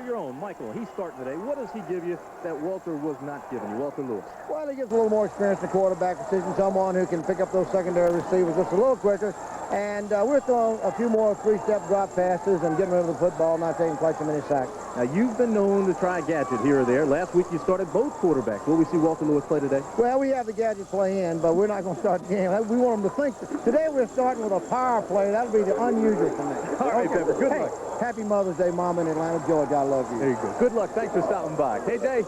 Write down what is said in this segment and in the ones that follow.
your own, Michael, he's starting today. What does he give you that Walter was not giving you, Walter Lewis? Well, he gives a little more experience in the quarterback position, someone who can pick up those secondary receivers just a little quicker. And we're throwing a few more three-step drop passes and getting rid of the football, not taking quite so many sacks. Now, you've been known to try a gadget here or there. Last week, you started both quarterbacks. Will we see Walter Lewis play today? Well, we have the gadget play in, but we're not going to start the game. We want them to think. Today, we're starting with a power play. That'll be the unusual for me. All right, Pepper, good luck. Happy Mother's Day, Mom in Atlanta, Georgia. I love you. There you go. Good luck. Thanks for stopping by. Hey, Jay.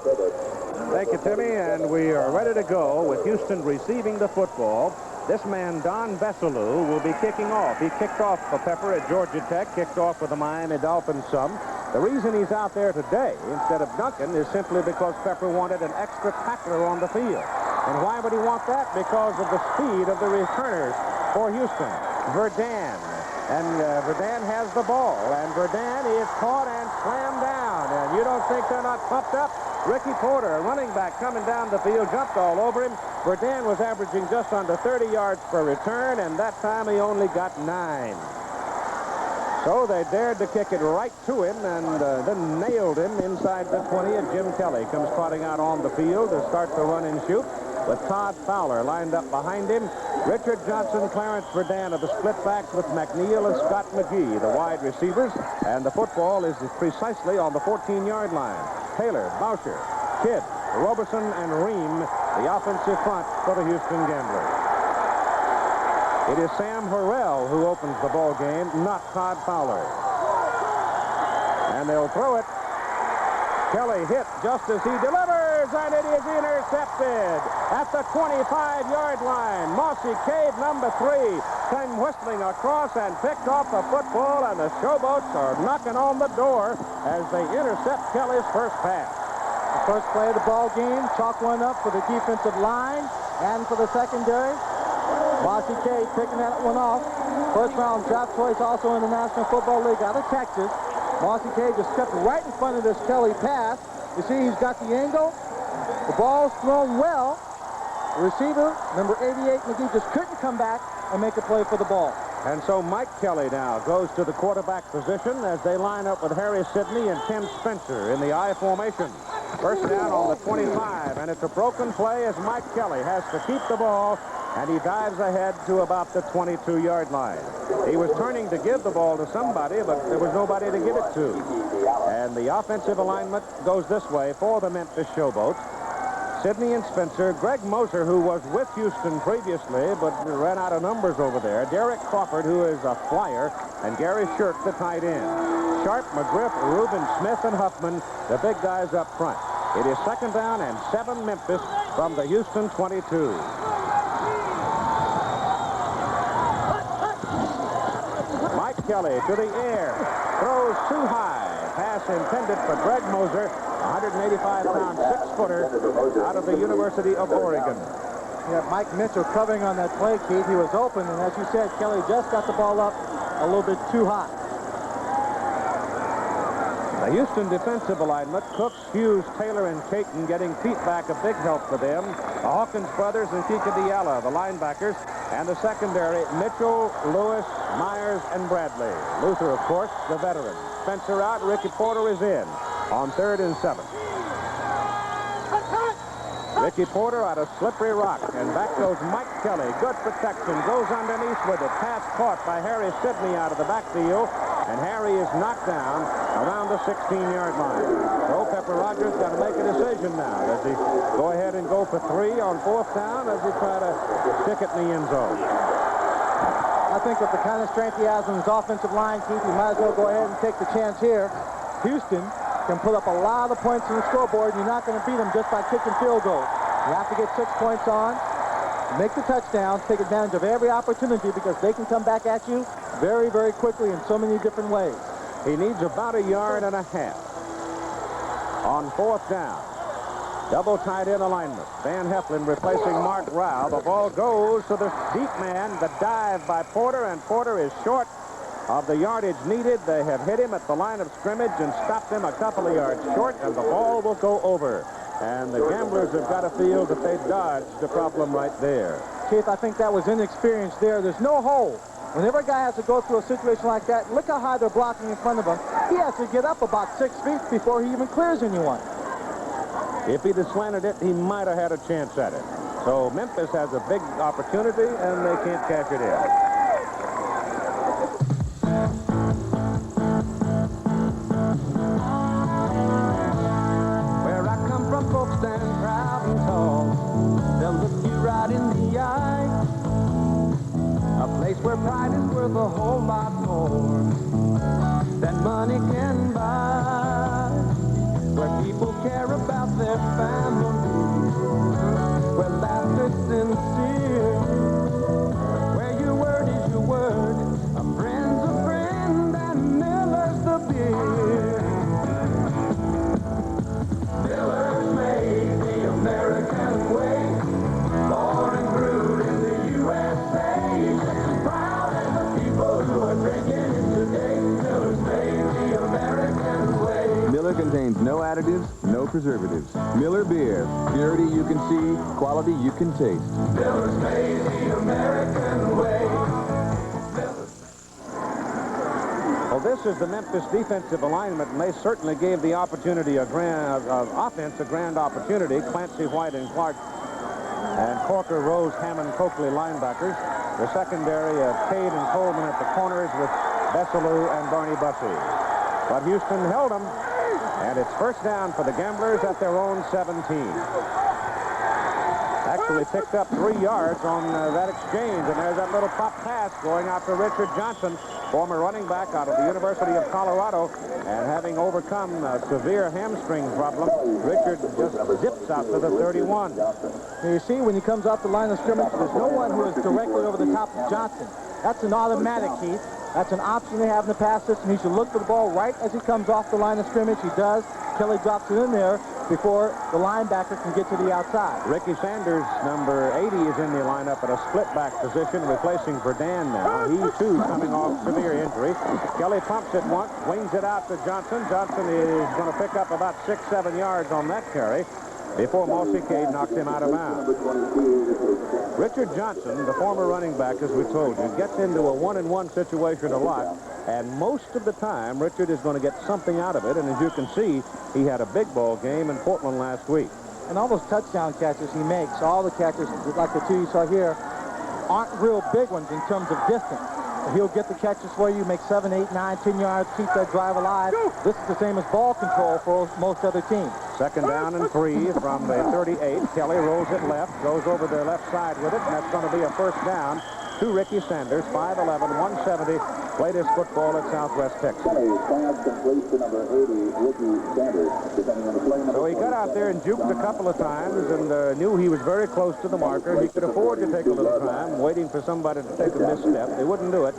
Thank you, Timmy, and we are ready to go with Houston receiving the football. This man, Don Veselu, will be kicking off. He kicked off for Pepper at Georgia Tech, kicked off with the Miami Dolphins some. The reason he's out there today instead of Duncan is simply because Pepper wanted an extra tackler on the field. And why would he want that? Because of the speed of the returners for Houston. Verdun. And Verdun has the ball. And Verdun is caught and slammed down. And you don't think they're not pumped up? Ricky Porter, a running back coming down the field, jumped all over him. Verdun was averaging just under 30 yards per return, and that time he only got 9. So they dared to kick it right to him and then nailed him inside the 20. And Jim Kelly comes trotting out on the field to start the run and shoot with Todd Fowler lined up behind him. Richard Johnson, Clarence Verdun of the split backs with McNeil and Scott McGee, the wide receivers. And the football is precisely on the 14-yard line. Taylor, Boucher, Kidd, Roberson, and Ream, the offensive front for the Houston Gamblers. It is Sam Harrell who opens the ball game, not Todd Fowler. And they'll throw it. Kelly hit just as he delivers, and it is intercepted at the 25-yard line. Mossy Cade, number 3, came whistling across and picked off the football, and the Showboats are knocking on the door as they intercept Kelly's first pass. The first play of the ball game, chalk one up for the defensive line and for the secondary. Mossy Cade picking that one off. First round draft choice also in the National Football League out of Texas. Mossy Cade just stepped right in front of this Kelly pass. You see he's got the angle. The ball's thrown well. The receiver, number 88, McGee, just couldn't come back and make a play for the ball. And so Mike Kelly now goes to the quarterback position as they line up with Harry Sidney and Tim Spencer in the I formation. First down on the 25, and it's a broken play as Mike Kelly has to keep the ball, and he dives ahead to about the 22-yard line. He was turning to give the ball to somebody, but there was nobody to give it to. And the offensive alignment goes this way for the Memphis Showboats. Sidney and Spencer, Greg Moser, who was with Houston previously, but ran out of numbers over there. Derek Crawford, who is a flyer, and Gary Shirk, the tight end. Sharp, McGriff, Reuben Smith, and Huffman, the big guys up front. It is second down and 7 Memphis from the Houston 22. Mike Kelly to the air, throws too high. Pass intended for Greg Moser, 185-pound six-footer out of the University of Oregon. Yeah, Mike Mitchell covering on that play, Keith. He was open, and as you said, Kelly just got the ball up a little bit too high. The Houston defensive alignment, Cooks, Hughes, Taylor, and Caton getting feet back, a big help for them. The Hawkins brothers and Kika Diallo, the linebackers, and the secondary, Mitchell, Lewis, Myers, and Bradley. Luther, of course, the veteran. Spencer out, Ricky Porter is in on 3rd and 7. Ricky Porter out of Slippery Rock, and back goes Mike Kelly. Good protection, goes underneath with it. Pass caught by Harry Sidney out of the backfield, and Harry is knocked down around the 16-yard line. So Pepper Rogers got to make a decision now. Does he go ahead and go for 3 on 4th down, or does he try to stick it in the end zone? I think with the kind of strength he has on his offensive line, Keith, he might as well go ahead and take the chance here. Houston can put up a lot of points on the scoreboard, and you're not going to beat them just by kicking field goals. You have to get 6 points on, make the touchdowns, take advantage of every opportunity because they can come back at you very, very quickly in so many different ways. He needs about 1.5 yards on 4th down. Double tight end alignment. Van Heflin replacing Mark Rao. The ball goes to the deep man. The dive by Porter, and Porter is short of the yardage needed. They have hit him at the line of scrimmage and stopped him a couple of yards short, and the ball will go over. And the Gamblers have got to feel that they dodged the problem right there. Keith, I think that was inexperience there. There's no hole. Whenever a guy has to go through a situation like that, look how high they're blocking in front of him. He has to get up about 6 feet before he even clears anyone. If he'd have slanted it, he might have had a chance at it. So Memphis has a big opportunity, and they can't cash it in. Where I come from, folks stand proud and tall. They'll look you right in the eye. A place where pride is worth a whole lot more than money can buy. Where people care about their families. Where laughter's sincere. Where your word is your word. A friend's a friend and Miller's the beer. Miller's made the American way. Born and brewed in the USA. Proud of the people who are drinking it today. Miller's made the American way. Miller contains no additives, no preservatives. Miller Beer. Purity you can see, quality you can taste. Miller's made the American way. Well, this is the Memphis defensive alignment, and they certainly gave the opportunity offense a grand opportunity. Clancy, White, and Clark, and Corker, Rose, Hammond, Coakley linebackers. The secondary of Cade and Coleman at the corners with Bessalou and Barney Bussey. But Houston held them, and it's first down for the Gamblers at their own 17. Actually picked up 3 yards on that exchange, and there's that little pop pass going out to Richard Johnson, former running back out of the University of Colorado, and having overcome a severe hamstring problem, Richard just zips out to the 31. You see, when he comes off the line of scrimmage, there's no one who is directly over the top of Johnson. That's an automatic, Keith. That's an option they have in the pass system. He should look for the ball right as he comes off the line of scrimmage. He does. Kelly drops it in there before the linebacker can get to the outside. Ricky Sanders, number 80, is in the lineup at a split-back position, replacing Verdun now. He, too, coming off severe injury. Kelly pumps it once, wings it out to Johnson. Johnson is going to pick up about 6-7 yards on that carry before Mossy Cade knocks him out of bounds. Richard Johnson, the former running back, as we told you, gets into a 1-and-1 situation a lot, and most of the time, Richard is going to get something out of it, and as you can see, he had a big ball game in Portland last week. And all those touchdown catches he makes, all the catches, like the 2 you saw here, aren't real big ones in terms of distance. He'll get the catches for you, make 7, 8, 9, 10 yards, keep that drive alive. This is the same as ball control for most other teams. Second down and 3 from the 38. Kelly rolls it left, goes over the left side with it, and that's going to be a first down to Ricky Sanders, 5'11", 170, played his football at Southwest Texas. So he got out there and juked a couple of times and knew he was very close to the marker. He could afford to take a little time, waiting for somebody to take a misstep. They wouldn't do it,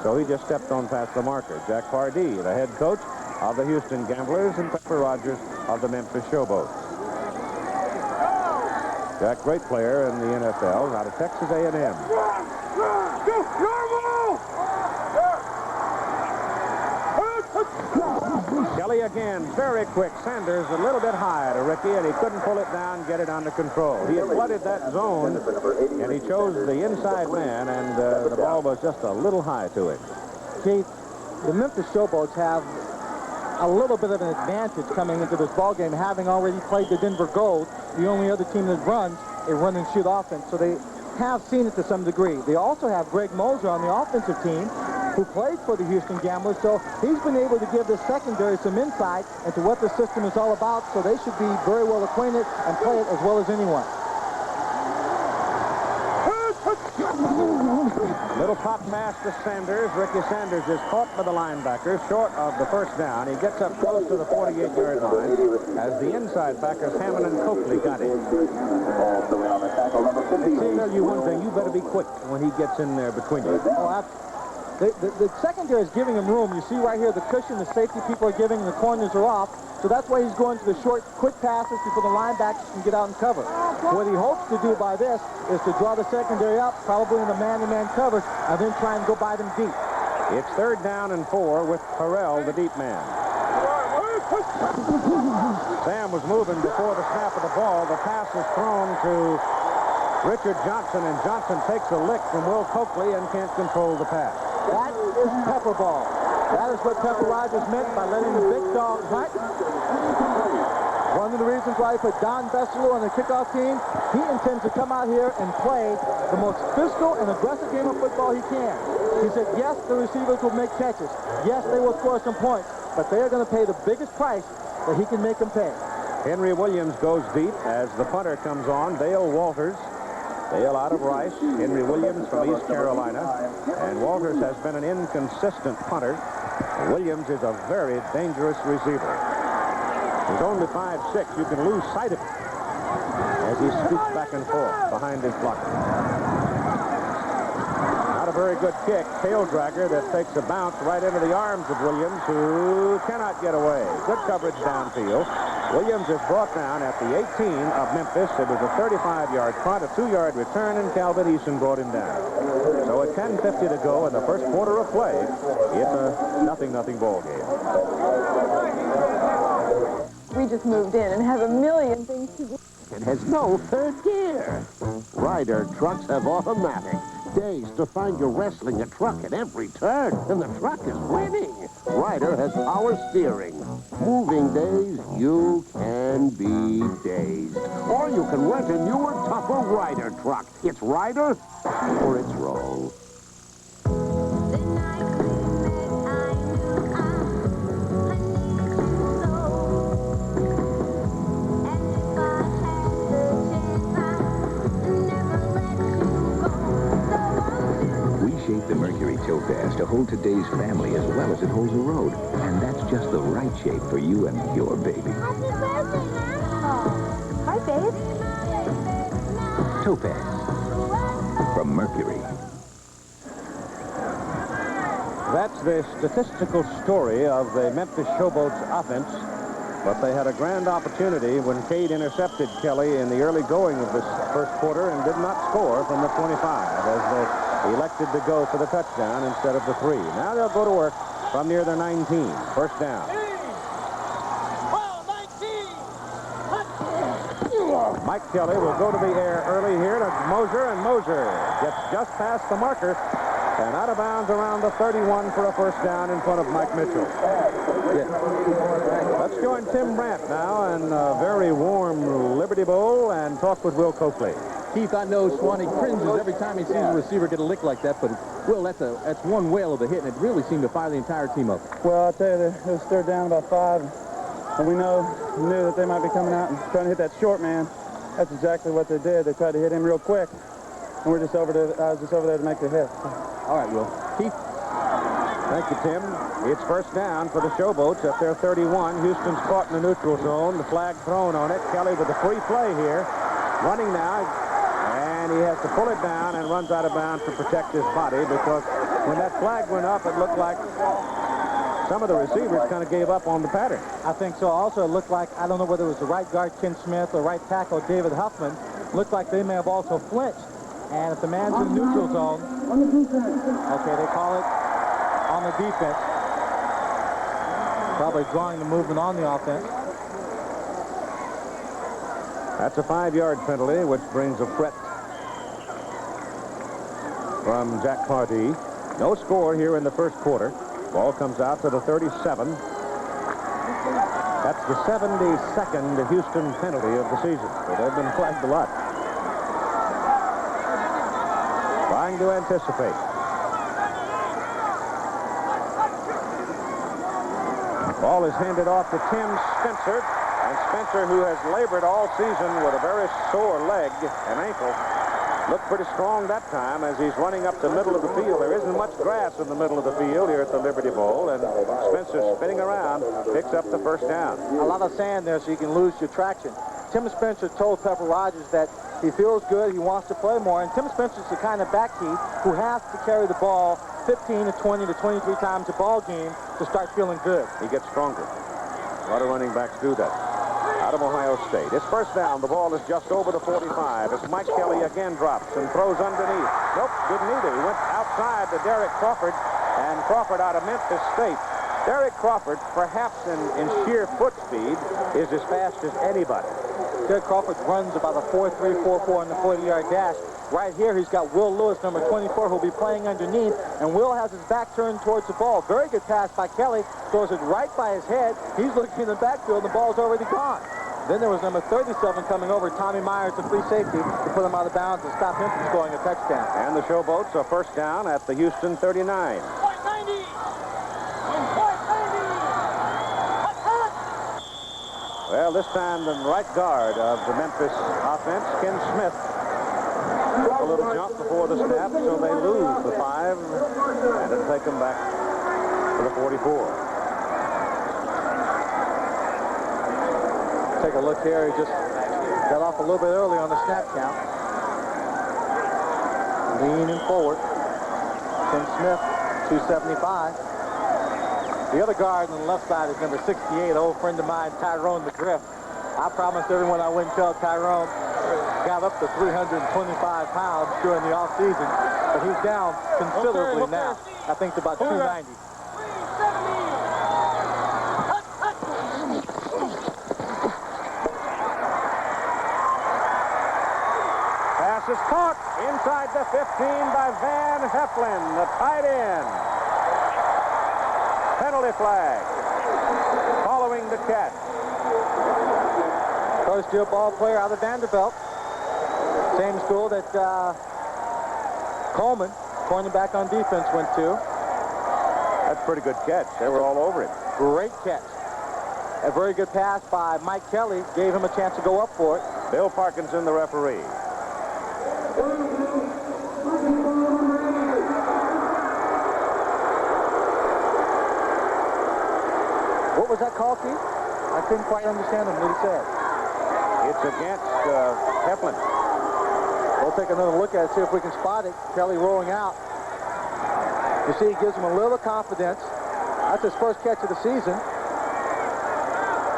so he just stepped on past the marker. Jack Pardee, the head coach of the Houston Gamblers, and Pepper Rogers of the Memphis Showboats. Jack, great player in the NFL, out of Texas A&M. Kelly again, very quick. Sanders a little bit high to Ricky, and he couldn't pull it down, get it under control. He had flooded that zone, and he chose the inside man, and the ball was just a little high to him. Keith, the Memphis Showboats have a little bit of an advantage coming into this ball game, having already played the Denver Gold, the only other team that runs a run-and-shoot offense, so they have seen it to some degree. They also have Greg Moser on the offensive team, who played for the Houston Gamblers, so he's been able to give the secondary some insight into what the system is all about, so they should be very well acquainted and play it as well as anyone. Little pop pass to Sanders. Ricky Sanders is caught by the linebackers short of the first down. He gets up close to the 48-yard line as the inside backers Hammond and Coakley got him. I'll tell you one thing, you better be quick when he gets in there between you. Oh, the secondary is giving him room. You see right here the cushion the safety people are giving, and the corners are off. So that's why he's going to the short, quick passes before the linebackers can get out and cover. What he hopes to do by this is to draw the secondary up, probably in the man-to-man coverage, and then try and go by them deep. It's third down and 4 with Harrell, the deep man. Sam was moving before the snap of the ball. The pass is thrown to Richard Johnson, and Johnson takes a lick from Will Coakley and can't control the pass. That is pepper ball. That is what Pepper Rogers meant by letting the big dog hunt. One of the reasons why he put Don Besselou on the kickoff team, he intends to come out here and play the most physical and aggressive game of football he can. He said, yes, the receivers will make catches. Yes, they will score some points, but they are going to pay the biggest price that he can make them pay. Henry Williams goes deep as the punter comes on. Dale Walters. Dale out of Rice. Henry Williams from East Carolina. And Walters has been an inconsistent punter. Williams is a very dangerous receiver. He's only 5'6". You can lose sight of him as he scoots back and forth behind his blocker. Not a very good kick. Tail dragger that takes a bounce right into the arms of Williams, who cannot get away. Good coverage downfield. Williams is brought down at the 18 of Memphis. It was a 35-yard punt, a 2-yard return, and Calvin Eason brought him down. So at 10:50 to go in the first quarter of play, it's a 0-0 ball game. We just moved in and have a million things to do. It has no third gear. Ryder trucks have automatic. Days to find you wrestling a truck at every turn, and the truck is winning. Ryder has power steering. Moving days, you can be dazed. Or you can rent a newer, tougher Ryder truck. It's Ryder, or it's wrong. The Mercury Topaz to hold today's family as well as it holds the road. And that's just the right shape for you and your baby. Happy birthday, Mom. Hi, babe. Topaz from Mercury. That's the statistical story of the Memphis Showboats offense. But they had a grand opportunity when Cade intercepted Kelly in the early going of this first quarter and did not score from the 25 as they elected to go for the touchdown instead of the 3. Now they'll go to work from near their 19. First down. Mike Kelly will go to the air early here to Moser, and Moser gets just past the marker and out of bounds around the 31 for a first down in front of Mike Mitchell. Let's join Tim Brandt now in a very warm Liberty Bowl and talk with Will Coakley. Keith, I know Swanee cringes every time he sees a receiver get a lick like that, but, Will, that's one whale of a hit, and it really seemed to fire the entire team up. Well, I'll tell you, it was third down about 5, and we knew that they might be coming out and trying to hit that short man. That's exactly what they did. They tried to hit him real quick, and I was just over there to make the hit. All right, Will. Keith? Thank you, Tim. It's first down for the Showboats at their 31. Houston's caught in the neutral zone. The flag thrown on it. Kelly with a free play here. Running now. And he has to pull it down and runs out of bounds to protect his body, because when that flag went up, it looked like some of the receivers kind of gave up on the pattern. I think so. Also, it looked like, I don't know whether it was the right guard, Ken Smith, or right tackle, David Huffman, looked like they may have also flinched. And if the man's in the neutral zone, okay, they call it on the defense. Probably drawing the movement on the offense. That's a 5-yard penalty, which brings a threat from Jack Pardee. No score here in the first quarter. Ball comes out to the 37. That's the 72nd Houston penalty of the season. So they've been flagged a lot. Trying to anticipate. Ball is handed off to Tim Spencer. And Spencer, who has labored all season with a very sore leg and ankle, looked pretty strong that time as he's running up the middle of the field. There isn't much grass in the middle of the field here at the Liberty Bowl, and Spencer, spinning around, picks up the first down. A lot of sand there, so you can lose your traction. Tim Spencer told Pepper Rogers that he feels good, he wants to play more, and Tim Spencer's the kind of back who has to carry the ball 15 to 20 to 23 times a ball game to start feeling good. He gets stronger. A lot of running backs do that. Out of Ohio State. It's first down. The ball is just over the 45 as Mike Kelly again drops and throws underneath. Nope, didn't either. He went outside to Derek Crawford, and Crawford out of Memphis State Derek Crawford, perhaps in sheer foot speed, is as fast as anybody. Derek Crawford runs about a 4.3, 4.4 in the 40-yard dash. Right here, he's got Will Lewis, number 24, who'll be playing underneath, and Will has his back turned towards the ball. Very good pass by Kelly. Throws it right by his head. He's looking in the backfield, and the ball's already gone. Then there was number 37 coming over, Tommy Myers, the free safety, to put him out of bounds and stop him from scoring a touchdown. And the Showboats are first down at the Houston 39. Well, this time the right guard of the Memphis offense, Ken Smith, a little jump before the snap, so they lose the 5, and it'll take them back to the 44. Take a look here. He just got off a little bit early on the snap count. Leaning forward. Ken Smith, 275. The other guard on the left side is number 68, an old friend of mine, Tyrone McGriff. I promised everyone I wouldn't tell Tyrone. Got up to 325 pounds during the offseason, but he's down considerably now. I think it's about 290. Pass is caught inside the 15 by Van Heflin, the tight end. Penalty flag following the catch. First-year ball player out of Vanderbilt. Same school that Coleman, cornerback on defense, went to. That's a pretty good catch. They were all over it. Great catch. A very good pass by Mike Kelly gave him a chance to go up for it. Bill Parkinson, the referee. What was that call, Keith? I couldn't quite understand what he said. It's against Heflin. We'll take another look at it, see if we can spot it. Kelly rolling out. You see, he gives him a little confidence. That's his first catch of the season.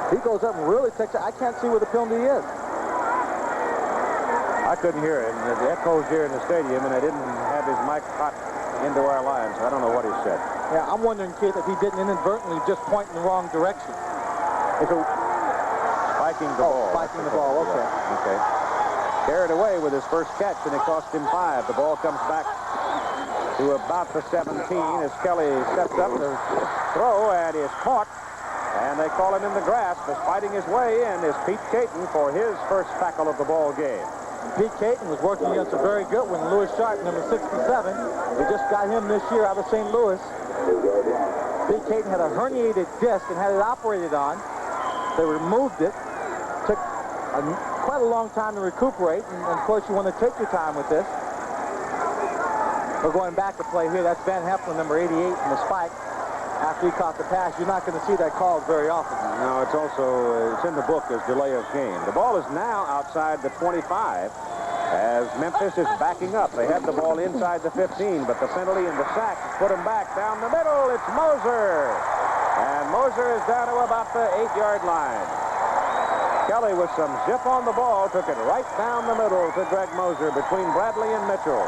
He goes up and really takes it. I can't see where the penalty is. I couldn't hear it. And the echoes here in the stadium, and I didn't have his mic hot into our lines. I don't know what he said. Yeah, I'm wondering, Keith, if he didn't inadvertently just point in the wrong direction. If it... Spiking the ball. Spiking the ball, okay. Yeah, okay. Carried away with his first catch, and it cost him 5. The ball comes back to about the 17 as Kelly steps up to throw, and is caught. And they call him in the grasp as fighting his way in is Pete Caton for his first tackle of the ball game. Pete Caton was working against a very good one, Louis Sharp, number 67. We just got him this year out of St. Louis. Pete Caton had a herniated disc and had it operated on. They removed it. Took quite a long time to recuperate, and of course you want to take your time with this. We're going back to play here. That's Van Heflin, number 88, from the spike. After he caught the pass, you're not going to see that called very often. No, it's also, it's in the book as delay of game. The ball is now outside the 25 as Memphis is backing up. They had the ball inside the 15, but the penalty and the sack put them back down the middle. It's Moser. And Moser is down to about the 8-yard line. Kelly with some zip on the ball took it right down the middle to Greg Moser between Bradley and Mitchell.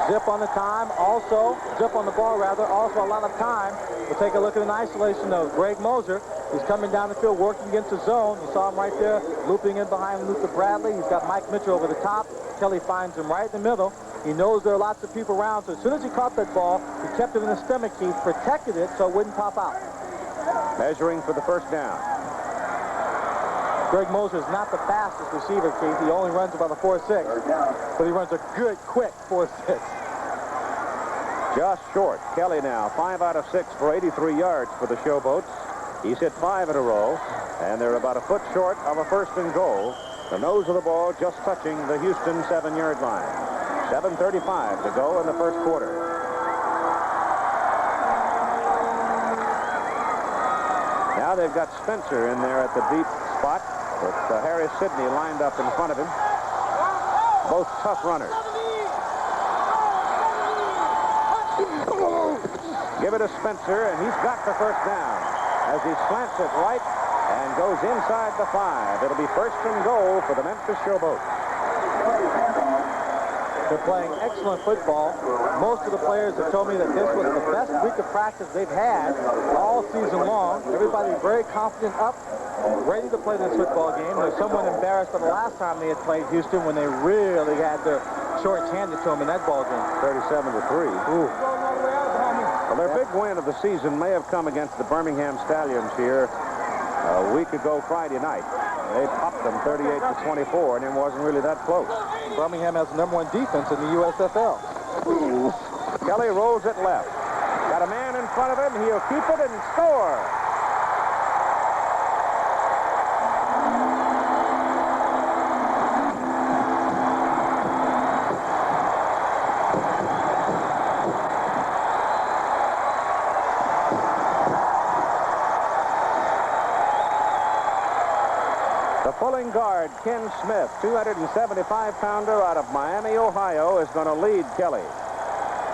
Zip on the time, also, zip on the ball rather, also a lot of time. We'll take a look at an isolation of Greg Moser. He's coming down the field working against the zone. You saw him right there looping in behind Luther Bradley. He's got Mike Mitchell over the top. Kelly finds him right in the middle. He knows there are lots of people around, so as soon as he caught that ball, he kept it in his stomach. He protected it so it wouldn't pop out. Measuring for the first down. Greg Moser is not the fastest receiver, Keith. He only runs about a 4.6, but he runs a good, quick 4.6. Just short. Kelly now, 5 out of 6 for 83 yards for the Showboats. He's hit 5 in a row, and they're about a foot short of a first and goal. The nose of the ball just touching the Houston 7-yard line. 7:35 to go in the first quarter. Now they've got Spencer in there at the deep spot with Harry Sidney lined up in front of him. Both tough runners. Give it to Spencer, and he's got the first down as he slants it right and goes inside the 5. It'll be first and goal for the Memphis Showboats. They're playing excellent football. Most of the players have told me that this was the best week of practice they've had all season long. Everybody very confident up, ready to play this football game. They're somewhat embarrassed by the last time they had played Houston when they really had their shorts handed to them in that ball game. 37-3. Ooh. Well, their big win of the season may have come against the Birmingham Stallions here a week ago Friday night. They popped them 38-24, and it wasn't really that close. Birmingham has the #1 defense in the USFL. Kelly rolls it left. Got a man in front of him. He'll keep it and score. The pulling guard, Ken Smith, 275-pounder out of Miami, Ohio, is going to lead Kelly.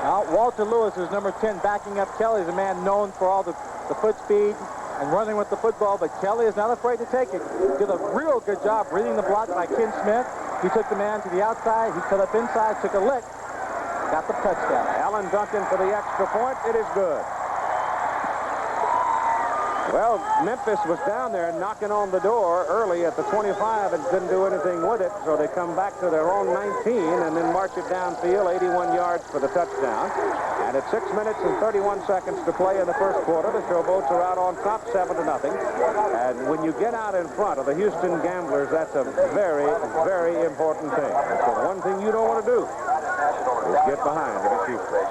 Now, Walter Lewis is number 10 backing up Kelly. He's a man known for all the foot speed and running with the football, but Kelly is not afraid to take it. Did a real good job reading the block by Ken Smith. He took the man to the outside. He cut up inside, took a lick, got the touchdown. Alan Duncan for the extra point. It is good. Well, Memphis was down there knocking on the door early at the 25 and couldn't do anything with it, so they come back to their own 19 and then march it downfield, 81 yards for the touchdown. And at 6 minutes and 31 seconds to play in the first quarter, the Showboats are out on top 7-0. And when you get out in front of the Houston Gamblers, that's a very, very important thing. It's the one thing you don't want to do is get behind against Houston.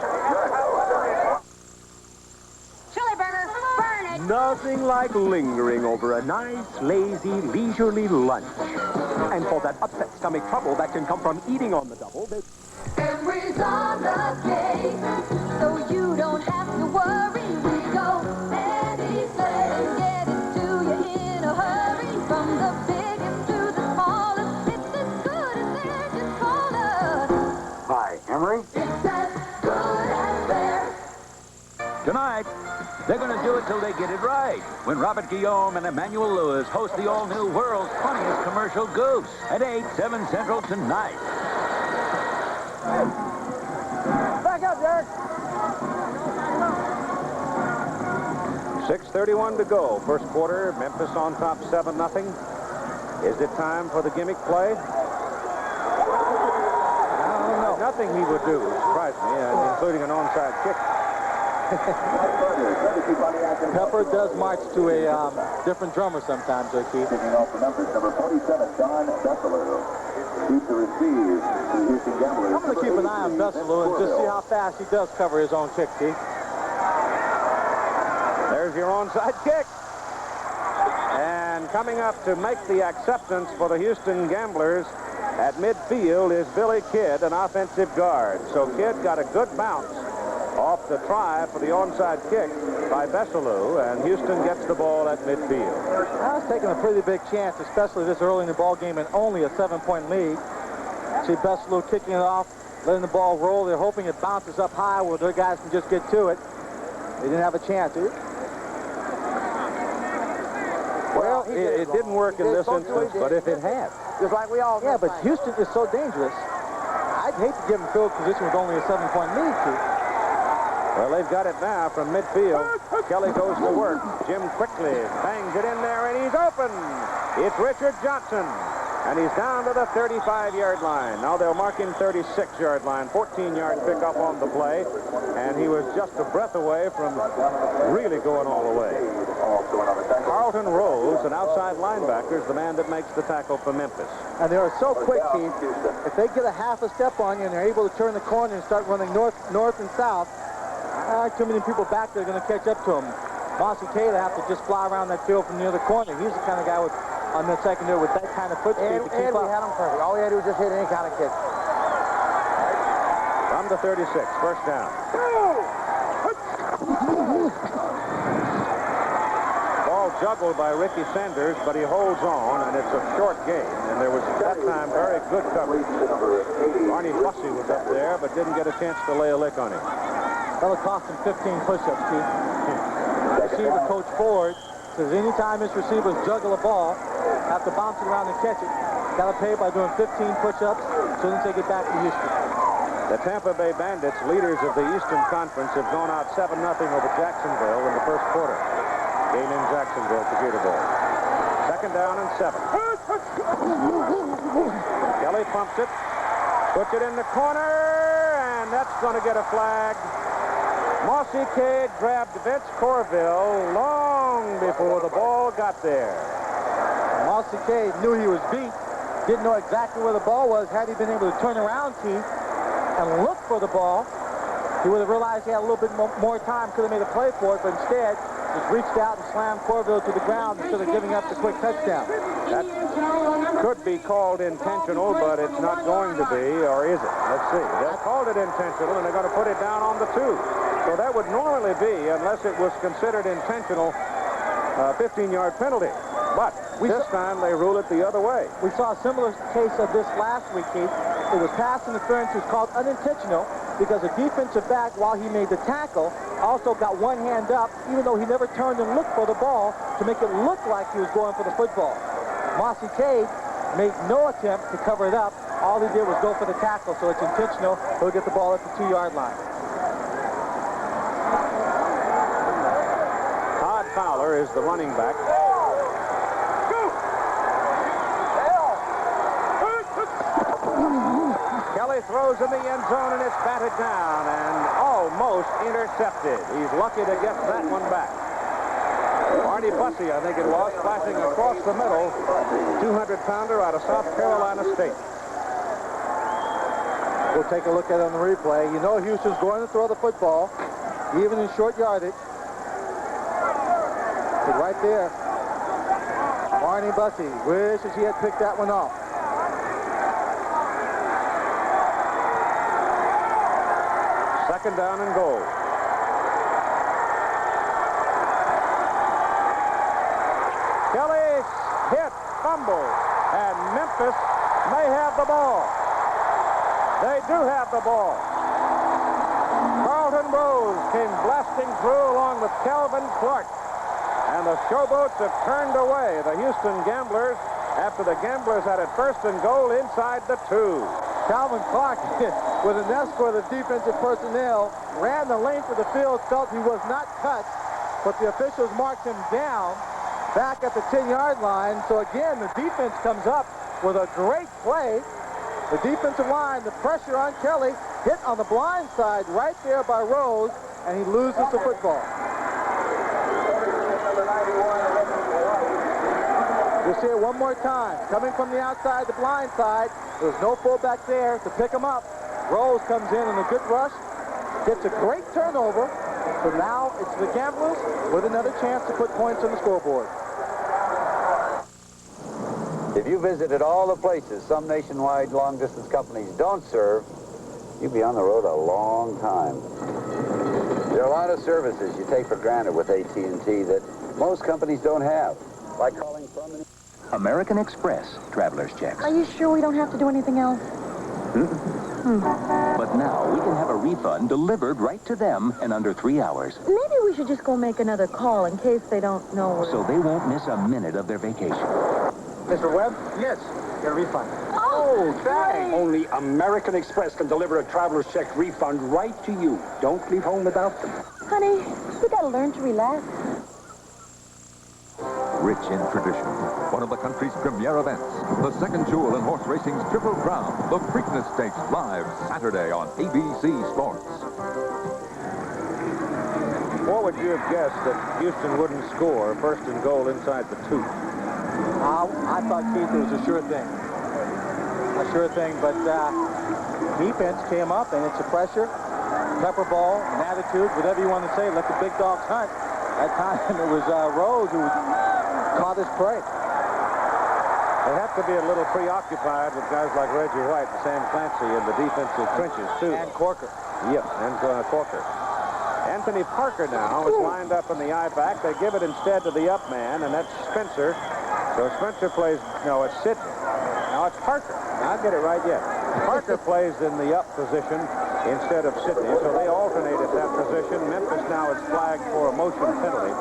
Nothing like lingering over a nice, lazy, leisurely lunch. And for that upset stomach trouble that can come from eating on the double, Emery's on the case, so you don't have to worry. We go any place, get it to you in a hurry. From the biggest to the smallest, it's as good as there, just call us. Hi, Emery. It's as good as there. Tonight, they're going to do it till they get it right. When Robert Guillaume and Emmanuel Lewis host the all-new World's Funniest Commercial Goofs at 8, 7 Central tonight. Back up, Derek. 6:31 to go. First quarter, Memphis on top 7-0. Is it time for the gimmick play? I don't know. Nothing he would do would surprise me, including an onside kick. Pepper does march to a different drummer sometimes, Keith. Kicking off for Memphis, number 47, Don Besselou. Keep to receive the Houston Gamblers. I'm going to keep an eye on Besselou and just see how fast he does cover his own kick, Keith. There's your onside kick. And coming up to make the acceptance for the Houston Gamblers at midfield is Billy Kidd, an offensive guard. So Kidd got a good bounce off the try for the onside kick by Besselou, and Houston gets the ball at midfield. I was taking a pretty big chance, especially this early in the ball game and only a 7-point lead. See Besselou kicking it off, letting the ball roll. They're hoping it bounces up high where their guys can just get to it. They didn't have a chance. Well, it didn't work in this instance, but if it had. Just like we all Yeah, but Houston is so dangerous. I'd hate to give them field position with only a 7-point lead, Keith. Well, they've got it now from midfield. Kelly goes to work. Jim quickly bangs it in there, and he's open. It's Richard Johnson, and he's down to the 35-yard line. Now they'll mark him 36-yard line, 14-yard pickup on the play, and he was just a breath away from really going all the way. Carlton Rose, an outside linebacker, is the man that makes the tackle for Memphis. And they are so quick, Keith. If they get a half a step on you and they're able to turn the corner and start running north and south, too many people back there are going to catch up to him. Mossy Taylor have to just fly around that field from near the corner. He's the kind of guy on the secondary with that kind of foot speed to keep up. We had him perfect. All we had to do was just hit any kind of kick. From the 36, first down. Ball juggled by Ricky Sanders, but he holds on, and it's a short game. And there was, at that time, very good coverage. Barney Bussey was up there, but didn't get a chance to lay a lick on him. That'll cost him 15 push-ups, Keith. Receiver Coach Ford says anytime his receivers juggle a ball, have to bounce it around and catch it, got to pay by doing 15 push-ups as soon as they get back to Houston. The Tampa Bay Bandits, leaders of the Eastern Conference, have gone out 7-0 over Jacksonville in the first quarter. Game in Jacksonville to Gatorville. Second down and 7. Kelly pumps it, puts it in the corner, and that's going to get a flag. Mossy Cade grabbed Vince Corville long before the ball got there. Mossy Cade knew he was beat, didn't know exactly where the ball was. Had he been able to turn around, Keith, and look for the ball, he would have realized he had a little bit more time, could have made a play for it, but instead just reached out and slammed Corville to the ground instead of giving up the quick touchdown. That could be called intentional, but it's not going to be, or is it? Let's see. They called it intentional, and they're going to put it down on the 2. So that would normally be, unless it was considered intentional, a 15-yard penalty. But this time they rule it the other way. We saw a similar case of this last week, Keith. It was pass interference. It was called unintentional because a defensive back, while he made the tackle, also got one hand up, even though he never turned and looked for the ball to make it look like he was going for the football. Mossy Cade made no attempt to cover it up. All he did was go for the tackle, so it's intentional. He'll get the ball at the 2-yard line. Todd Fowler is the running back. Kelly throws in the end zone, and it's batted down and almost intercepted. He's lucky to get that one back. Arnie Bussey, I think it was, flashing across the middle. 200-pounder out of South Carolina State. We'll take a look at it on the replay. You know Houston's going to throw the football, even in short yardage. But right there, Arnie Bussey wishes he had picked that one off. Second down and goal. Kelly hit, fumble, and Memphis may have the ball. They do have the ball. Carlton Rose came blasting through along with Calvin Clark. And the Showboats have turned away the Houston Gamblers after the Gamblers had it first and goal inside the 2. Calvin Clark, with an escort of defensive personnel, ran the length of the field, felt he was not touched, but the officials marked him down back at the 10-yard line. So again, the defense comes up with a great play. The defensive line, the pressure on Kelly, hit on the blind side right there by Rose, and he loses the football. We'll see it one more time. Coming from the outside, the blind side. There's no fullback there to pick him up. Rose comes in a good rush, gets a great turnover. So now it's the Gamblers with another chance to put points on the scoreboard. If you visited all the places some nationwide long-distance companies don't serve, you'd be on the road a long time. There are a lot of services you take for granted with AT&T that most companies don't have, like calling from an... American Express traveler's checks. Are you sure we don't have to do anything else? But now we can have a refund delivered right to them in under 3 hours. Maybe we should just go make another call in case they don't know. So they won't miss a minute of their vacation. Mr. Webb? Yes. Get a refund. Oh, thanks. Only American Express can deliver a traveler's check refund right to you. Don't leave home without them. Honey, we gotta learn to relax. Rich in tradition, one of the country's premier events, the second jewel in horse racing's Triple Crown, the Preakness Stakes, live Saturday on ABC Sports. What would you have guessed that Houston wouldn't score first and goal inside the 2? I thought, Keith, it was a sure thing. But defense came up, and it's a pressure, pepper ball, an attitude, whatever you want to say, let the big dogs hunt. That time it was Rose who caught his prey. They have to be a little preoccupied with guys like Reggie White and Sam Clancy in the defensive trenches, too. And Corker. Yep, and Corker. Anthony Parker now is lined up in the I-back. They give it instead to the up man, and that's Spencer. So Spencer plays, no, it's Sidney. Now it's Parker. I'll get it right yet. Parker plays in the up position instead of Sidney, so they alternate at that position. Memphis now is flagged for a motion penalty.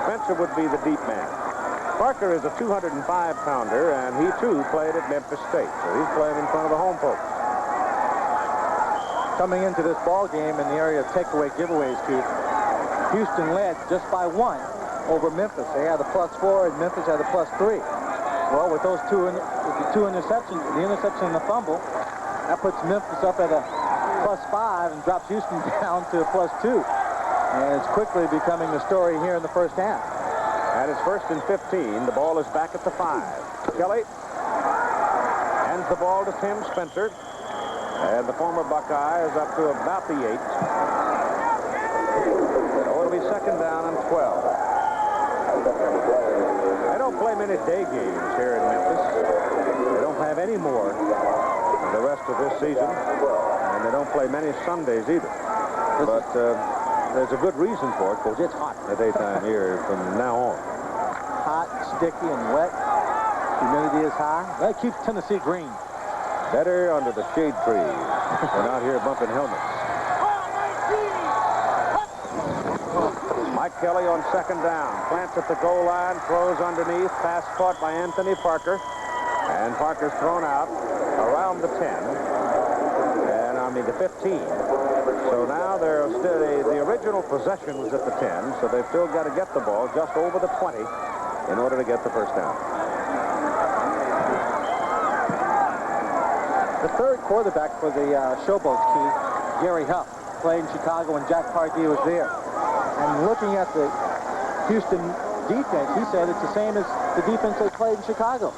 Spencer would be the deep man. Parker is a 205-pounder, and he, too, played at Memphis State, so he's playing in front of the home folks. Coming into this ball game in the area of takeaway giveaways, Keith, Houston led just by 1 over Memphis. They had a +4 and Memphis had a +3. Well, with those with the 2 interceptions, the interception and the fumble, that puts Memphis up at a +5 and drops Houston down to a +2. And it's quickly becoming the story here in the first half. And it's 1st and 15. The ball is back at the 5. Kelly hands the ball to Tim Spencer. And the former Buckeye is up to about the 8. So it'll be 2nd down and 12. They don't play many day games here in Memphis. They don't have any more the rest of this season. And they don't play many Sundays either. But there's a good reason for it, because it's hot in the daytime here from now on. Hot, sticky, and wet. Humidity is high. That keeps Tennessee green. Better under the shade trees than out here bumping helmets. Mike Kelly on 2nd down. Plants at the goal line, throws underneath. Pass caught by Anthony Parker. And Parker's thrown out around the 10. And I mean the 15. So now they're still, the original possession was at the 10, so they've still got to get the ball just over the 20 in order to get the first down. The third quarterback for the Showboats, Keith, Gary Huff, played in Chicago when Jack Pardee was there. And looking at the Houston defense, he said it's the same as the defense they played in Chicago.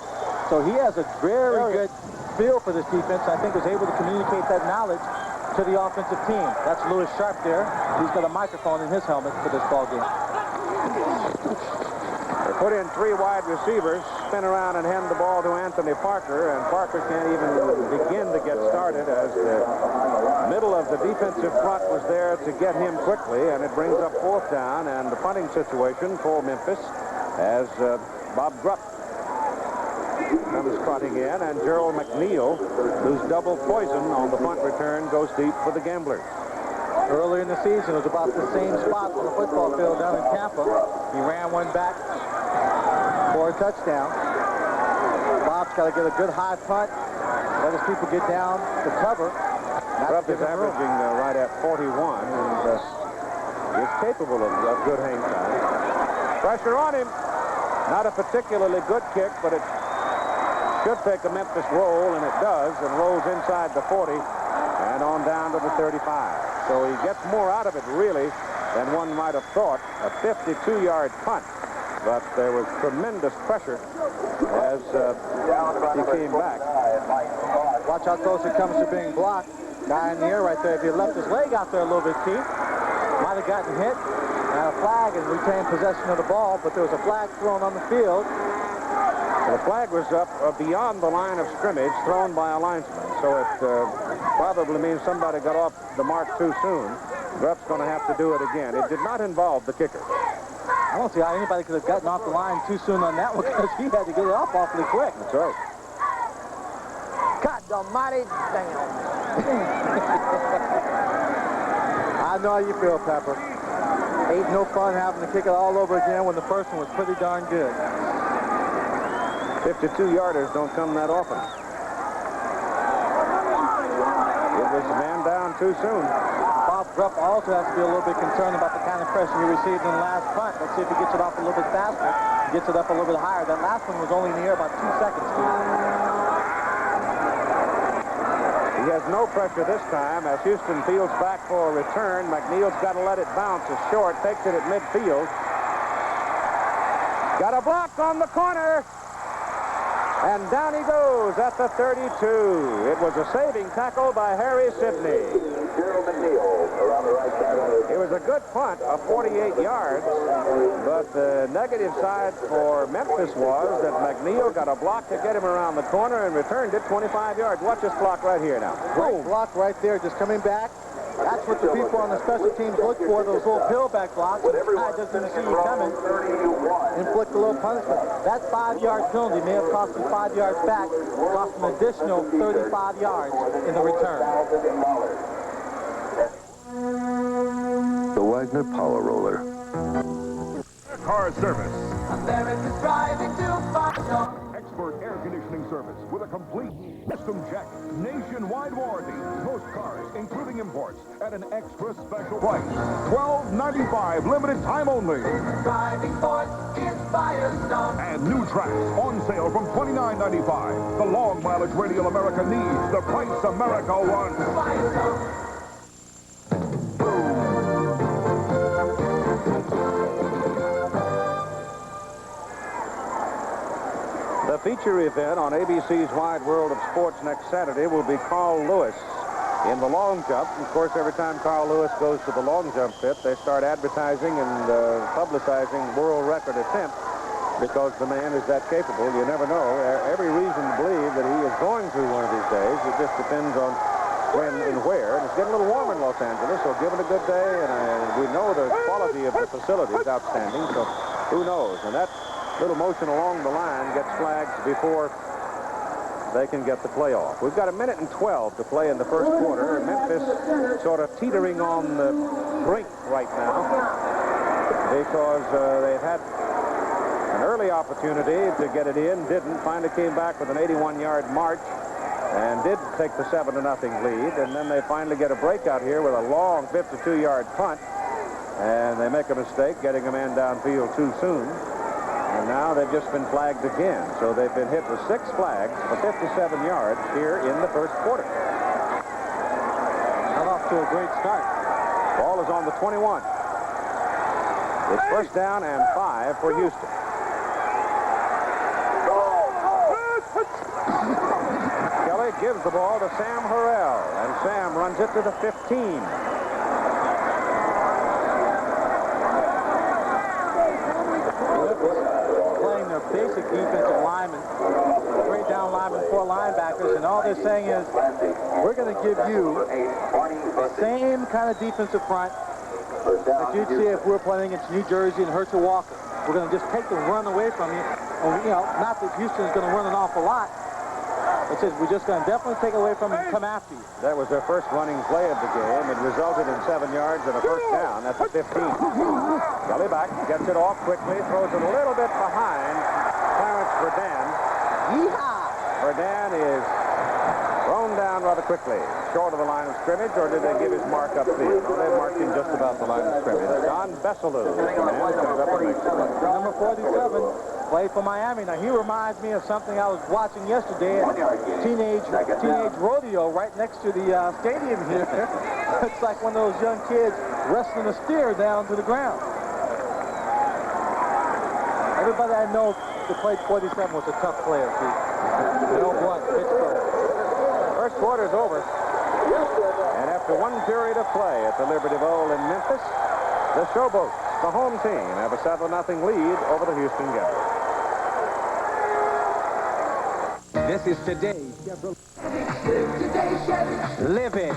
So he has a very good feel for this defense. I think was able to communicate that knowledge to the offensive team. That's Lewis Sharp there. He's got a microphone in his helmet for this ball game. They put in 3 wide receivers, spin around and hand the ball to Anthony Parker, and Parker can't even begin to get started as the middle of the defensive front was there to get him quickly, and it brings up 4th down and the punting situation for Memphis as Bob Grupp comes trotting in, and Gerald McNeil, whose double poison on the punt return, goes deep for the Gamblers. Early in the season, it was about the same spot on the football field down in Tampa. He ran one back for a touchdown. Bob's got to get a good high punt, let his people get down to cover. Grupp is averaging right at 41, and is capable of good hang time. Pressure on him. Not a particularly good kick, but it should take a Memphis roll, and it does, and rolls inside the 40 and on down to the 35. So he gets more out of it, really, than one might have thought. A 52-yard punt, but there was tremendous pressure as he came back. Watch how close it comes to being blocked. Guy in the air right there. If he left his leg out there a little bit, Keith, might have gotten hit. And a flag and retained possession of the ball, but there was a flag thrown on the field. The flag was up beyond the line of scrimmage, thrown by a linesman. So it probably means somebody got off the mark too soon. Grupp's going to have to do it again. It did not involve the kicker. I don't see how anybody could have gotten off the line too soon on that one, because he had to get it off awfully quick. That's right. God almighty damn. I know how you feel, Pepper. Ain't no fun having to kick it all over again when the first one was pretty darn good. 52-yarders don't come that often. It was man down too soon. Bob Grupp also has to be a little bit concerned about the kind of pressure he received in the last punt. Let's see if he gets it off a little bit faster, gets it up a little bit higher. That last one was only in the air about 2 seconds. He has no pressure this time as Houston fields back for a return. McNeil's got to let it bounce. It's short, takes it at midfield. Got a block on the corner. And down he goes at the 32. It was a saving tackle by Harry Sidney. It was a good punt of 48 yards, but the negative side for Memphis was that McNeil got a block to get him around the corner and returned it 25 yards. Watch this block right here now. Great block right there, just coming back. That's what the people on the special teams look for, those little pillback blocks. The guy doesn't see you coming. Inflict a little punishment. That 5-yard penalty may have cost him 5 yards back, cost him an additional 35 yards in the return. The Wagner Power Roller. Car service. America's driving to find Expert air conditioning service with a complete custom check, nationwide warranty. Most cars, including imports, at an extra special price. $12.95, limited time only. Driving Ford is Firestone. And new tracks on sale from $29.95. The long mileage radial America needs, the price America wants. Firestone. The feature event on ABC's Wide World of Sports next Saturday will be Carl Lewis in the long jump. Of course, every time Carl Lewis goes to the long jump pit, they start advertising and publicizing world record attempts because the man is that capable. You never know. Every reason to believe that he is going to one of these days. It just depends on when and where. And it's getting a little warmer in Los Angeles, so give it a good day. And we know the quality of the facility is outstanding, so who knows? And that little motion along the line gets flagged before they can get the play off. We've got 1:12 to play in the first quarter. Memphis sort of teetering on the brink right now because they've had an early opportunity to get it in, didn't. Finally came back with an 81-yard march and did take the 7-0 lead. And then they finally get a breakout here with a long 52-yard punt. And they make a mistake getting a man downfield too soon. And now they've just been flagged again. So they've been hit with 6 flags for 57 yards here in the first quarter. Got off to a great start. Ball is on the 21. It's first down and 5 for Houston. Kelly gives the ball to Sam Harrell, and Sam runs it to the 15. Basic defensive linemen, 3 down linemen, 4 linebackers, and all they're saying is, we're going to give you the same kind of defensive front that you'd see if we're playing against New Jersey and Herschel Walker. We're going to just take the run away from you. And, you know, not that Houston's going to run an awful lot. It says we're just going to definitely take it away from you and come after you. That was their first running play of the game. It resulted in 7 yards and a first down. That's the 15. Kelly back, gets it off quickly, throws it a little bit behind Clarence Verdun. Yeehaw! Verdun is thrown down rather quickly. Short of the line of scrimmage, or did they give his mark upfield? No, they marked him just about the line of scrimmage. Don Besselou, the man comes up and makes the play. Number 47. Played for Miami. Now, he reminds me of something I was watching yesterday at Teenage Rodeo right next to the stadium here. It's like one of those young kids wrestling a steer down to the ground. Everybody I know that played 47 was a tough player, too. Bill Blunt, Pittsburgh. First quarter's over. And after one period of play at the Liberty Bowl in Memphis, the Showboats, the home team, have a 7-0 lead over the Houston Gamblers. This is today's Chevrolet. Live it.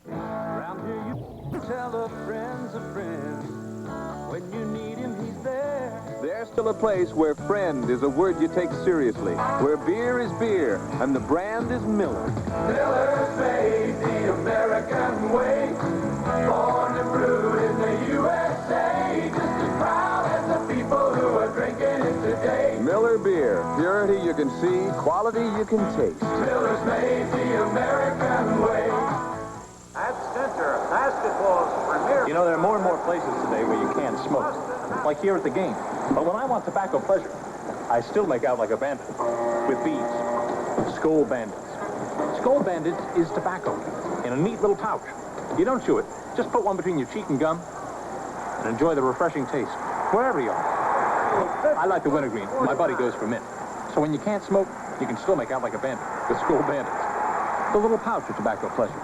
Around here you tell a friend's a friend. When you need him, he's there. There's still a place where friend is a word you take seriously, where beer is beer, and the brand is Miller. Miller's made the American way. Born and brewed in the USA. Just as proud as the people who are drinking it today. Miller beer, purity you can see, quality you can taste. Miller's made the American way. At center, basketball's premier. You know, there are more and more places today where you can't smoke, like here at the game. But when I want tobacco pleasure, I still make out like a bandit with beads. Skull Bandits. Skull Bandits is tobacco in a neat little pouch. You don't chew it. Just put one between your cheek and gum and enjoy the refreshing taste, wherever you are. I like the wintergreen. My buddy goes for mint. So when you can't smoke, you can still make out like a bandit with Skull Bandits. The little pouch of tobacco pleasure.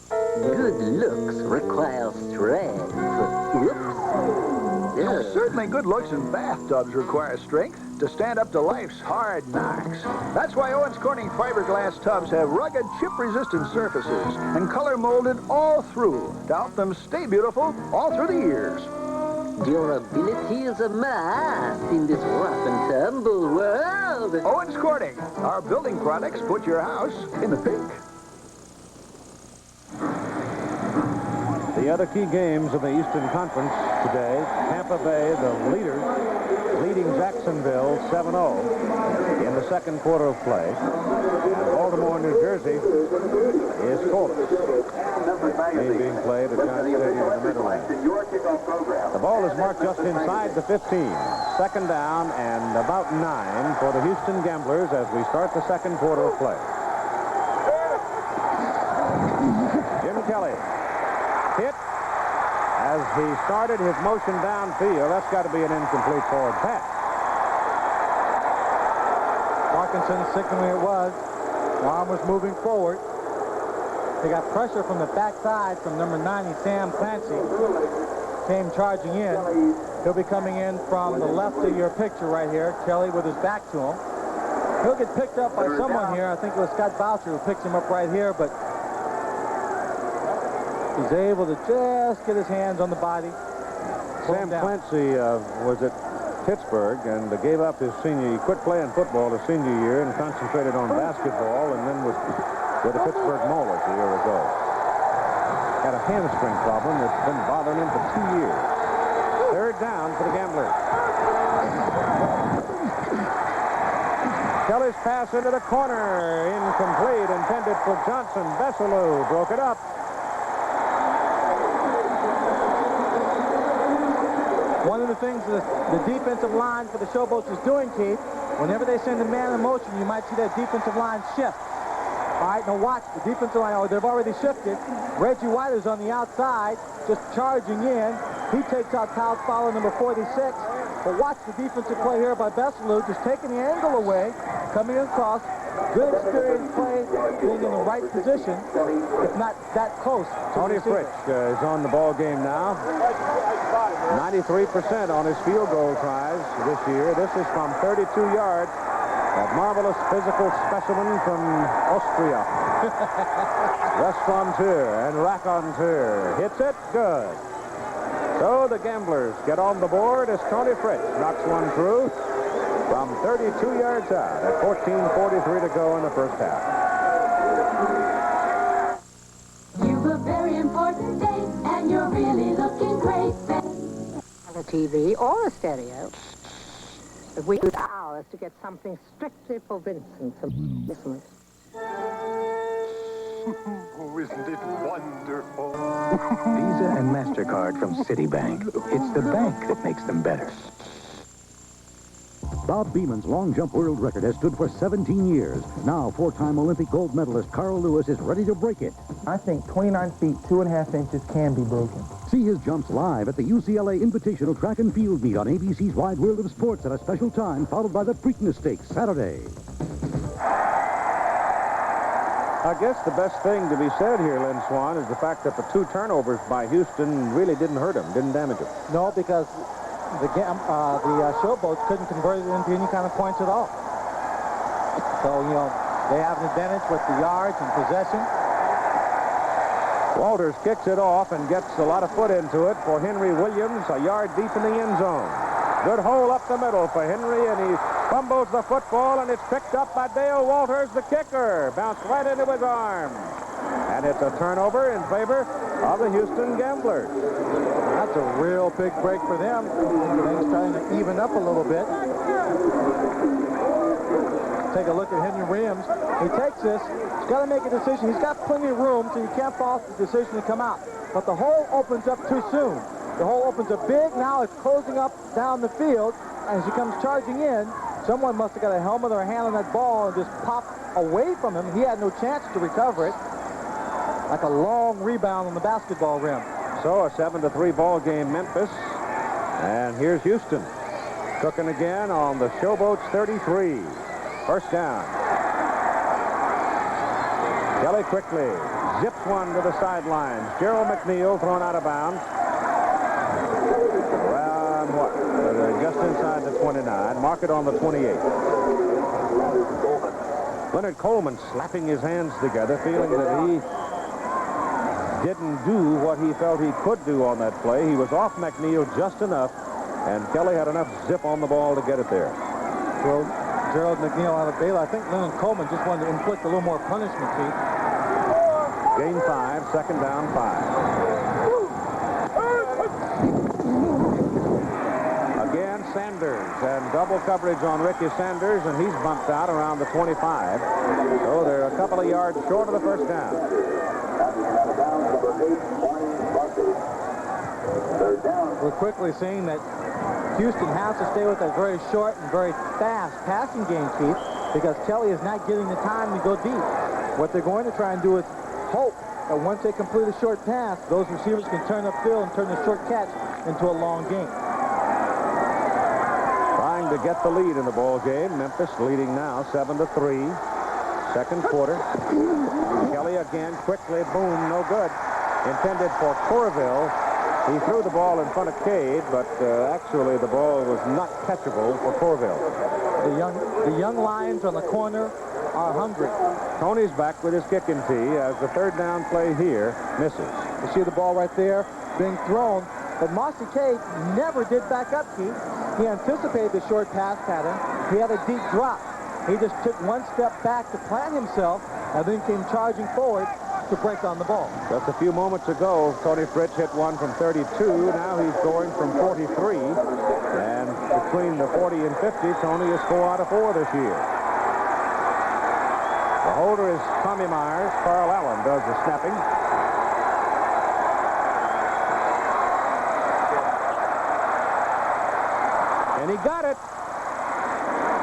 Good looks require strength. Whoops. Yeah. Certainly good looks in bathtubs require strength to stand up to life's hard knocks. That's why Owens Corning fiberglass tubs have rugged, chip-resistant surfaces and color molded all through to help them stay beautiful all through the years. Durability is a must in this rough and tumble world. Owens Corning, our building products put your house in the pink. The other key games of the Eastern Conference today, Tampa Bay, the leaders, leading Jacksonville Jeffersonville 7-0 in the second quarter of play. And Baltimore, New Jersey is scoreless. Game being played at Giant Stadium in the Meadowlands. The ball is marked just inside the 15. Second down and about 9 for the Houston Gamblers as we start the second quarter of play. Jim Kelly hit as he started his motion downfield. That's got to be an incomplete forward pass. Parkinson signaling it was. The arm was moving forward. They got pressure from the backside from number 90, Sam Clancy. Came charging in. He'll be coming in from the left of your picture right here. Kelly with his back to him. He'll get picked up by someone here. I think it was Scott Boucher who picks him up right here, but he's able to just get his hands on the body. Sam Clancy was at Pittsburgh and gave up his senior. He quit playing football his senior year and concentrated on basketball, and then was with the Pittsburgh Maulers a year ago. Had a hamstring problem that's been bothering him for 2 years. Third down for the Gamblers. Kelly's pass into the corner, incomplete, intended for Johnson. Besselou broke it up. One of the things that the defensive line for the Showboats is doing, Keith, whenever they send a man in motion, you might see that defensive line shift. All right, now watch the defensive line. Oh, they've already shifted. Reggie White is on the outside, just charging in. He takes out Kyle Fowler, number 46. But watch the defensive play here by Besselou, just taking the angle away, coming across. Good experience play, being in the right position, if not that close. Tony Fritsch is on the ball game now. 93% on his field goal tries this year. This is from 32 yards. That marvelous physical specimen from Austria. Restaurateur and raconteur. Hits it. Good. So the Gamblers get on the board as Tony Fritsch knocks one through from 32 yards out at 14:43 to go in the first half. You've a very important date, and you're really looking great. A TV or a stereo. If we use ours to get something strictly for Vincent from listeners. Oh, isn't it wonderful? Visa and MasterCard from Citibank. It's the bank that makes them better. Bob Beeman's long jump world record has stood for 17 years. Now, four-time Olympic gold medalist Carl Lewis is ready to break it. I think 29 feet, 2.5 inches can be broken. See his jumps live at the UCLA Invitational Track and Field Meet on ABC's Wide World of Sports at a special time, followed by the Preakness Stakes Saturday. I guess the best thing to be said here, Lynn Swan, is the fact that the 2 turnovers by Houston really didn't hurt him, didn't damage him. No, because the Showboats couldn't convert it into any kind of points at all. So, you know, they have an advantage with the yards and possession. Walters kicks it off and gets a lot of foot into it for Henry Williams, a yard deep in the end zone. Good hole up the middle for Henry, and he fumbles the football, and it's picked up by Dale Walters, the kicker. Bounced right into his arm. And it's a turnover in favor of the Houston Gamblers. That's a real big break for them. Things starting to even up a little bit. Take a look at Henry Williams. He takes this. He's got to make a decision. He's got plenty of room, so you can't force the decision to come out. But the hole opens up too soon. The hole opens up big. Now it's closing up down the field. And as he comes charging in, someone must have got a helmet or a hand on that ball and just popped away from him. He had no chance to recover it. Like a long rebound on the basketball rim. So a 7-3 ball game, Memphis. And here's Houston. Cooking again on the Showboats 33. First down. Kelly quickly zips one to the sidelines. Gerald McNeil thrown out of bounds. Around what? Just inside the 29. Mark it on the 28. Leonard Coleman slapping his hands together, feeling that he didn't do what he felt he could do on that play. He was off McNeil just enough, and Kelly had enough zip on the ball to get it there. Well, Gerald McNeil out of bail. I think Leonard Coleman just wanted to inflict a little more punishment, Keith. Gain 5, second down 5. Again, Sanders, and double coverage on Ricky Sanders, and he's bumped out around the 25. So they're a couple of yards short of the first down. We're quickly seeing that Houston has to stay with a very short and very fast passing game, Keith, because Kelly is not getting the time to go deep. What they're going to try and do is hope that once they complete a short pass, those receivers can turn upfield and turn the short catch into a long game. Trying to get the lead in the ball game. Memphis leading now 7-3. Second quarter. Kelly again, quickly, boom, no good. Intended for Corville. He threw the ball in front of Cade, but actually the ball was not catchable for Corville. The young Lions on the corner are hungry. Tony's back with his kicking tee as the third down play here misses. You see the ball right there being thrown, but Mossy Cade never did back up, Keith. He anticipated the short pass pattern. He had a deep drop. He just took one step back to plant himself and then came charging forward to break on the ball. Just a few moments ago, Tony Fritz hit one from 32. Now he's going from 43. And between the 40 and 50, Tony is 4 out of 4 this year. The holder is Tommy Myers. Carl Allen does the snapping. And he got it.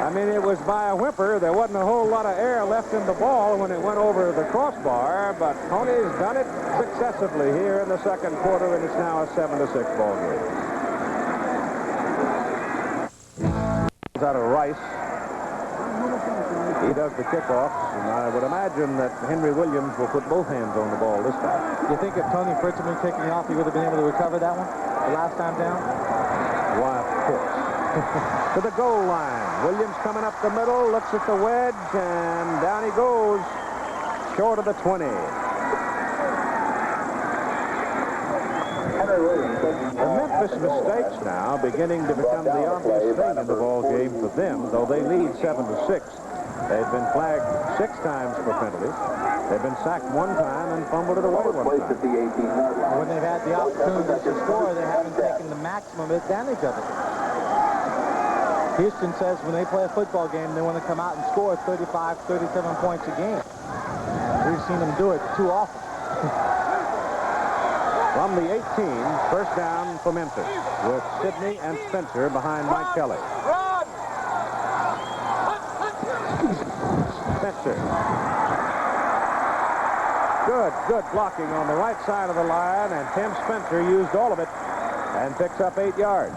I mean, it was by a whimper. There wasn't a whole lot of air left in the ball when it went over the crossbar, but Tony's done it successively here in the second quarter, and it's now a 7-6 ball game. Out of Rice. He does the kickoffs, and I would imagine that Henry Williams will put both hands on the ball this time. Do you think if Tony Fritz had been kicking off, he would have been able to recover that one the last time down? Why, of course. To the goal line. Williams coming up the middle, looks at the wedge, and down he goes, short of the 20. The Memphis mistakes now beginning to become the obvious thing in the ball game for them, though they lead 7-6. They've been flagged 6 times for penalties. They've been sacked 1 time and fumbled it away 1 time. When they've had the opportunity to score, they haven't taken the maximum advantage of it. Houston says when they play a football game, they want to come out and score 35, 37 points a game. We've seen them do it too often. From the 18, first down for Memphis, with Sidney and Spencer behind Mike Kelly. Spencer. Good blocking on the right side of the line, and Tim Spencer used all of it and picks up 8 yards.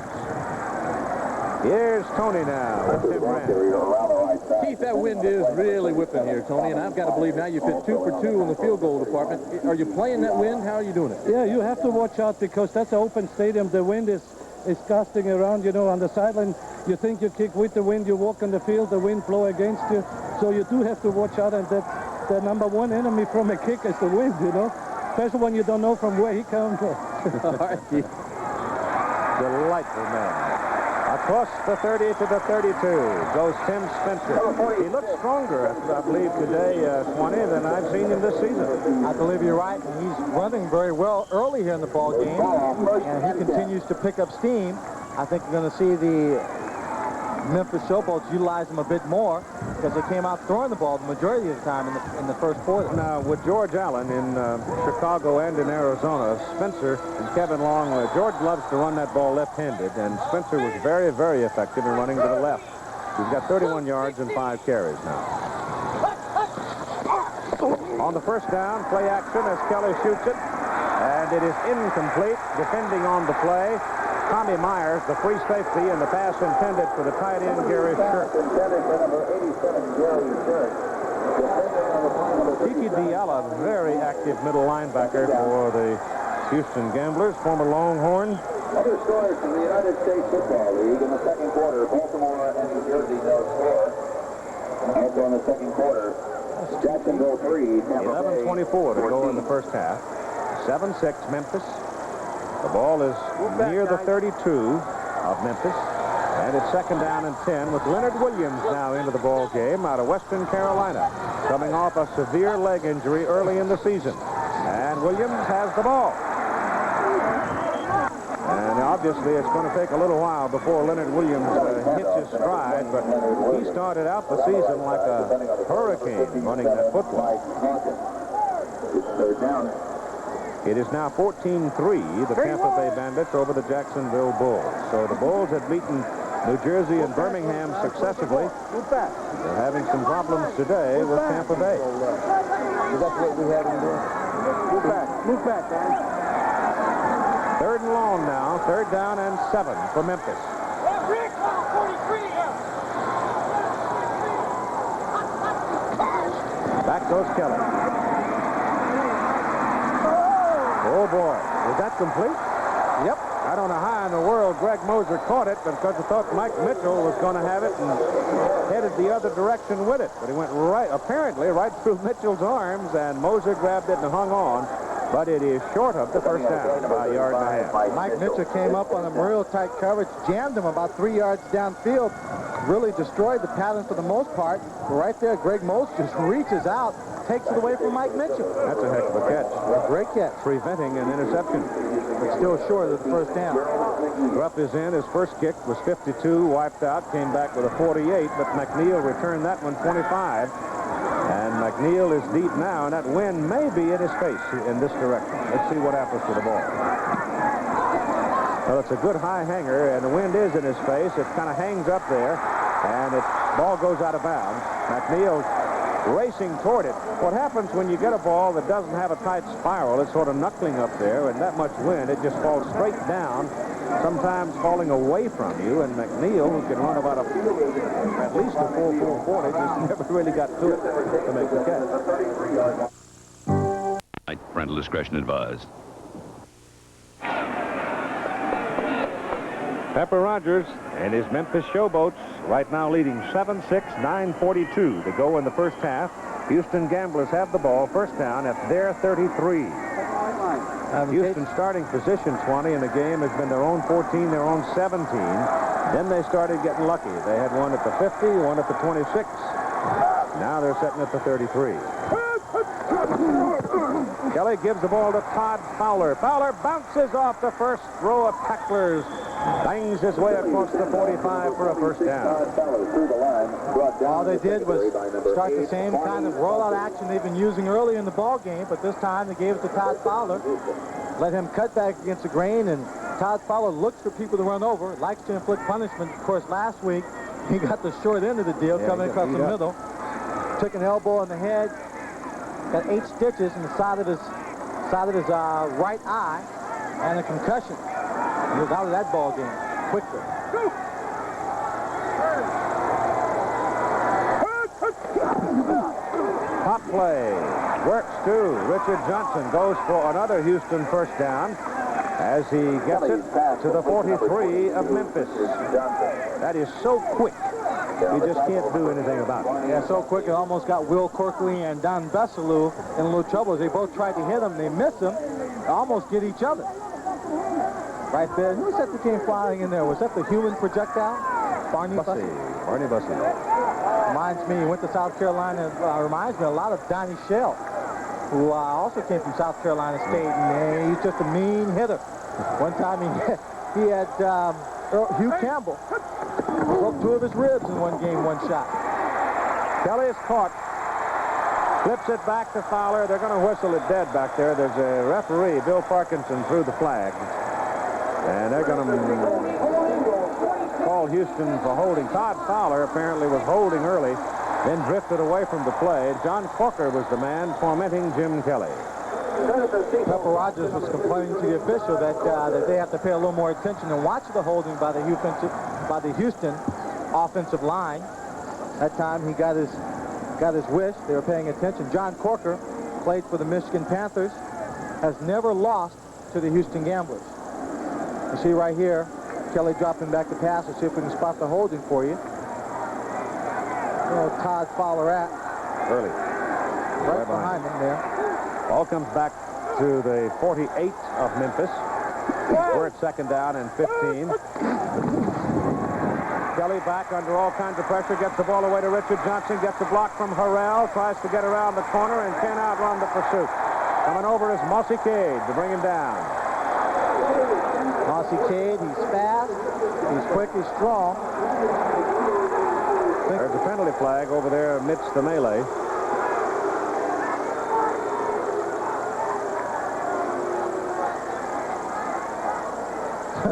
Here's Tony now with Tim Rand. Keith, that wind is really whipping here, Tony, and I've got to believe now you've hit 2 for 2 in the field goal department. Are you playing that wind? How are you doing it? Yeah, you have to watch out because that's an open stadium. The wind is gusting around, you know, on the sideline. You think you kick with the wind, you walk on the field, the wind blow against you. So you do have to watch out, and that the number 1 enemy from a kick is the wind, you know, especially when you don't know from where he comes from. Delightful man. Across the 30 to the 32 goes Tim Spencer. He looks stronger, I believe, today, 20, than I've seen him this season. I believe you're right, and he's running very well early here in the ball game, and he continues to pick up steam. I think you're going to see the Memphis Showboats utilize him a bit more because they came out throwing the ball the majority of the time in the first quarter. Now, with George Allen in Chicago and in Arizona, Spencer and Kevin Long, George loves to run that ball left-handed, and Spencer was very, very effective in running to the left. He's got 31 yards and 5 carries now. On the first down, play action as Kelly shoots it, and it is incomplete. Defending on the play, Tommy Myers, the free safety, and the pass intended for the tight end, Gary Shirk. Kiki Diala, very active middle linebacker for the Houston Gamblers, former Longhorn. Other scores from the United States Football League in the second quarter, Baltimore and New Jersey no score. Also in the second quarter, Jacksonville 3, 11:24 to go in the first half. 7-6 Memphis. The ball is near the 32 of Memphis, and it's second down and 10 with Leonard Williams now into the ball game out of Western Carolina, coming off a severe leg injury early in the season. And Williams has the ball. And Obviously, it's going to take a little while before Leonard Williams hits his stride, but he started out the season like a hurricane running that football. Third down. It is now 14-3, the Tampa Bay Bandits over the Jacksonville Bulls. So the Bulls had beaten New Jersey and Birmingham successively. They're having some problems today with Tampa Bay. That's what we have in doing. Move back, guys. Third and long now, third down and 7 for Memphis. Back goes Kelly. Oh boy, is that complete? Yep. I don't know how in the world Greg Moser caught it, because I thought Mike Mitchell was going to have it and headed the other direction with it. But he went apparently right through Mitchell's arms, and Moser grabbed it and hung on. But it is short of the first down by a yard and a half. Mike Mitchell came up on a real tight coverage, jammed him about 3 yards downfield, really destroyed the pattern for the most part. But right there, Greg Moser just reaches out, takes it away from Mike Mitchell. That's a heck of a catch. A great catch. Preventing an interception. But still short of the first down. Rupp is in. His first kick was 52, wiped out, came back with a 48, but McNeil returned that one 25. And McNeil is deep now, and that wind may be in his face in this direction. Let's see what happens to the ball. Well, it's a good high hanger, and the wind is in his face. It kind of hangs up there, and the ball goes out of bounds. McNeil racing toward it. What happens when you get a ball that doesn't have a tight spiral, it's sort of knuckling up there, and that much wind, it just falls straight down, sometimes falling away from you, and McNeil, who can run about at least a full 440, just never really got to it to make the catch. Parental discretion advised. Pepper Rogers and his Memphis Showboats right now leading 7-6, 9:42 to go in the first half. Houston Gamblers have the ball, first down at their 33. Houston's starting position, 20 in the game, has been their own 14, their own 17. Then they started getting lucky. They had one at the 50, one at the 26. Now they're sitting at the 33. Kelly gives the ball to Todd Fowler. Fowler bounces off the first row of tacklers. Bangs his way across the 45 for a first down. All they did was start the same kind of rollout action they've been using early in the ball game, but this time they gave it to Todd Fowler. Let him cut back against the grain, and Todd Fowler looks for people to run over, likes to inflict punishment. Of course, last week he got the short end of the deal, coming across the middle. Took an elbow in the head, got 8 stitches in the side of his right eye, and a concussion. He was out of that ball game quickly. Pop play. Works too. Richard Johnson goes for another Houston first down as he gets it to the 43 of Memphis. That is so quick. You just can't do anything about it. Yeah, so quick it almost got Will Corkley and Don Besselou in a little trouble. They both tried to hit him. They missed him. They almost get each other. Right there. Who was that that came flying in there? Was that the human projectile? Barney Bussey. Barney Bussey. Reminds me, he went to South Carolina. Reminds me a lot of Donnie Shell, who also came from South Carolina State, and he's just a mean hitter. One time he had Hugh Campbell. Broke 2 of his ribs in one game, one shot. Kelly is caught. Flips it back to Fowler. They're going to whistle it dead back there. There's a referee, Bill Parkinson, threw the flag. And they're going to call Houston for holding. Todd Fowler apparently was holding early, then drifted away from the play. John Corker was the man tormenting Jim Kelly. Pepper Rogers was complaining to the official that they have to pay a little more attention and watch the holding by the Houston offensive line. That time he got his wish. They were paying attention. John Corker played for the Michigan Panthers, has never lost to the Houston Gamblers. You see right here, Kelly dropping back the pass. Let's see if we can spot the holding for you. Todd Fowler at early. Right behind him there. Ball comes back to the 48 of Memphis. We're at second down and 15. Kelly back under all kinds of pressure, gets the ball away to Richard Johnson, gets a block from Harrell, tries to get around the corner and can't outrun the pursuit. Coming over is Mossy Cade to bring him down. Mossy Cade, he's fast, he's quick, he's strong. There's a penalty flag over there amidst the melee.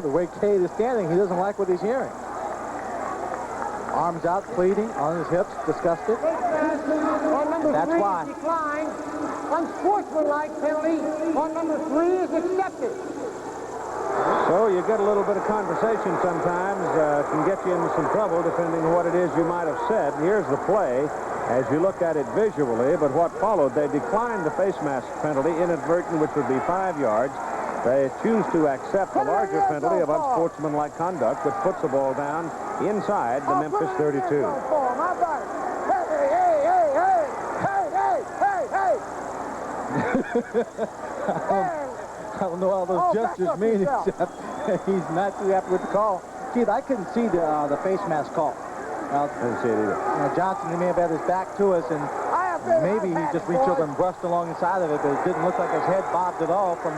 The way Cade is standing, he doesn't like what he's hearing. Arms out, pleading, on his hips, disgusted. On number That's 3 why. is declined. Unsportsmanlike penalty on number 3 is accepted. So you get a little bit of conversation sometimes, can get you in some trouble depending on what it is you might have said. Here's the play as you look at it visually, but what followed, they declined the face mask penalty, inadvertent, which would be 5 yards. They choose to accept the larger penalty of unsportsmanlike conduct, which puts the ball down inside the Memphis 32. I don't know all those gestures mean, except he's not too happy with the call. Keith, I couldn't see the face mask call. I didn't see it either. Johnson, he may have had his back to us, and maybe he just reached over and brushed along the side of it, but it didn't look like his head bobbed at all from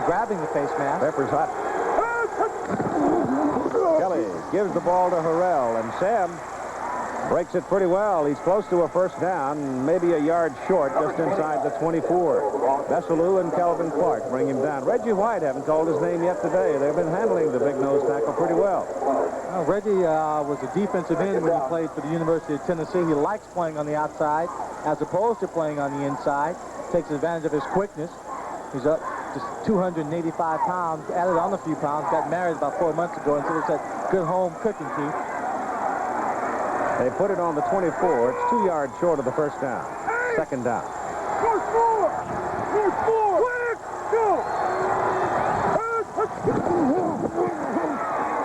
grabbing the face mask. Pepper's hot. Kelly gives the ball to Harrell, and Sam breaks it pretty well. He's close to a first down, maybe a yard short, just inside the 24. Vesselou and Calvin Clark bring him down. Reggie White haven't called his name yet today. They've been handling the big nose tackle pretty well. Reggie was a defensive end when he played for the University of Tennessee. He likes playing on the outside as opposed to playing on the inside. Takes advantage of his quickness. He's up just 285 pounds, added on a few pounds, got married about 4 months ago, and so it's that good home cooking, Keith. They put it on the 24. It's 2 yards short of the first down. Second down.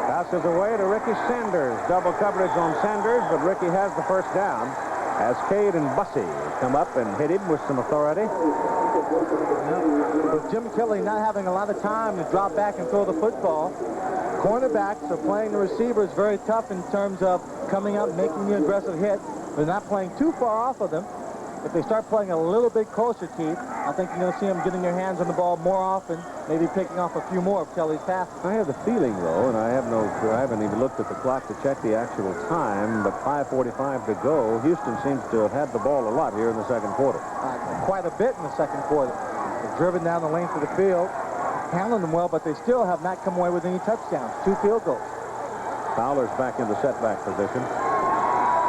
Passes away to Ricky Sanders. Double coverage on Sanders, but Ricky has the first down as Cade and Bussey come up and hit him with some authority. With Jim Kelly not having a lot of time to drop back and throw the football, cornerbacks are playing the receivers very tough in terms of coming up, making the aggressive hit. They're not playing too far off of them. If they start playing a little bit closer, Keith, I think you're going to see them getting their hands on the ball more often, maybe picking off a few more of Kelly's passes. I have the feeling, though, and I haven't even looked at the clock to check the actual time, but 5:45 to go. Houston seems to have had the ball a lot here in the second quarter. Quite a bit in the second quarter. They've driven down the length of the field, handling them well, but they still have not come away with any touchdowns. 2 field goals. Fowler's back in the setback position.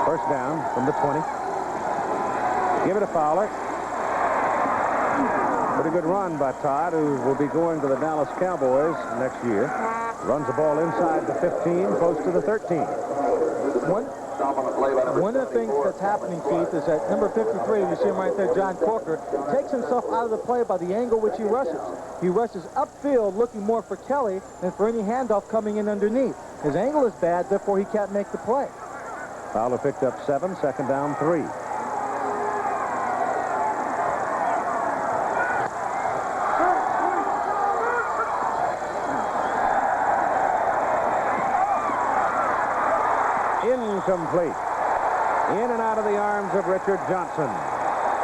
First down from the 20. Give it to Fowler. Pretty good run by Todd, who will be going to the Dallas Cowboys next year. Runs the ball inside the 15, close to the 13. One of the things that's happening, Keith, is that number 53, you see him right there, John Corker, takes himself out of the play by the angle which he rushes. He rushes upfield looking more for Kelly than for any handoff coming in underneath. His angle is bad, therefore he can't make the play. Fowler picked up 7, second down 3. Incomplete. In and out of the arms of Richard Johnson.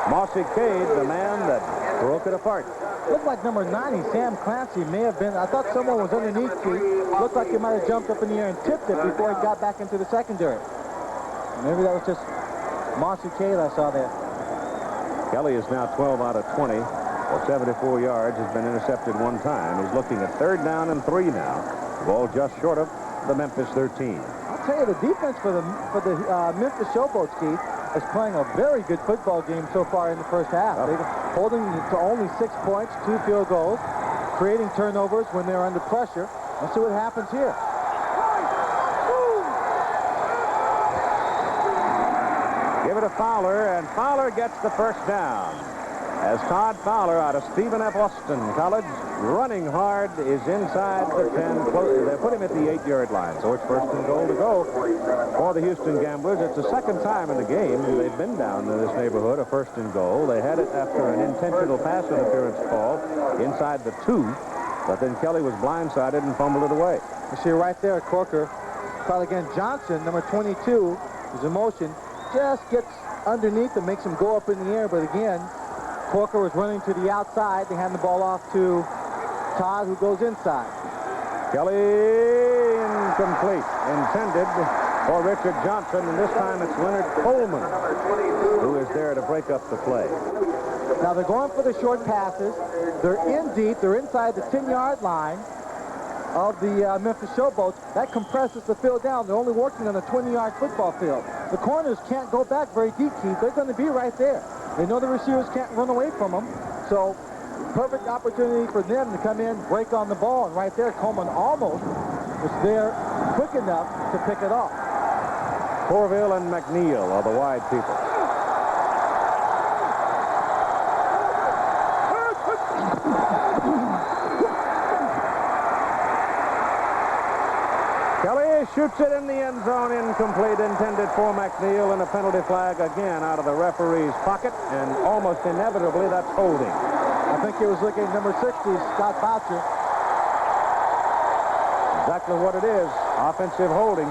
Mossy Cade, the man that broke it apart. Looked like number 90, Sam Clancy, may have been, I thought someone was underneath Keith. Looked like he might have jumped up in the air and tipped it before he got back into the secondary. Maybe that was just Mossy Cade I saw there. Kelly is now 12 out of 20 for 74 yards. Has been intercepted 1 time. He's looking at 3rd down and 3 now. The ball just short of the Memphis 13. I'll tell you, the defense for the Memphis Showboats, Keith, is playing a very good football game so far in the first half. They've been holding to only 6 points, 2 field goals, creating turnovers when they're under pressure. Let's see what happens here. Give it to Fowler, and Fowler gets the first down. As Todd Fowler out of Stephen F. Austin College, running hard, is inside the 10. They put him at the 8-yard line, so it's 1st and goal to go for the Houston Gamblers. It's the 2nd time in the game they've been down in this neighborhood, a 1st and goal. They had it after an intentional pass interference call inside the 2, but then Kelly was blindsided and fumbled it away. You see right there, Corker, caught again. Johnson, number 22, is in motion, just gets underneath and makes him go up in the air, but again, Corker was running to the outside. They hand the ball off to Todd, who goes inside. Kelly, incomplete. Intended for Richard Johnson, and this time it's Leonard Coleman who is there to break up the play. Now they're going for the short passes. They're in deep. They're inside the 10-yard line of the Memphis Showboats. That compresses the field down. They're only working on a 20-yard football field. The corners can't go back very deep, Keith. They're going to be right there. They know the receivers can't run away from them. So perfect opportunity for them to come in, break on the ball. And right there, Coleman almost was there quick enough to pick it off. Corville and McNeil are the wide people. Kelly shoots it in the end zone, incomplete, intended for McNeil, and a penalty flag again out of the referee's pocket, and almost inevitably that's holding. I think he was looking at number 60, Scott Boucher. Exactly what it is, offensive holding.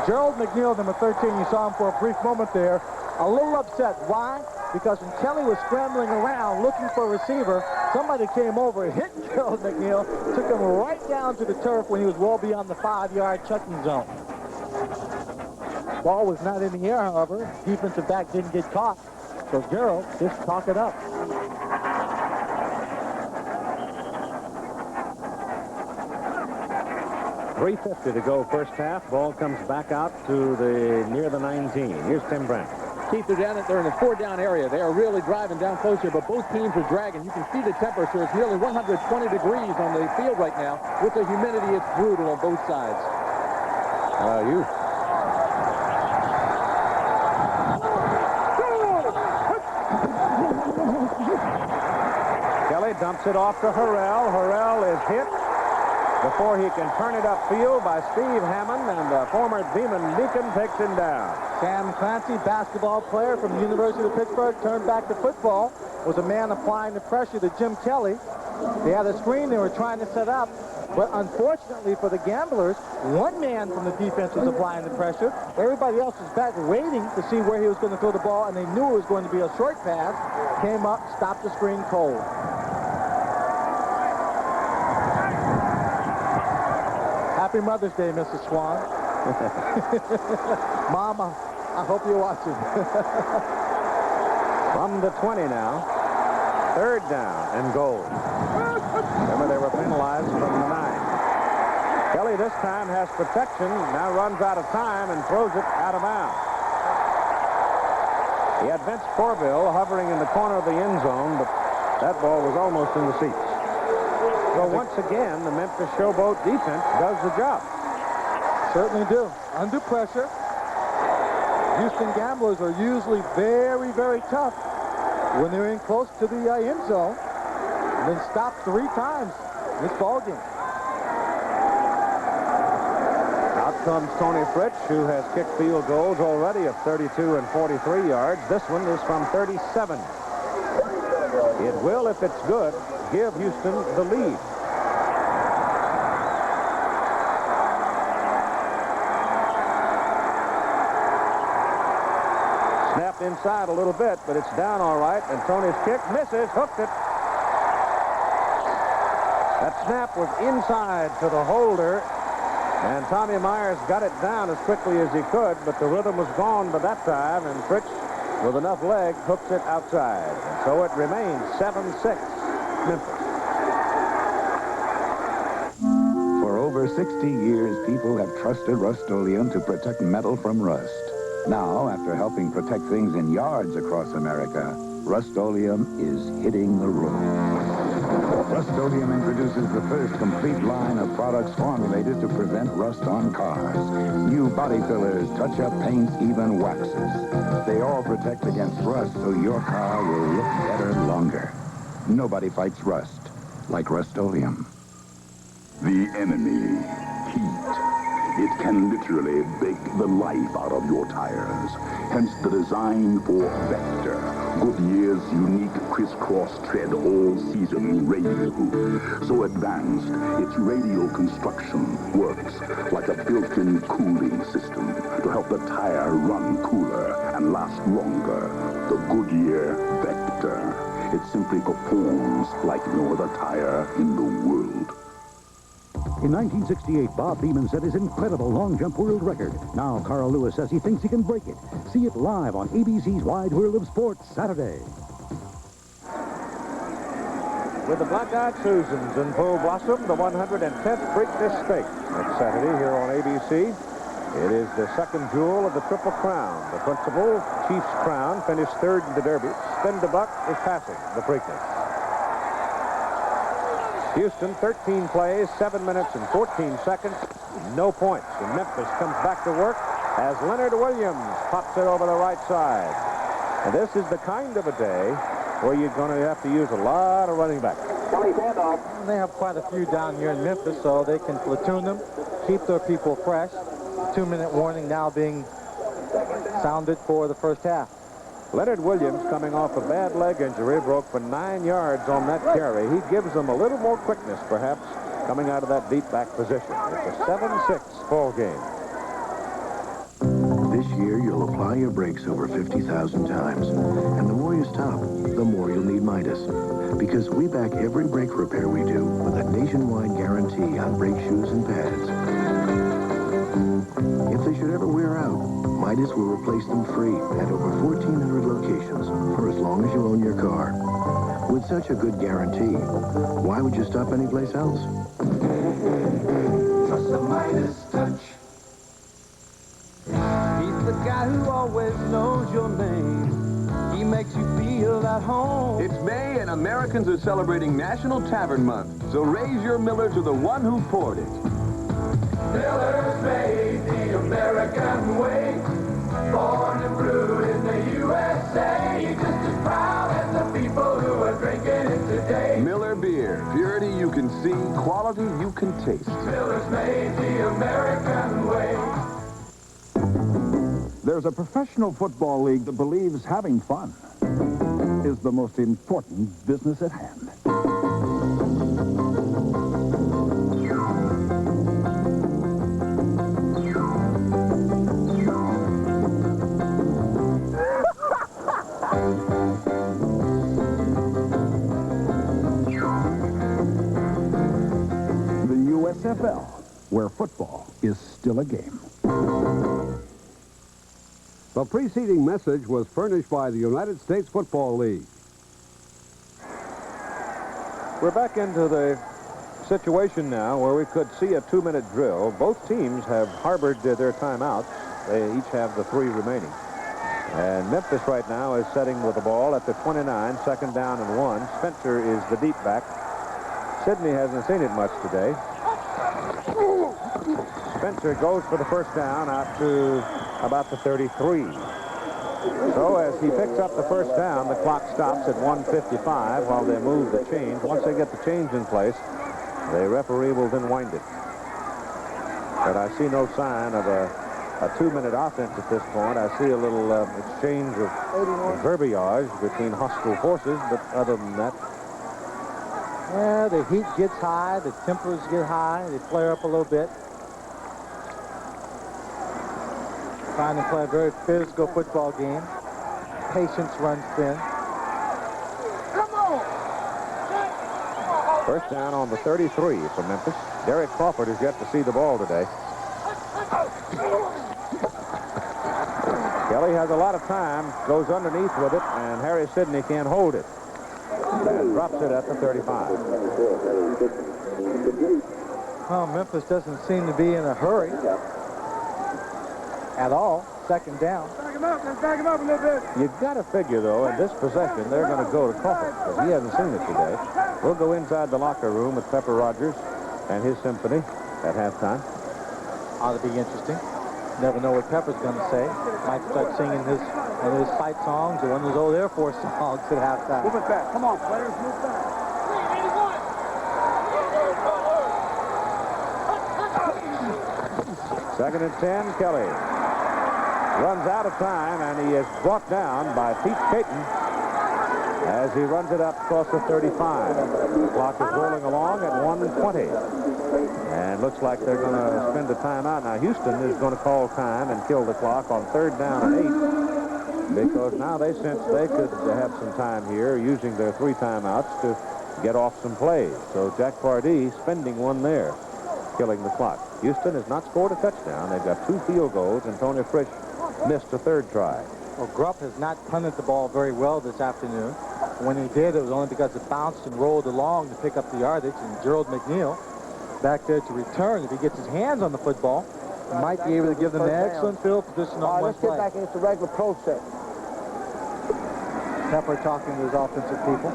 Gerald McNeil, number 13, you saw him for a brief moment there, a little upset. Why? Because when Kelly was scrambling around looking for a receiver, somebody came over and hit Gerald McNeil, took him right down to the turf when he was well beyond the 5-yard chucking zone. Ball was not in the air, however. Defensive back didn't get caught, so Gerald just talked it up. .350 to go first half. Ball comes back out to near the 19. Here's Tim Brown. Keith, they're in a 4-down area. They are really driving down close here, but both teams are dragging. You can see the temperature. It's nearly 120 degrees on the field right now. With the humidity, it's brutal on both sides. Kelly dumps it off to Harrell. Harrell is hit before he can turn it upfield by Steve Hammond, and the former Demon Deacon takes him down. Sam Clancy, basketball player from the University of Pittsburgh, turned back to football, was a man applying the pressure to Jim Kelly. They had a screen they were trying to set up, but unfortunately for the Gamblers, one man from the defense was applying the pressure. Everybody else was back waiting to see where he was going to throw the ball, and they knew it was going to be a short pass. Came up, stopped the screen cold. Happy Mother's Day, Mrs. Swan. Mama, I hope you're watching. From the 20 now. 3rd down and goal. Remember, they were penalized from the 9. Kelly this time has protection, now runs out of time and throws it out of bounds. He had Vince Corville hovering in the corner of the end zone, but that ball was almost in the seats. So once again, the Memphis Showboat defense does the job. Certainly do. Under pressure. Houston Gamblers are usually very, very tough when they're in close to the end zone. And then stopped 3 times in this ball game. Out comes Tony Fritsch, who has kicked field goals already of 32 and 43 yards. This one is from 37. It will, if it's good, give Houston the lead. Snapped inside a little bit, but it's down all right, and Tony's kick misses, hooked it. That snap was inside to the holder, and Tommy Myers got it down as quickly as he could, but the rhythm was gone by that time, and Fritsch, with enough leg, hooks it outside. And so it remains 7-6. Memphis. For over 60 years, people have trusted Rust-Oleum to protect metal from rust. Now, after helping protect things in yards across America, Rust-Oleum is hitting the road. Rust-Oleum introduces the first complete line of products formulated to prevent rust on cars. New body fillers, touch-up paints, even waxes. They all protect against rust so your car will look better longer. Nobody fights rust like Rust-Oleum. The enemy, heat. It can literally bake the life out of your tires. Hence the design for Vector, Goodyear's unique crisscross tread all-season radial hoop. So advanced, its radial construction works like a built-in cooling system to help the tire run cooler and last longer. The Goodyear Vector. It simply performs like no other tire in the world. In 1968, Bob Beeman set his incredible long jump world record. Now Carl Lewis says he thinks he can break it. See it live on ABC's Wide World of Sports Saturday. With the Black-Eyed Susans in full blossom, the 110th Preakness Stakes next Saturday here on ABC. It is the second jewel of the Triple Crown. The principal, Chief's Crown, finished third in the Derby. Spin the Buck is passing the Preakness. Houston, 13 plays, 7 minutes and 14 seconds, no points. And Memphis comes back to work as Leonard Williams pops it over the right side. And this is the kind of a day where you're going to have to use a lot of running backs. They have quite a few down here in Memphis, so they can platoon them, keep their people fresh. 2-minute warning now being sounded for the first half. Leonard Williams, coming off a bad leg injury, broke for 9 yards on that carry. He gives them a little more quickness, perhaps, coming out of that deep back position. It's a 7-6 ball game. This year, you'll apply your brakes over 50,000 times. And the more you stop, the more you'll need Midas. Because we back every brake repair we do with a nationwide guarantee on brake shoes and pads. If they should ever wear out, Midas will replace them free at over 1,400 locations for as long as you own your car. With such a good guarantee, why would you stop anyplace else? Trust the Midas touch. He's the guy who always knows your name. He makes you feel at home. It's May and Americans are celebrating National Tavern Month. So raise your Miller to the one who poured it. Miller's made the American way. Born and brewed in the USA. Just as proud as the people who are drinking it today. Miller Beer. Purity you can see, quality you can taste. Miller's made the American way. There's a professional football league that believes having fun is the most important business at hand. The USFL, where football is still a game. The preceding message was furnished by the United States Football League. We're back into the situation now where we could see a 2-minute drill. Both teams have harbored their timeouts. They each have the 3 remaining. And Memphis right now is setting with the ball at the 29, second down and 1. Spencer is the deep back. Sidney hasn't seen it much today. Spencer goes for the first down out to about the 33. So as he picks up the first down, the clock stops at 1:55 while they move the chains. Once they get the chains in place, the referee will then wind it. But I see no sign of a 2-minute offense at this point. I see a little exchange of verbiage between hostile forces, but other than that, Yeah, the heat gets high, the tempers get high, they flare up a little bit. Trying to play a very physical football game. Patience runs thin. first down on the 33 for Memphis. Derek Crawford has yet to see the ball today. Kelly has a lot of time, goes underneath with it, and Harry Sidney can't hold it. And drops it at the 35. Well, Memphis doesn't seem to be in a hurry at all. Second down. Back him up. Let's back him up a little bit. You've got to figure, though, in this possession, they're going to go to Crawford, because he hasn't seen it today. We'll go inside the locker room with Pepper Rogers and his symphony at halftime. Ought to be interesting. Never know what Pepper's going to say. Might start singing one of his fight songs or one of his old Air Force songs at halftime. Move it back. Come on, players. Move back. Second and 10, Kelly runs out of time, and he is brought down by Pete Caton as he runs it up across the 35. The clock is rolling along at 1:20. And looks like they're going to spend a timeout. Now, Houston is going to call time and kill the clock on third down and 8, because now they sense they could have some time here using their 3 timeouts to get off some plays. So Jack Pardee spending one there. killing the clock. Houston has not scored a touchdown. They've got 2 field goals, and Tony Frisch missed a 3rd try. Well, Grupp has not punted the ball very well this afternoon. When he did, it was only because it bounced and rolled along to pick up the yardage, and Gerald McNeil back there to return. If he gets his hands on the football, he might be able to give them an excellent field position on one play. Let's get back into the regular process. Pepper talking to his offensive people.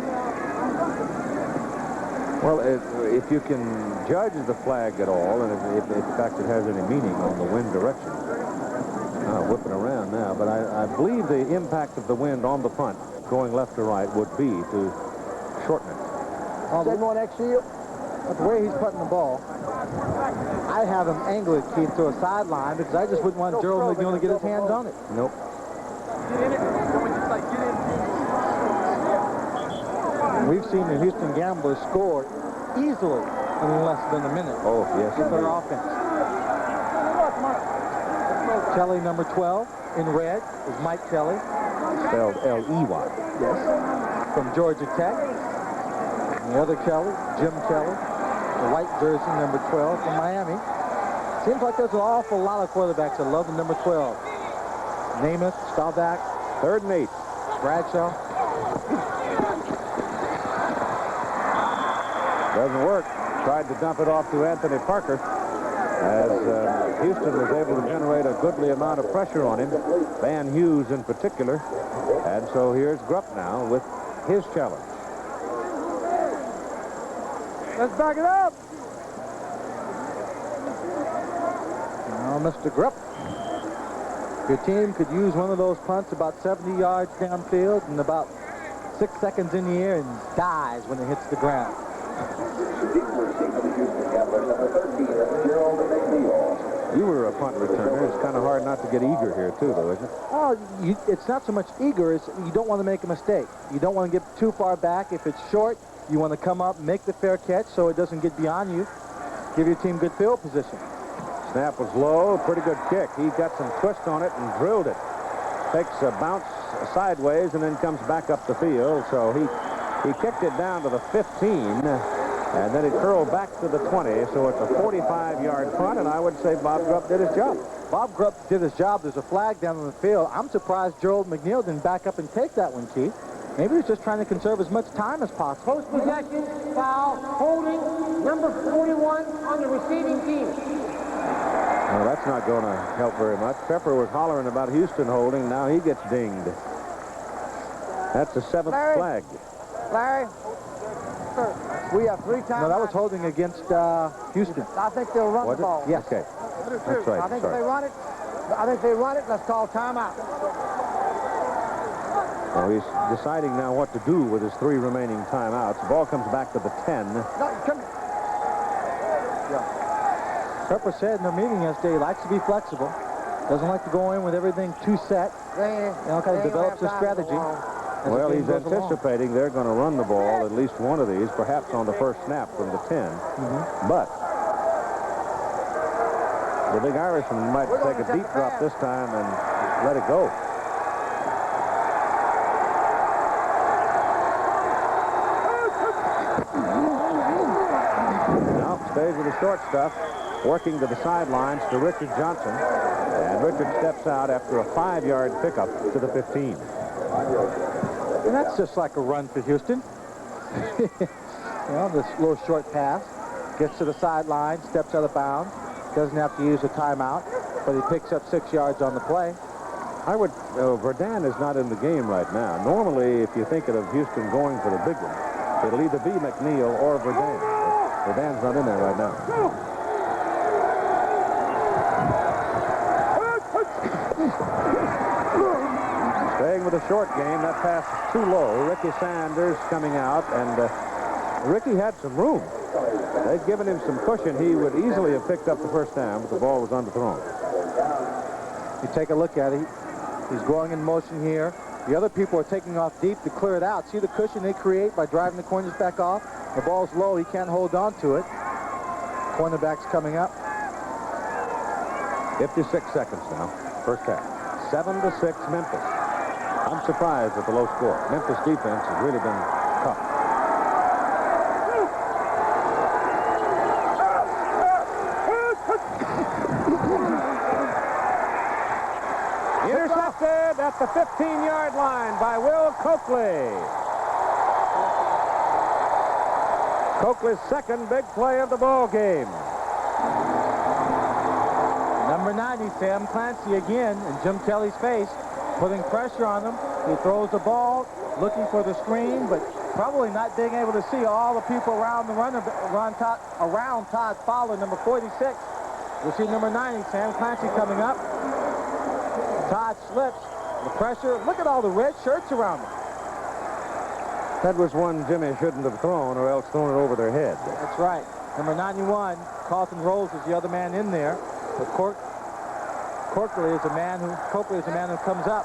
Well, if you can judge the flag at all, and if in fact it has any meaning on the wind direction. Whipping around now, but I believe the impact of the wind on the punt going left to right would be to shorten it. Send one next to you. But the way he's putting the ball, I have him angle it, Keith, to a sideline because I just wouldn't want Gerald McNeil to get his hands on it. Nope. We've seen the Houston Gamblers score easily in less than a minute. Oh, yes. With their offense. Kelly, number 12, in red, is Mike Kelly. Spelled L-E-Y. Yes. From Georgia Tech. And the other Kelly, Jim Kelly, the white jersey, number 12, from Miami. Seems like there's an awful lot of quarterbacks that love the number 12. Namath, Staubach. 3rd and 8. Bradshaw. Doesn't work. Tried to dump it off to Anthony Parker as Houston was able to generate a goodly amount of pressure on him, Van Hughes in particular. And so here's Grupp now with his challenge. Let's back it up. Now, Mr. Grupp, your team could use one of those punts about 70 yards downfield and about 6 seconds in the air and dies when it hits the ground. You were a punt returner. It's kind of hard not to get eager here, too, though, isn't it? Oh, it's not so much eager as you don't want to make a mistake. You don't want to get too far back. If it's short, you want to come up, make the fair catch so it doesn't get beyond you. Give your team good field position. Snap was low. Pretty good kick. He got some twist on it and drilled it. Takes a bounce sideways and then comes back up the field. So he kicked it down to the 15. And then it curled back to the 20, so it's a 45-yard punt, and I would say Bob Grupp did his job. Bob Grupp did his job. There's a flag down on the field. I'm surprised Gerald McNeil didn't back up and take that one, Keith. Maybe he's just trying to conserve as much time as possible. Post possession, foul, holding, number 41 on the receiving team. Well, that's not going to help very much. Pepper was hollering about Houston holding. Now he gets dinged. That's the 7th flag. Larry? We have 3 times. No, that was holding against Houston. I think they'll run the ball. Yes. Okay. That's right. I think if they run it, let's call timeout. Well, he's deciding now what to do with his 3 remaining timeouts. The ball comes back to the 10. No, come here. Yeah. Pepper said in their meeting yesterday he likes to be flexible. Doesn't like to go in with everything too set. Kind of develops a strategy. Well, he's anticipating they're going to run the ball, at least one of these, perhaps on the first snap from the 10. But the big Irishman might take a deep drop this time and let it go. Now stays with the short stuff, working to the sidelines to Richard Johnson. And Richard steps out after a 5-yard pickup to the 15. And that's just like a run for Houston. This little short pass. Gets to the sideline, steps out of bounds. Doesn't have to use a timeout, but he picks up 6 yards on the play. Verdun is not in the game right now. Normally, if you think of Houston going for the big one, it'll either be McNeil or Verdun. Verdun's not in there right now. Staying with a short game, that pass is too low. Ricky Sanders coming out, and Ricky had some room. They'd given him some cushion. He would easily have picked up the first down, but the ball was underthrown. You take a look at it. He's going in motion here. The other people are taking off deep to clear it out. See the cushion they create by driving the corners back off? The ball's low. He can't hold on to it. Cornerback's coming up. 56 seconds now. First half. 7-6 Memphis. I'm surprised at the low score. Memphis defense has really been tough. Intercepted at the 15-yard line by Will Coakley. Coakley's second big play of the ball game. Number 90, Sam Clancy again in Jim Kelly's face, putting pressure on him. He throws the ball, looking for the screen, but probably not being able to see all the people around the runner, around Todd Fowler, number 46. We'll see number 90, Sam Clancy, coming up. Todd slips. The pressure. Look at all the red shirts around him. That was one Jimmy shouldn't have thrown, or else thrown it over their head. That's right. Number 91, Carlton Rose, is the other man in there. But Coakley is a man who comes up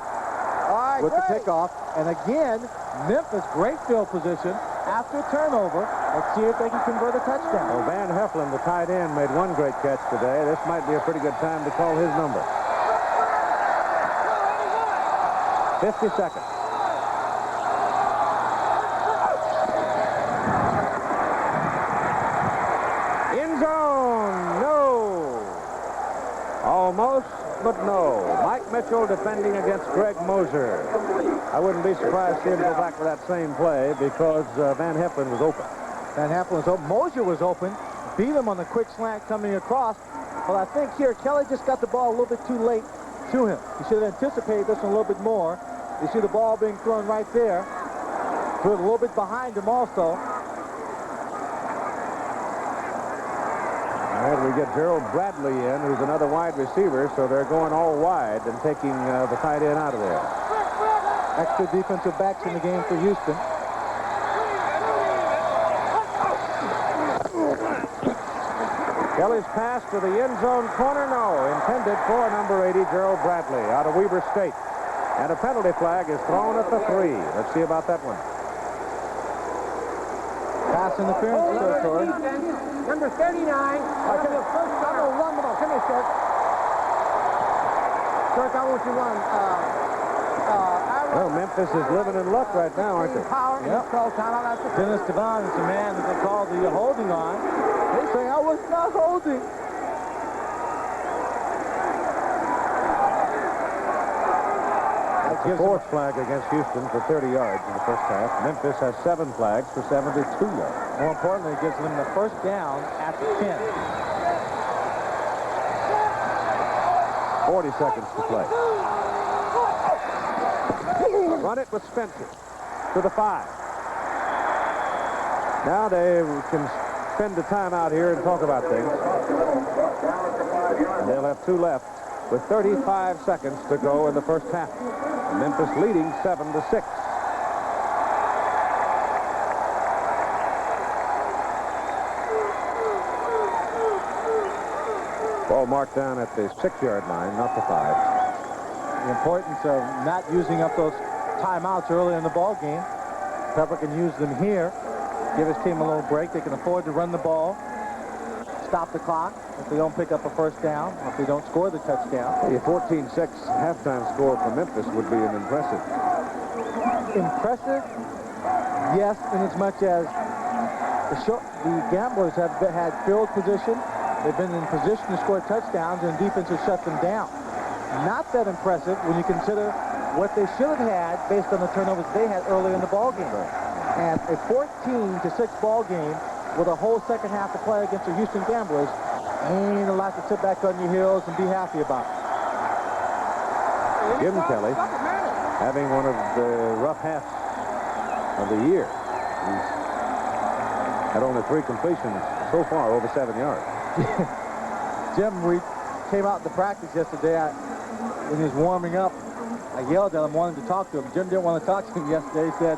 with the kickoff. And again, Memphis, great field position after a turnover. Let's see if they can convert a touchdown. Well, Van Heflin, the tight end, made one great catch today. This might be a pretty good time to call his number. 50 seconds. End zone, no. Almost, but no. Mike Mitchell defending against Greg Moser. I wouldn't be surprised to see him go back for that same play because Van Heflin was open. Van Heflin was open. Moser was open. Beat him on the quick slant coming across. Well, I think here Kelly just got the ball a little bit too late to him. He should have anticipated this one a little bit more. You see the ball being thrown right there. Threw it a little bit behind him also. And we get Gerald Bradley in, who's another wide receiver, so they're going all wide and taking the tight end out of there. Extra defensive backs in the game for Houston. Kelly's pass to the end zone corner, no. Intended for number 80, Gerald Bradley, out of Weber State. And a penalty flag is thrown at the 3. Let's see about that one. Pass interference territory. Number 39. I'm going to run the ball. Come here, Shirk. Shirk, I want you to run. Well, Memphis is living in luck right now, aren't they? Power. Yep. Dennis Devon is the man that they call the holding on. They say I was not holding. That's the fourth flag against Houston for 30 yards in the first half. Memphis has 7 flags for 72 yards. More importantly, it gives them the first down at the 10. 40 seconds to play. Run it with Spencer to the 5. Now they can spend the time out here and talk about things. And they'll have 2 left with 35 seconds to go in the first half. Memphis leading 7-6. Ball marked down at the 6-yard line, not the 5. The importance of not using up those timeouts early in the ball game. Pepper can use them here, give his team a little break. They can afford to run the ball, stop the clock if they don't pick up a first down, or if they don't score the touchdown. A 14-6 halftime score for Memphis would be an impressive. Impressive, yes, in as much as the Gamblers have had field position. They've been in position to score touchdowns, and defense has shut them down. Not that impressive when you consider what they should have had based on the turnovers they had early in the ball game. And a 14-6 ball game with a whole second half to play against the Houston Gamblers ain't a lot to sit back on your heels and be happy about. Jim Kelly having one of the rough halves of the year. He's had only 3 completions so far over 7 yards. Jim, we came out to practice yesterday. When he was warming up, I yelled at him, wanted to talk to him. Jim didn't want to talk to him yesterday. He said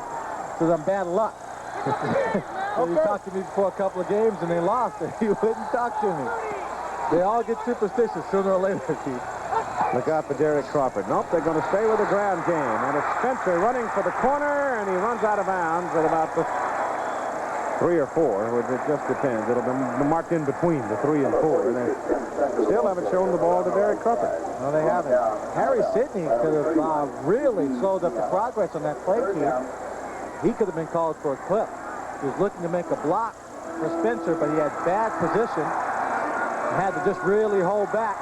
I'm bad luck. So he talked to me before a couple of games, and they lost, and he wouldn't talk to me. They all get superstitious sooner or later, Keith. Look out for Derek Crawford. Nope, they're going to stay with the ground game. And it's Spencer running for the corner, and he runs out of bounds at about the 3 or 4, which it just depends. It'll be marked in between the 3 and 4. And they still haven't shown the ball to Derek Crawford. No, they haven't. Harry Sidney could have really slowed up the progress on that play, Keith. He could have been called for a clip. He was looking to make a block for Spencer, but he had bad position. He had to just really hold back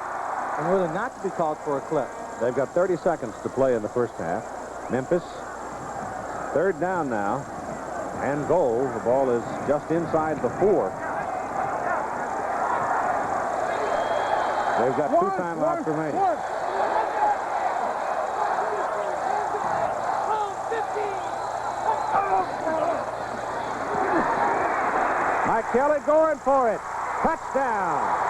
in order not to be called for a clip. They've got 30 seconds to play in the first half. Memphis, third down now, and goal. The ball is just inside the 4. They've got 2 timeouts remaining. Mike Kelly going for it. Touchdown.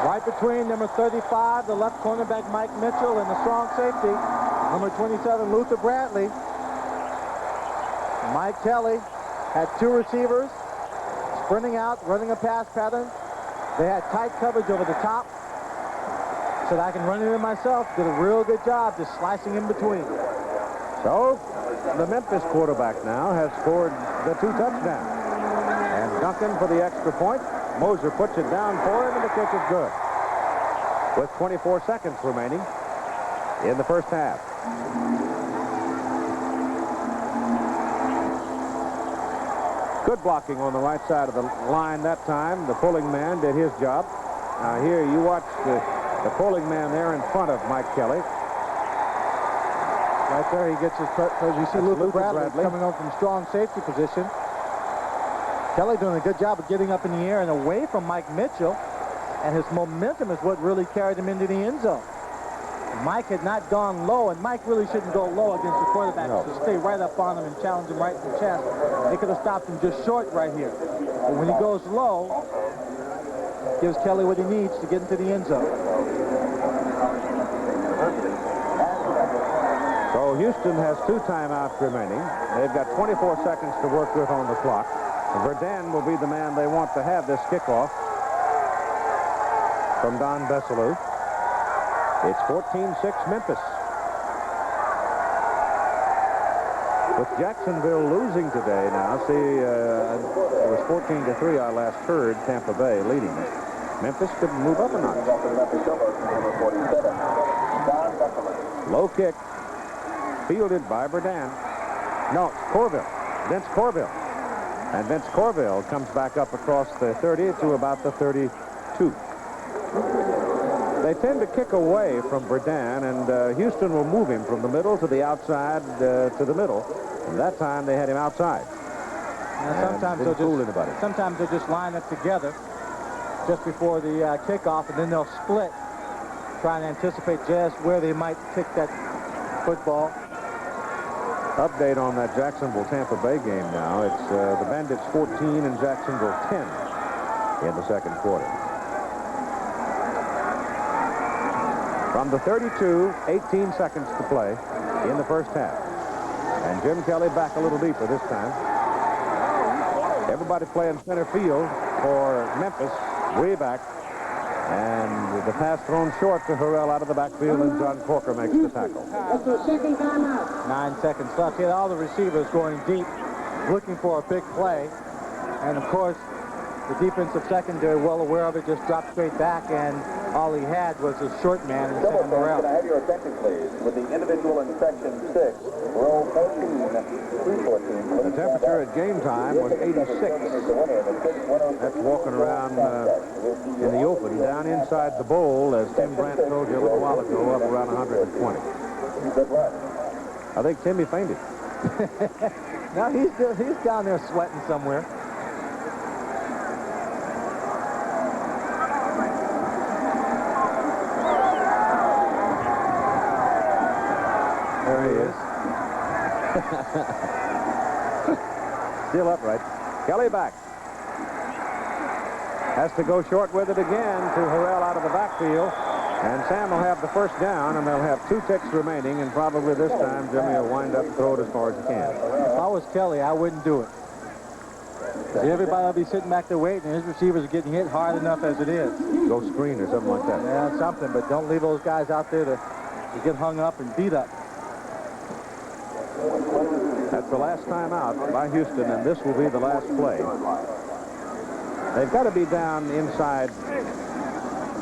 Right between number 35, the left cornerback Mike Mitchell, and the strong safety, number 27, Luther Bradley. Mike Kelly had 2 receivers sprinting out, running a pass pattern. They had tight coverage over the top. Said, I can run it in myself. Did a real good job just slicing in between. So the Memphis quarterback now has scored the 2 touchdowns. And Duncan for the extra point. Moser puts it down for him, and the kick is good. With 24 seconds remaining in the first half. Good blocking on the right side of the line that time. The pulling man did his job. Now here you watch the pulling man there in front of Mike Kelly. Right there he gets his because you see Luther Bradley coming up from strong safety position. Kelly doing a good job of getting up in the air and away from Mike Mitchell, and his momentum is what really carried him into the end zone. Mike had not gone low, and Mike really shouldn't go low against the quarterback. No. To stay right up on him and challenge him right in the chest. They could have stopped him just short right here. But when he goes low, gives Kelly what he needs to get into the end zone. So Houston has 2 timeouts remaining. They've got 24 seconds to work with on the clock. Verdun will be the man they want to have this kickoff from Don Besselou. It's 14-6 Memphis. With Jacksonville losing today now, see, it was 14-3 I last heard Tampa Bay leading. Memphis could move up a notch. Low kick, fielded by Verdun. No, it's Corville, Vince Corville. And Vince Corville comes back up across the 30 to about the 32. They tend to kick away from Verdun, and Houston will move him from the middle to the outside to the middle. And that time they had him outside. Sometimes they'll just line up together just before the kickoff, and then they'll split, trying to anticipate just where they might kick that football. Update on that Jacksonville-Tampa Bay game now. It's the Bandits 14 and Jacksonville 10 in the second quarter. From the 32, 18 seconds to play in the first half. And Jim Kelly back a little deeper this time. Everybody playing center field for Memphis, way back. And the pass thrown short to Harrell out of the backfield, and John Corker makes the tackle. That's the second timeout. 9 seconds left. He had all the receivers going deep, looking for a big play. And, of course, the defensive secondary, well aware of it, just dropped straight back, and all he had was a short man and sent him around. Can I have your attention, please? With the individual in section 6, row 14, 314. The temperature at game time was 86. That's walking around in the open, down inside the bowl, as Tim Brandt told you a little while ago, up around 120. I think Timmy fainted. No, he's down there sweating somewhere. There he is. Still upright. Kelly back. Has to go short with it again to Harrell out of the backfield. And Sam will have the first down, and they'll have 2 ticks remaining, and probably this time Jimmy will wind up and throw it as far as he can. If I was Kelly, I wouldn't do it. Everybody will be sitting back there waiting, and his receivers are getting hit hard enough as it is. Go screen or something like that. Yeah, something, but don't leave those guys out there to get hung up and beat up. That's the last time out by Houston, and this will be the last play. They've got to be down inside.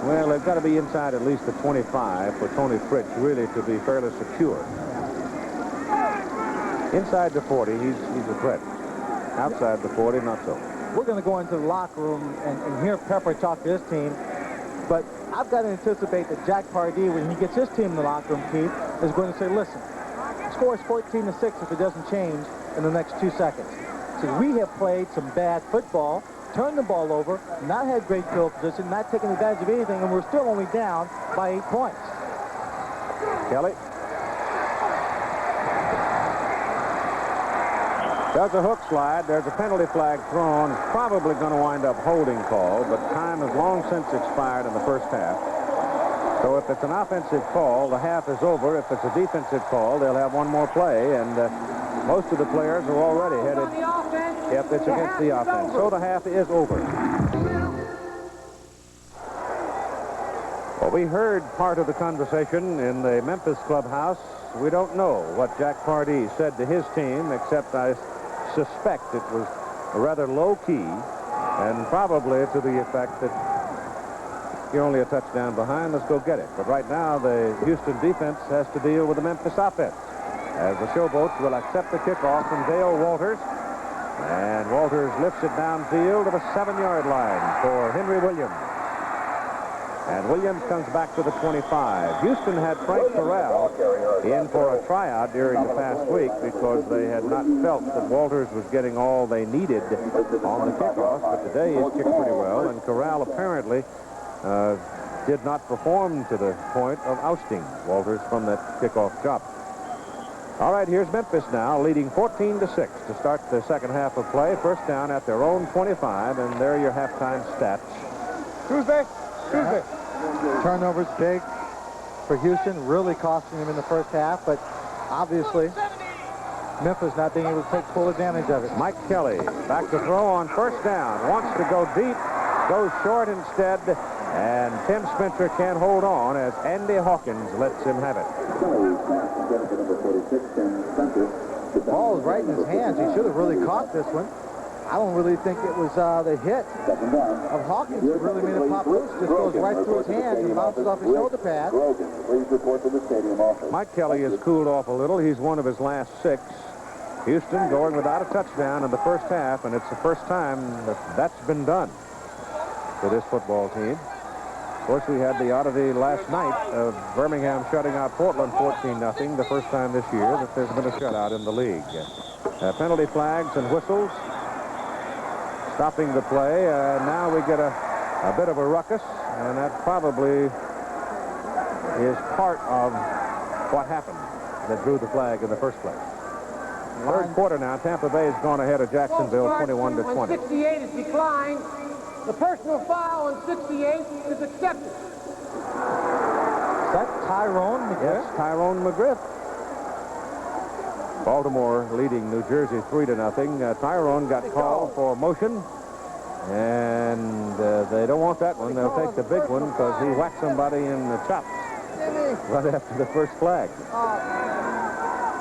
Well, they've got to be inside at least the 25 for Tony Fritz really to be fairly secure. Inside the 40, he's a threat. Outside the 40, not so. We're going to go into the locker room and hear Pepper talk to his team. But I've got to anticipate that Jack Pardee, when he gets his team in the locker room, Keith, is going to say, listen, the score is 14-6 if it doesn't change in the next 2 seconds. So we have played some bad football, turned the ball over, not had great field position, not taking advantage of anything, and we're still only down by 8 points. Kelly. Does a hook slide. There's a penalty flag thrown. Probably going to wind up holding call, but time has long since expired in the first half. So if it's an offensive call, the half is over. If it's a defensive call, they'll have one more play, and most of the players are already headed. Yep, it's against the offense. So the half is over. Well, we heard part of the conversation in the Memphis clubhouse. We don't know what Jack Pardee said to his team, except I suspect it was rather low-key and probably to the effect that you're only a touchdown behind, let's go get it. But right now, the Houston defense has to deal with the Memphis offense, as the Showboats will accept the kickoff from Dale Walters. And Walters lifts it downfield to the 7-yard line for Henry Williams. And Williams comes back to the 25. Houston had Frank Corral in for a tryout during the past week because they had not felt that Walters was getting all they needed on the kickoff. But today he's kicked pretty well, and Corral apparently did not perform to the point of ousting Walters from that kickoff job. All right, here's Memphis now, leading 14-6 to start the second half of play. First down at their own 25, and there are your halftime stats. Tuesday. Turnovers big for Houston, really costing them in the first half, but obviously Memphis not being able to take full advantage of it. Mike Kelly back to throw on first down. Wants to go deep, goes short instead, and Tim Spencer can't hold on as Andy Hawkins lets him have it. The ball is right in his hands. He should have really caught this one. I don't really think it was the hit of Hawkins that really made it pop loose. Just goes right through his hands and bounces off his shoulder pad. Mike Kelly has cooled off a little. He's one of his last 6. Houston going without a touchdown in the first half, and it's the first time that's been done for this football team. Of course, we had the oddity last night of Birmingham shutting out Portland 14-0, the first time this year that there's been a shutout in the league. Penalty flags and whistles stopping the play. Now we get a bit of a ruckus, and that probably is part of what happened that drew the flag in the first place. Third quarter now, Tampa Bay has gone ahead of Jacksonville 21-20. 68 is declined. The personal foul on 68 is accepted. Is that Tyrone McGriff? Yes, Tyrone McGriff. Baltimore leading New Jersey 3-0. Tyrone got called for motion, and they don't want that one. They'll take the big one because he whacked somebody in the chops right after the first flag.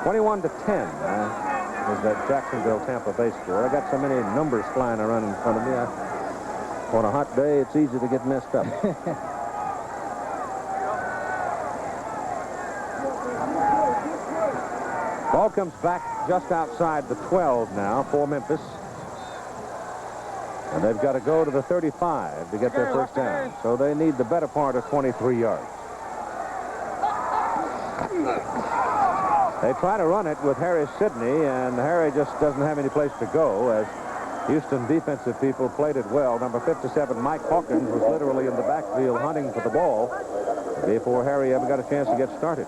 21-10 is that Jacksonville-Tampa Bay score. I got so many numbers flying around in front of me. On a hot day, it's easy to get messed up. Ball comes back just outside the 12 now for Memphis. And they've got to go to the 35 to get their first down. So they need the better part of 23 yards. They try to run it with Harry Sidney, and Harry just doesn't have any place to go as Houston defensive people played it well. Number 57, Mike Hawkins, was literally in the backfield hunting for the ball before Harry ever got a chance to get started.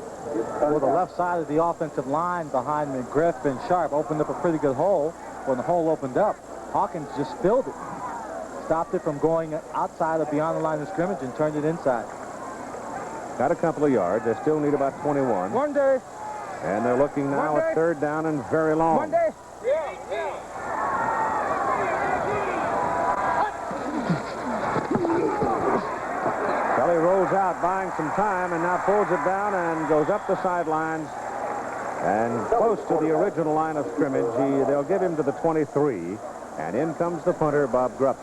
Well, the left side of the offensive line behind McGriff and Sharp opened up a pretty good hole. When the hole opened up, Hawkins just filled it. Stopped it from going outside or beyond the line of scrimmage and turned it inside. Got a couple of yards. They still need about 21. One day. And they're looking now at third down and very long. One day. Kelly rolls out, buying some time, and now pulls it down and goes up the sidelines and close to the original line of scrimmage. They'll give him to the 23, and in comes the punter, Bob Grupp.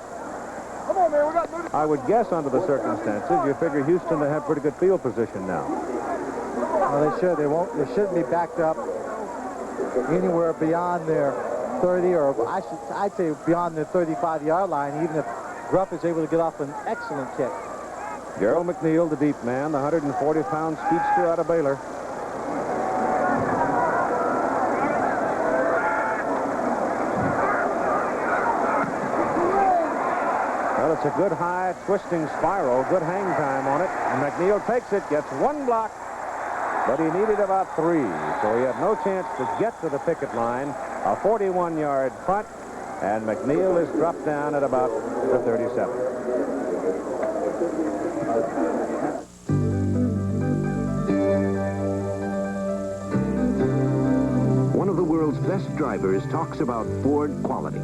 Come on, man, we got to move it. I would guess under the circumstances, you figure Houston, they have pretty good field position now. Well, they should. They won't. They shouldn't be backed up anywhere beyond their 30, or I'd say beyond their 35-yard line, even if Gruff is able to get off an excellent kick. Gerald McNeil, the deep man, the 140-pound speedster out of Baylor. Well, it's a good high twisting spiral, good hang time on it. And McNeil takes it, gets one block, but he needed about 3, so he had no chance to get to the picket line. A 41-yard punt, and McNeil is dropped down at about the 37. One of the world's best drivers talks about Ford quality.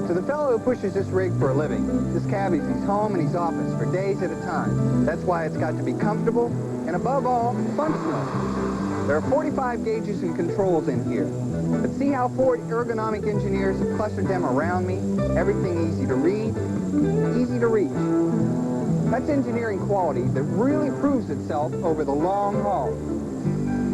To the fellow who pushes this rig for a living, this cab is his home and his office for days at a time. That's why it's got to be comfortable and, above all, functional. There are 45 gauges and controls in here. But see how Ford ergonomic engineers have clustered them around me? Everything easy to read, easy to reach. That's engineering quality that really proves itself over the long haul.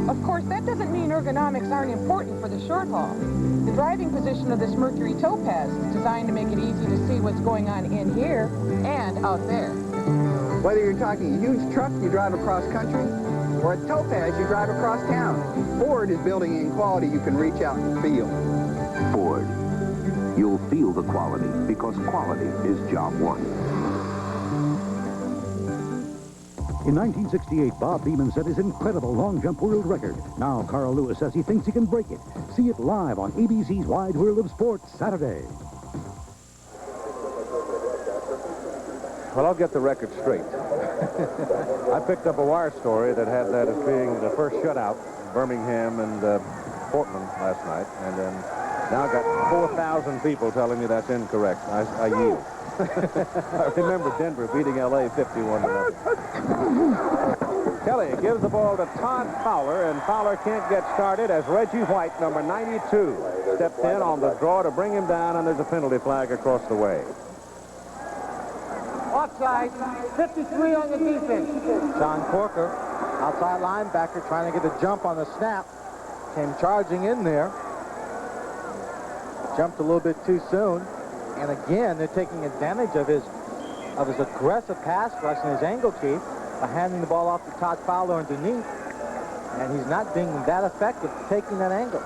Of course, that doesn't mean ergonomics aren't important for the short haul. The driving position of this Mercury Topaz is designed to make it easy to see what's going on in here and out there. Whether you're talking a huge truck you drive across country, or a Topaz you drive across town, Ford is building in quality you can reach out and feel. Ford. You'll feel the quality because quality is job one. In 1968, Bob Beeman set his incredible long jump world record. Now Carl Lewis says he thinks he can break it. See it live on ABC's Wide World of Sports Saturday. Well, I'll get the record straight. I picked up a wire story that had that as being the first shutout, Birmingham and Portland last night, and then now got 4,000 people telling me that's incorrect. I yield. I remember Denver beating L.A. 51-0. Kelly gives the ball to Todd Fowler, and Fowler can't get started as Reggie White, number 92, stepped in on the draw to bring him down, and there's a penalty flag across the way. Offside, 53 on the defense. John Corker, outside linebacker, trying to get a jump on the snap. Came charging in there. Jumped a little bit too soon. And again, they're taking advantage of his aggressive pass rush and his angle key by handing the ball off to Todd Fowler underneath. And he's not being that effective taking that angle.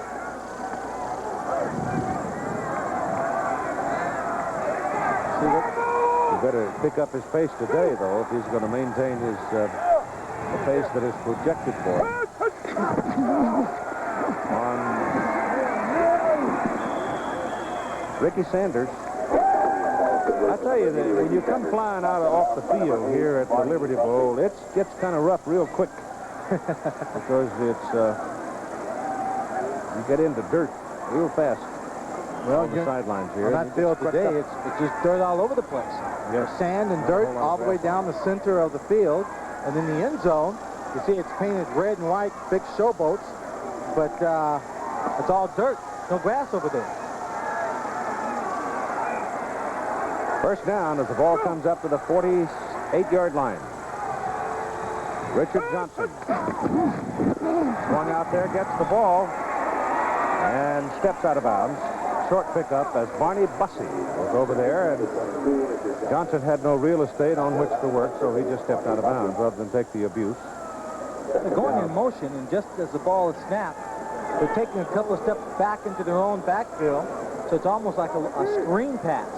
He better pick up his pace today, though, if he's going to maintain his the pace that is projected for him. On Ricky Sanders. I tell you that when you come flying out off the field here at the Liberty Bowl, it gets kind of rough real quick because it's you get into dirt real fast. Well, on the sidelines here. On that field today, it's just dirt all over the place. Yes. Sand and dirt all the way down the center of the field, and in the end zone, you see it's painted red and white, big Showboats, but it's all dirt, no grass over there. First down as the ball comes up to the 48-yard line. Richard Johnson swung out there, gets the ball, and steps out of bounds. Short pickup as Barney Bussey was over there, and Johnson had no real estate on which to work, so he just stepped out of bounds rather than take the abuse. They're going in motion, and just as the ball is snapped, they're taking a couple of steps back into their own backfield, so it's almost like a screen pass.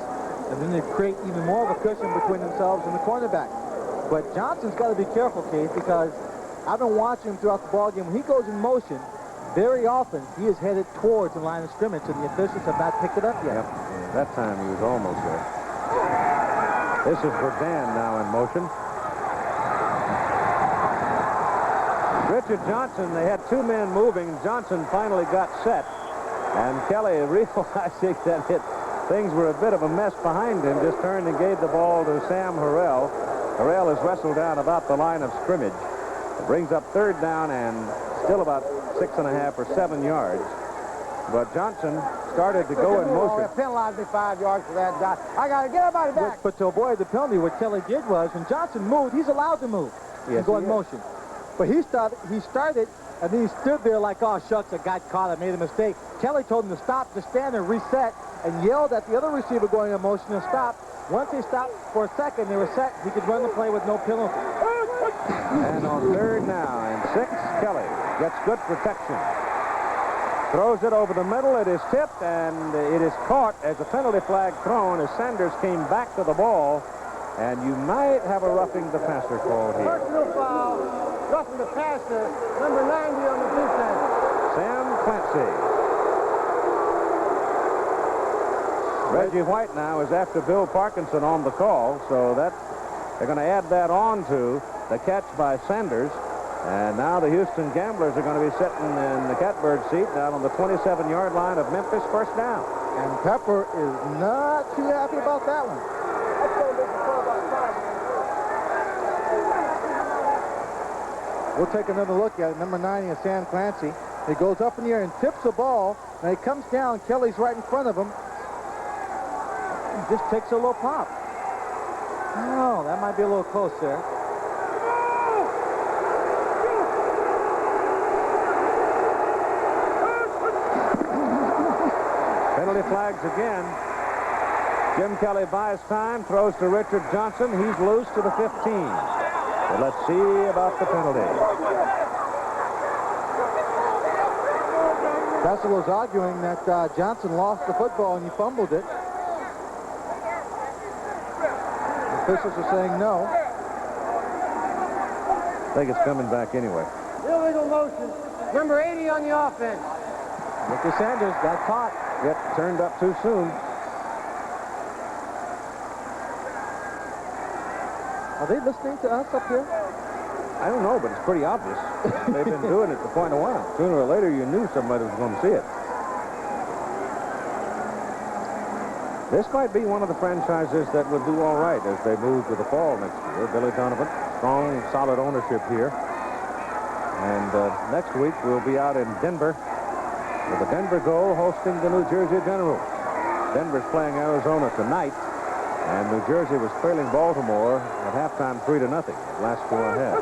And then they create even more of a cushion between themselves and the cornerback. But Johnson's got to be careful, Keith, because I've been watching him throughout the ballgame. When he goes in motion, very often he is headed towards the line of scrimmage, and the officials have not picked it up yet. Yep. That time he was almost there. This is Verdun now in motion. Richard Johnson, they had two men moving. Johnson finally got set, and Kelly realizing that things were a bit of a mess behind him, just turned and gave the ball to Sam Harrell. Harrell is wrestled down about the line of scrimmage. It brings up third down and still about 6.5 or 7 yards. But Johnson started to go in motion. Penalized me 5 yards for that. I got to get everybody back. But to avoid the penalty, what Kelly did was, when Johnson moved, he's allowed to move and go in motion. But he started and he stood there like, oh, shucks, I got caught. I made a mistake. Kelly told him to stop, to stand there, reset, and yelled at the other receiver going in motion to stop. Once they stopped for a second, they were set. He could run the play with no penalty. And on third now and 6, Kelly gets good protection. Throws it over the middle. It is tipped, and it is caught as a penalty flag thrown as Sanders came back to the ball. And you might have a roughing the passer call here. Personal foul, roughing the passer, number 90 on the defense. Sam Clancy. Reggie White now is after Bill Parkinson on the call, so that they're going to add that on to the catch by Sanders. And now the Houston Gamblers are going to be sitting in the catbird seat down on the 27-yard line of Memphis, first down. And Pepper is not too happy about that one. We'll take another look at it. Number 90 is Sam Clancy. He goes up in the air and tips the ball. And he comes down. Kelly's right in front of him. He just takes a little pop. Oh, that might be a little close there. Penalty flags again. Jim Kelly buys time, throws to Richard Johnson. He's loose to the 15. But let's see about the penalty. Bessel was arguing that Johnson lost the football and he fumbled it. The officials are saying no. I think it's coming back anyway. Illegal motion. Number 80 on the offense. Ricky Sanders got caught. Yep, turned up too soon. Are they listening to us up here? I don't know, but it's pretty obvious. They've been doing it for quite a while. Sooner or later, you knew somebody was going to see it. This might be one of the franchises that would do all right as they move to the fall next year. Billy Donovan, strong, solid ownership here. And next week, we'll be out in Denver with the Denver Gold hosting the New Jersey Generals. Denver's playing Arizona tonight. And New Jersey was trailing Baltimore at halftime 3-0. Last score ahead.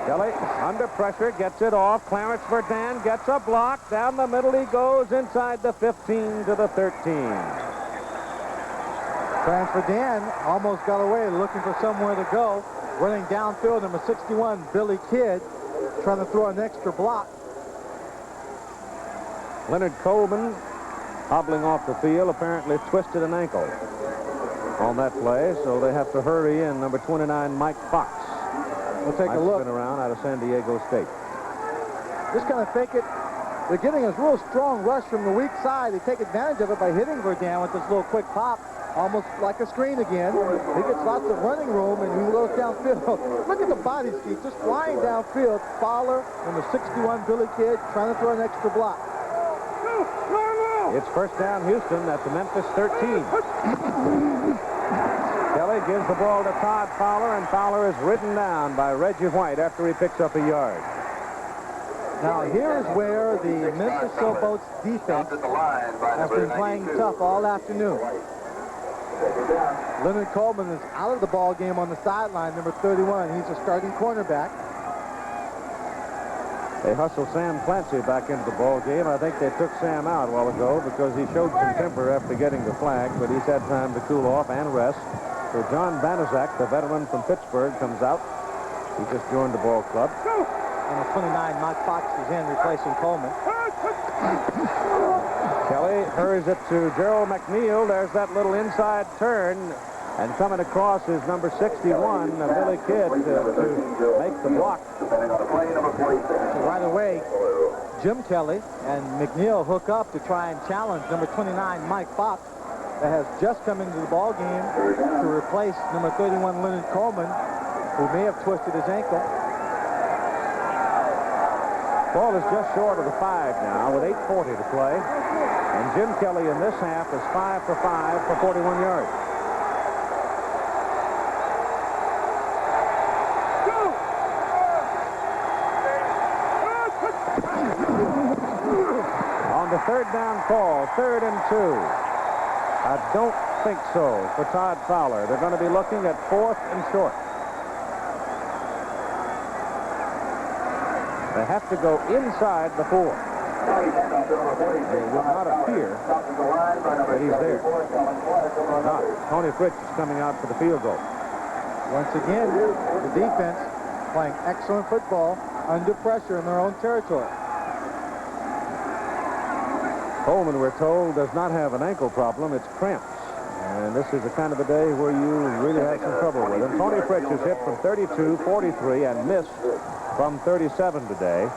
Kelly under pressure, gets it off. Clarence Verdun gets a block. Down the middle he goes inside the 15 to the 13. Clarence Verdun almost got away looking for somewhere to go. Running downfield, number 61, Billy Kidd, trying to throw an extra block. Leonard Coleman hobbling off the field, apparently twisted an ankle on that play, so they have to hurry in number 29, Mike Fox. We'll take a look. Been around out of San Diego State. Just kind of fake it. They're getting a real strong rush from the weak side. They take advantage of it by hitting Verdun with this little quick pop, almost like a screen again. He gets lots of running room, and he goes downfield. Look at the body speed, just flying downfield. Fowler and the 61 Billy Kidd trying to throw an extra block. It's first down Houston at the Memphis 13. Kelly gives the ball to Todd Fowler, and Fowler is ridden down by Reggie White after he picks up a yard. Now here's where the Memphis Showboats defense has been playing tough all afternoon. Leonard Coleman is out of the ball game on the sideline, number 31. He's a starting cornerback. They hustled Sam Clancy back into the ball game. I think they took Sam out a while ago because he showed some temper after getting the flag, but he's had time to cool off and rest. So John Banaszak, the veteran from Pittsburgh, comes out. He just joined the ball club. And the 29, Mike Fox, is in, replacing Coleman. Kelly hurries it to Gerald McNeil. There's that little inside turn. And coming across is number 61, Billy Kidd, to make the block. So right away, Jim Kelly and McNeil hook up to try and challenge number 29, Mike Fox, that has just come into the ball game to replace number 31, Leonard Coleman, who may have twisted his ankle. Ball is just short of the 5 now with 8:40 to play. And Jim Kelly in this half is 5 for 5 for 41 yards. On the third down call, 3rd and 2. I don't think so for Todd Fowler. They're going to be looking at 4th and short. They have to go inside the 4. It would not appear that he's there. Not. Tony Fritz is coming out for the field goal. Once again, the defense playing excellent football under pressure in their own territory. Coleman, we're told, does not have an ankle problem. It's cramps. And this is the kind of a day where you really have some trouble with him. Tony Fritz is hit from 32, 43, and missed from 37 today.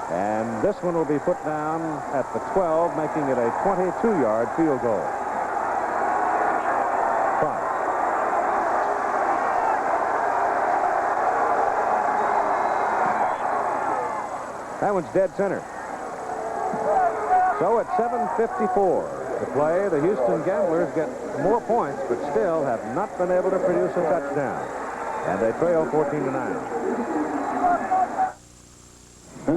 And this one will be put down at the 12, making it a 22-yard field goal. Fine. That one's dead center. So at 7:54 to play, the Houston Gamblers get more points, but still have not been able to produce a touchdown. And they trail 14-9.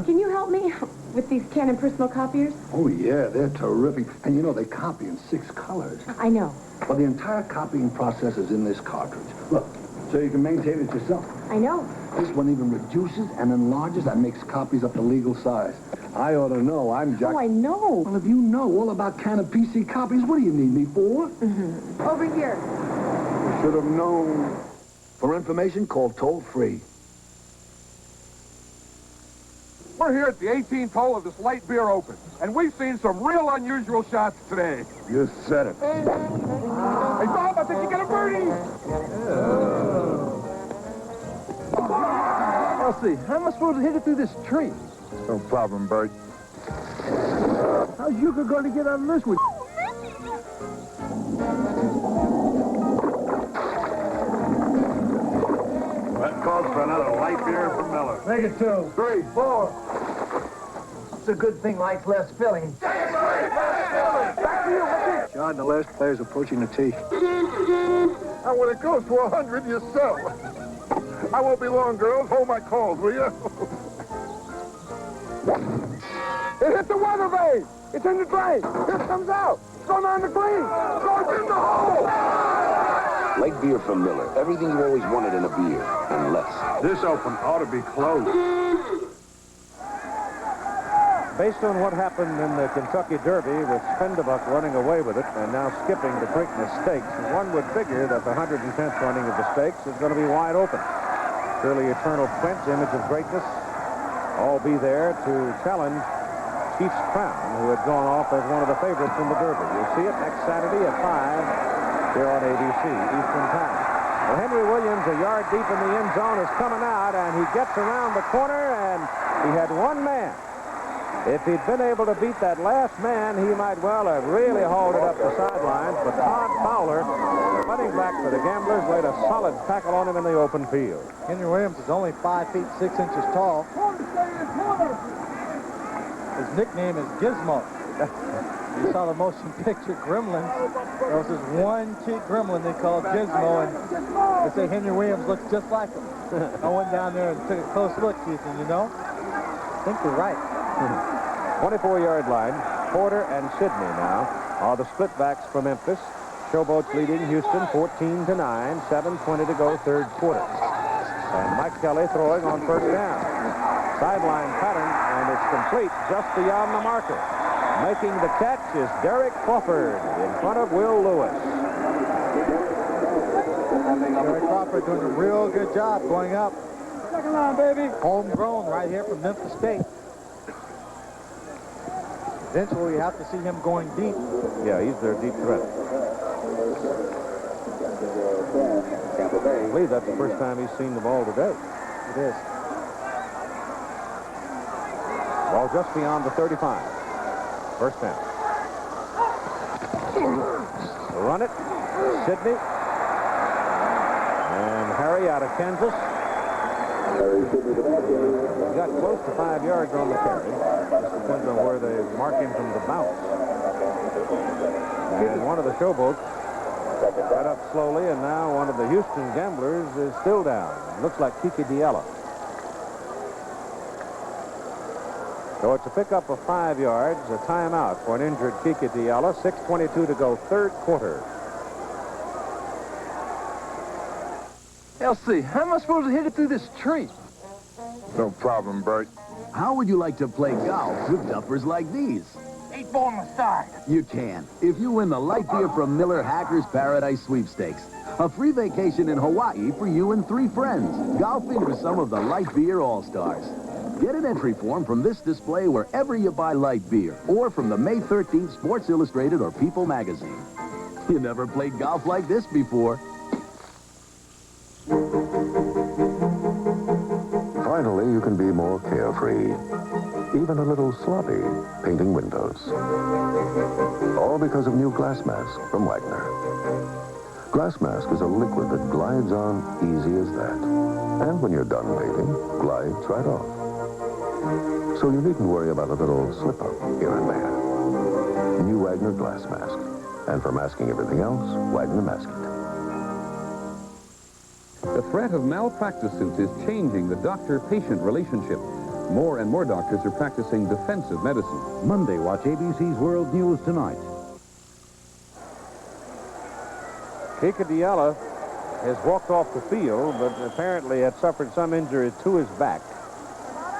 Can you help me with these Canon personal copiers? Oh, yeah, they're terrific. And you know, they copy in 6 colors. I know. Well, the entire copying process is in this cartridge. Look, so you can maintain it yourself. I know. This one even reduces and enlarges and makes copies up to legal size. I ought to know. I'm Jack. Oh, I know. Well, if you know all about Canon PC copies, what do you need me for? Over here. You should have known. For information, call toll-free. We're here at the 18th hole of this light beer open, and we've seen some real unusual shots today. You said it. Hey, Bob, I think you got a birdie. Elsie, how am I supposed to hit it through this tree? No problem, Bert. How's Yuka going to get out of this one? That calls for another light beer from Miller. Make it 2, 3, 4. It's a good thing light's less filling. Back to you, Ricky. John, the last player's approaching the tee. And when it goes to 100, you sell. I won't be long, girls. Hold my calls, will you? It hit the weather vane. It's in the drain. Here it comes out. It's going on the green. So it's in the hole. Light beer from Miller. Everything you always wanted in a beer, and less. This open ought to be closed. Based on what happened in the Kentucky Derby with Spendebuck running away with it and now skipping the Preakness Stakes, one would figure that the 110th running of the Stakes is going to be wide open. Surely Eternal Prince, Image of Greatness, all be there to challenge Chief's Crown, who had gone off as one of the favorites in the Derby. You'll see it next Saturday at 5 here on ABC, Eastern Time. Well, Henry Williams, a yard deep in the end zone, is coming out, and he gets around the corner, and he had one man. If he'd been able to beat that last man, he might well have really hauled it up the sidelines, but Todd Fowler, the running back for the Gamblers, laid a solid tackle on him in the open field. Henry Williams is only 5 feet 6 inches tall. His nickname is Gizmo. You saw the motion picture Gremlins. There was this one kid gremlin they called Gizmo, and they say Henry Williams looks just like him. I went down there and took a close look, Keith, and you know, I think you're right. 24-yard line. Porter and Sidney now are the split backs for Memphis. Showboats leading Houston 14-9, 7:20 to go, third quarter. And Mike Kelly throwing on first down. Sideline pattern, and it's complete just beyond the marker. Making the catch is Derek Crawford in front of Will Lewis. Derek Crawford doing a real good job going up. Second line, baby. Homegrown right here from Memphis State. Eventually, we have to see him going deep. Yeah, he's their deep threat. I believe that's the first time he's seen the ball today. It is. Ball just beyond the 35. First down. Run it. Sidney. And Harry out of Kansas. He got close to 5 yards on the carry. Just depends on where they mark him from the bounce. And one of the Showboats got up slowly, and now one of the Houston Gamblers is still down. Looks like Kiki Diallo. So it's a pickup of 5 yards, a timeout for an injured Kiki Diallo. 6:22 to go, third quarter. Elsie, how am I supposed to hit it through this tree? No problem, Bert. How would you like to play golf with duffers like these? 8-ball on the start. You can, if you win the light beer from Miller Hackers Paradise Sweepstakes. A free vacation in Hawaii for you and 3 friends, golfing with some of the light beer all-stars. Get an entry form from this display wherever you buy light beer, or from the May 13th Sports Illustrated or People magazine. You never played golf like this before. Finally, you can be more carefree, even a little sloppy, painting windows. All because of new Glass Mask from Wagner. Glass Mask is a liquid that glides on easy as that. And when you're done painting, glides right off. So you needn't worry about a little slip-up here and there. New Wagner Glass Mask. And for masking everything else, Wagner Mask It. The threat of malpractice suits is changing the doctor-patient relationship. More and more doctors are practicing defensive medicine. Monday, watch ABC's World News Tonight. Kika Diallo has walked off the field, but apparently had suffered some injury to his back.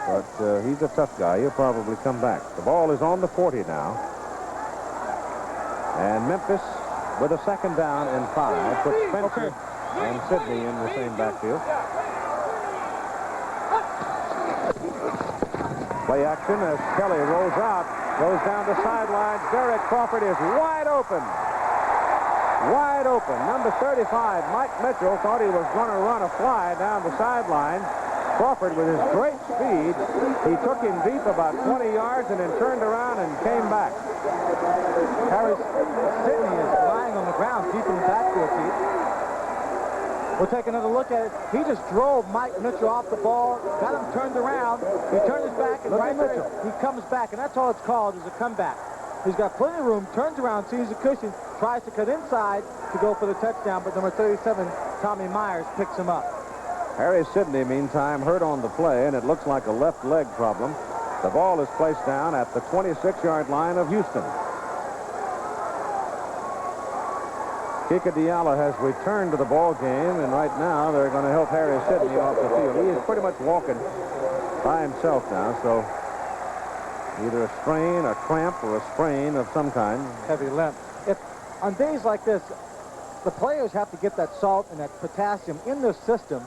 But he's a tough guy. He'll probably come back. The ball is on the 40 now. And Memphis, with a second down and 5, puts Spencer and Sidney in the same backfield. Play action as Kelly rolls out, goes down the sidelines. Derek Crawford is wide open. Wide open. Number 35, Mike Mitchell, thought he was going to run a fly down the sideline. Crawford, with his great speed, he took him deep about 20 yards and then turned around and came back. Harry Sidney is lying on the ground, deep in the backfield, Pete. We'll take another look at it. He just drove Mike Mitchell off the ball, got him turned around. He turned his back, and right there, he comes back, and that's all it's called, is a comeback. He's got plenty of room, turns around, sees the cushion, tries to cut inside to go for the touchdown, but number 37, Tommy Myers, picks him up. Harry Sidney, meantime, hurt on the play, and it looks like a left leg problem. The ball is placed down at the 26-yard line of Houston. Kika Diallo has returned to the ball game, and right now they're going to help Harry Sidney off the field. He is pretty much walking by himself now, so either a strain, a cramp, or a sprain of some kind. Heavy limp. If on days like this, the players have to get that salt and that potassium in their system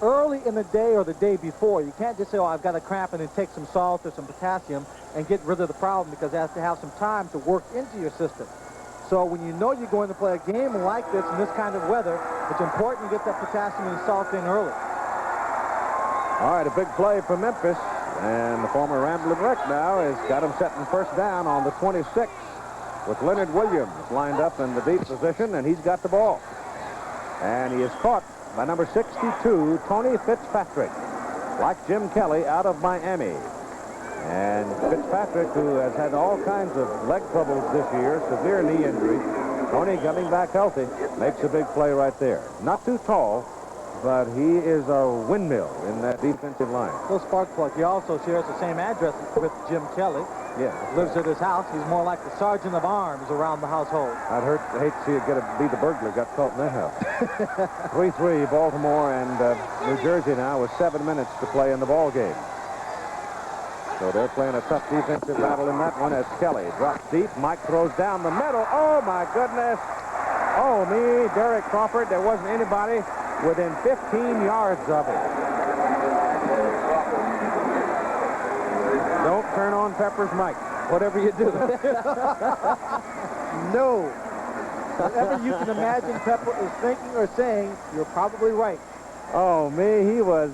early in the day or the day before. You can't just say, oh, I've got a cramp, and then take some salt or some potassium and get rid of the problem, because it has to have some time to work into your system. So when you know you're going to play a game like this in this kind of weather, it's important to get that potassium and salt in early. All right, a big play for Memphis. And the former Ramblin' Wreck now has got him setting first down on the 26 with Leonard Williams lined up in the deep position, and he's got the ball. And he is caught by number 62, Tony Fitzpatrick, like Jim Kelly out of Miami. And Fitzpatrick, who has had all kinds of leg troubles this year, severe knee injury. Tony coming back healthy, makes a big play right there. Not too tall, but he is a windmill in that defensive line. Little spark plug. He also shares the same address with Jim Kelly. Yeah. Lives at his house. He's more like the sergeant of arms around the household. I'd hate to see it be the burglar got caught in that house. 3-3, Baltimore and New Jersey now with 7 minutes to play in the ball game. So they're playing a tough defensive battle in that one as Kelly drops deep. Mike throws down the middle. Oh, my goodness. Oh, me, Derek Crawford. There wasn't anybody within 15 yards of it. Don't turn on Pepper's mic, whatever you do. No. Whatever you can imagine Pepper is thinking or saying, you're probably right. Oh, me, he was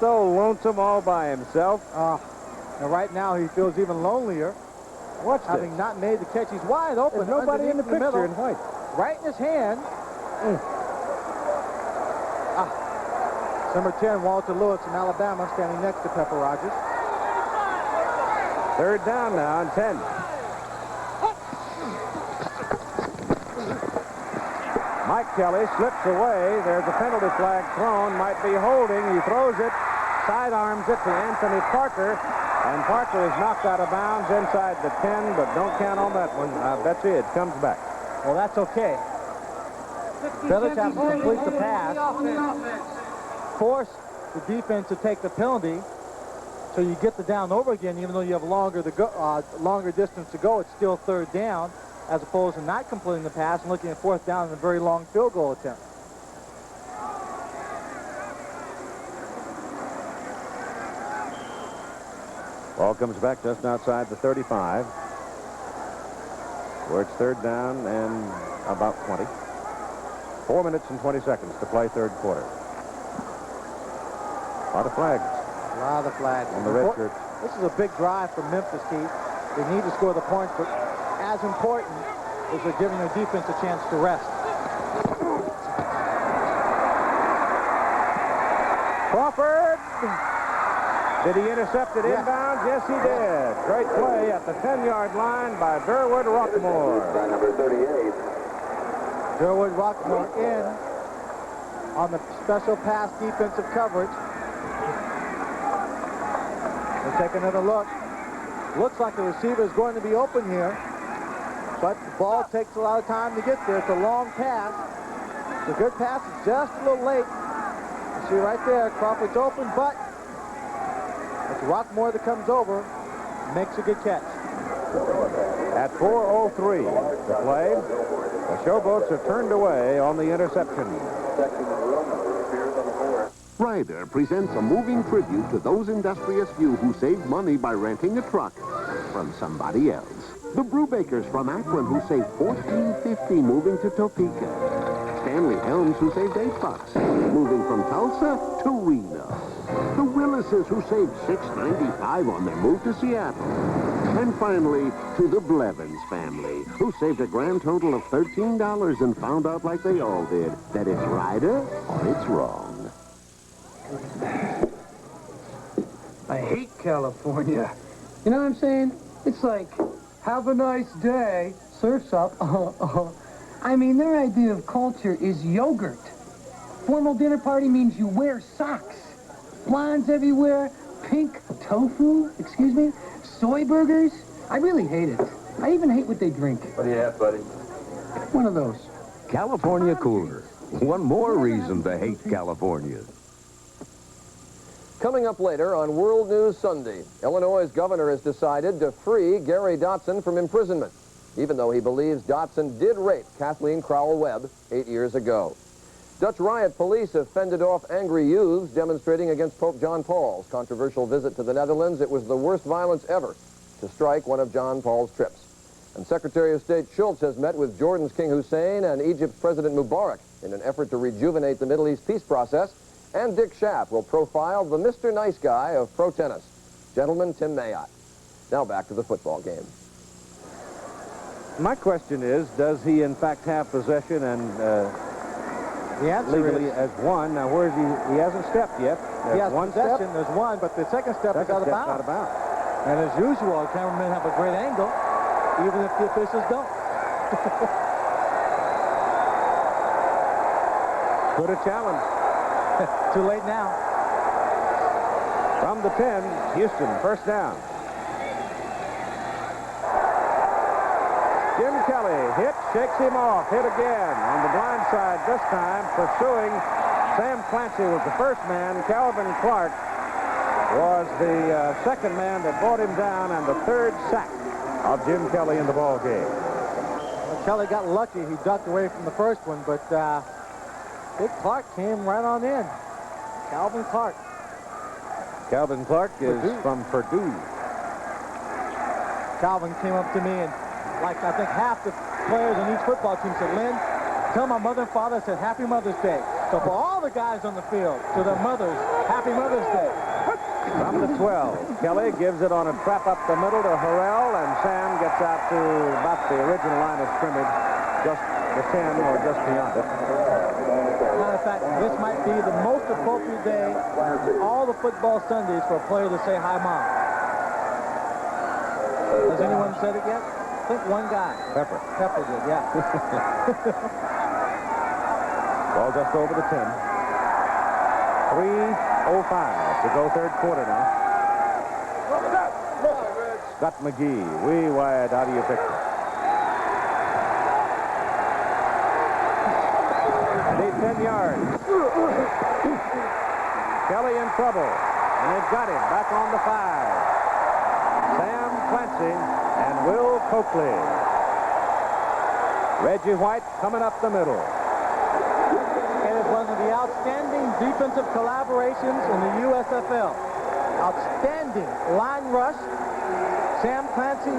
so lonesome all by himself. And right now he feels even lonelier. What's having this? not made the catch. He's wide open. There's nobody in the picture middle, in white. Right in his hand. Number 10, Walter Lewis from Alabama, standing next to Pepper Rogers. Third down now and 10. Mike Kelly slips away. There's a penalty flag thrown. Might be holding. He throws it, sidearms it to Anthony Parker. And Parker is knocked out of bounds inside the 10, but don't count on that one. That's it. Comes back. Well, that's okay. Village has to complete the pass. Force the defense to take the penalty. So you get the down over again, even though you have longer distance to go, it's still third down, as opposed to not completing the pass and looking at fourth down in a very long field goal attempt. Ball comes back just outside the 35, where it's third down and about 20. 4 minutes and 20 seconds to play third quarter. A lot of flags. A lot of flags. On the red shirts. This is a big drive for Memphis, Keith. They need to score the points, but as important is they're giving their defense a chance to rest. Crawford! Did he intercept it inbound? Yes, he did. Great play at the 10-yard line by Durwood Rockmore. By number 38. Durwood Rockmore in on the special pass defensive coverage. We'll take another look. Looks like the receiver is going to be open here, but the ball takes a lot of time to get there. It's a long pass. It's a good pass. It's just a little late. You see right there, Crawford's open, but it's Rockmore that comes over, makes a good catch. At 4:03 to play, the Showboats have turned away on the interception. Ryder presents a moving tribute to those industrious few who saved money by renting a truck from somebody else. The Brewbakers from Akron who saved $14.50 moving to Topeka. Stanley Helms who saved $8 moving from Tulsa to Reno. The Willises who saved $6.95 on their move to Seattle. And finally, to the Blevins family, who saved a grand total of $13 and found out, like they all did, that it's Ryder or it's wrong. I hate California. You know what I'm saying? It's like, have a nice day, surf's up. I mean, their idea of culture is yogurt. Formal dinner party means you wear socks. Blondes everywhere, pink tofu, excuse me, soy burgers. I really hate it. I even hate what they drink. What do you have, buddy? One of those. California cooler. One more reason to hate California. Coming up later on World News Sunday, Illinois' governor has decided to free Gary Dotson from imprisonment, even though he believes Dotson did rape Kathleen Crowell-Webb 8 years ago. Dutch riot police have fended off angry youths demonstrating against Pope John Paul's controversial visit to the Netherlands. It was the worst violence ever to strike one of John Paul's trips. And Secretary of State Schultz has met with Jordan's King Hussein and Egypt's President Mubarak in an effort to rejuvenate the Middle East peace process. And Dick Schaap will profile the Mr. Nice Guy of pro tennis, gentleman Tim Mayotte. Now back to the football game. My question is, does he in fact have possession and the answer legally is, as one? Now, where is he? He hasn't stepped yet. He has one possession, step. there's one, but the second step is out of bounds. And as usual, our cameramen have a great angle, even if the officials don't. Could have challenged. Too late now. From the 10, Houston, first down. Jim Kelly hit, shakes him off, hit again on the blind side this time, pursuing Sam Clancy was the first man. Calvin Clark was the second man that brought him down, and the third sack of Jim Kelly in the ball game. Well, Kelly got lucky. He ducked away from the first one, but Big Clark came right on in. Calvin Clark. Calvin Clark is from Purdue. Calvin came up to me and, like I think half the players on each football team said, Lynn, tell my mother and father I said Happy Mother's Day. So for all the guys on the field, to their mothers, Happy Mother's Day. From the 12, Kelly gives it on a trap up the middle to Harrell, and Sam gets out to about the original line of scrimmage, just the 10 or just beyond it. Matter of fact, this might be the most appropriate day all the football Sundays for a player to say, hi, Mom. Has anyone said it yet? I think one guy. Pepper. Pepper did, yeah. Ball just over the 10. 3:05 to go third quarter now. Scott McGee, way wide out of your picture. Need 10 yards. Kelly in trouble. And they've got him back on the 5. Sam Clancy and Will Coakley. Reggie White coming up the middle. It is one of the outstanding defensive collaborations in the USFL. Outstanding line rush. Sam Clancy,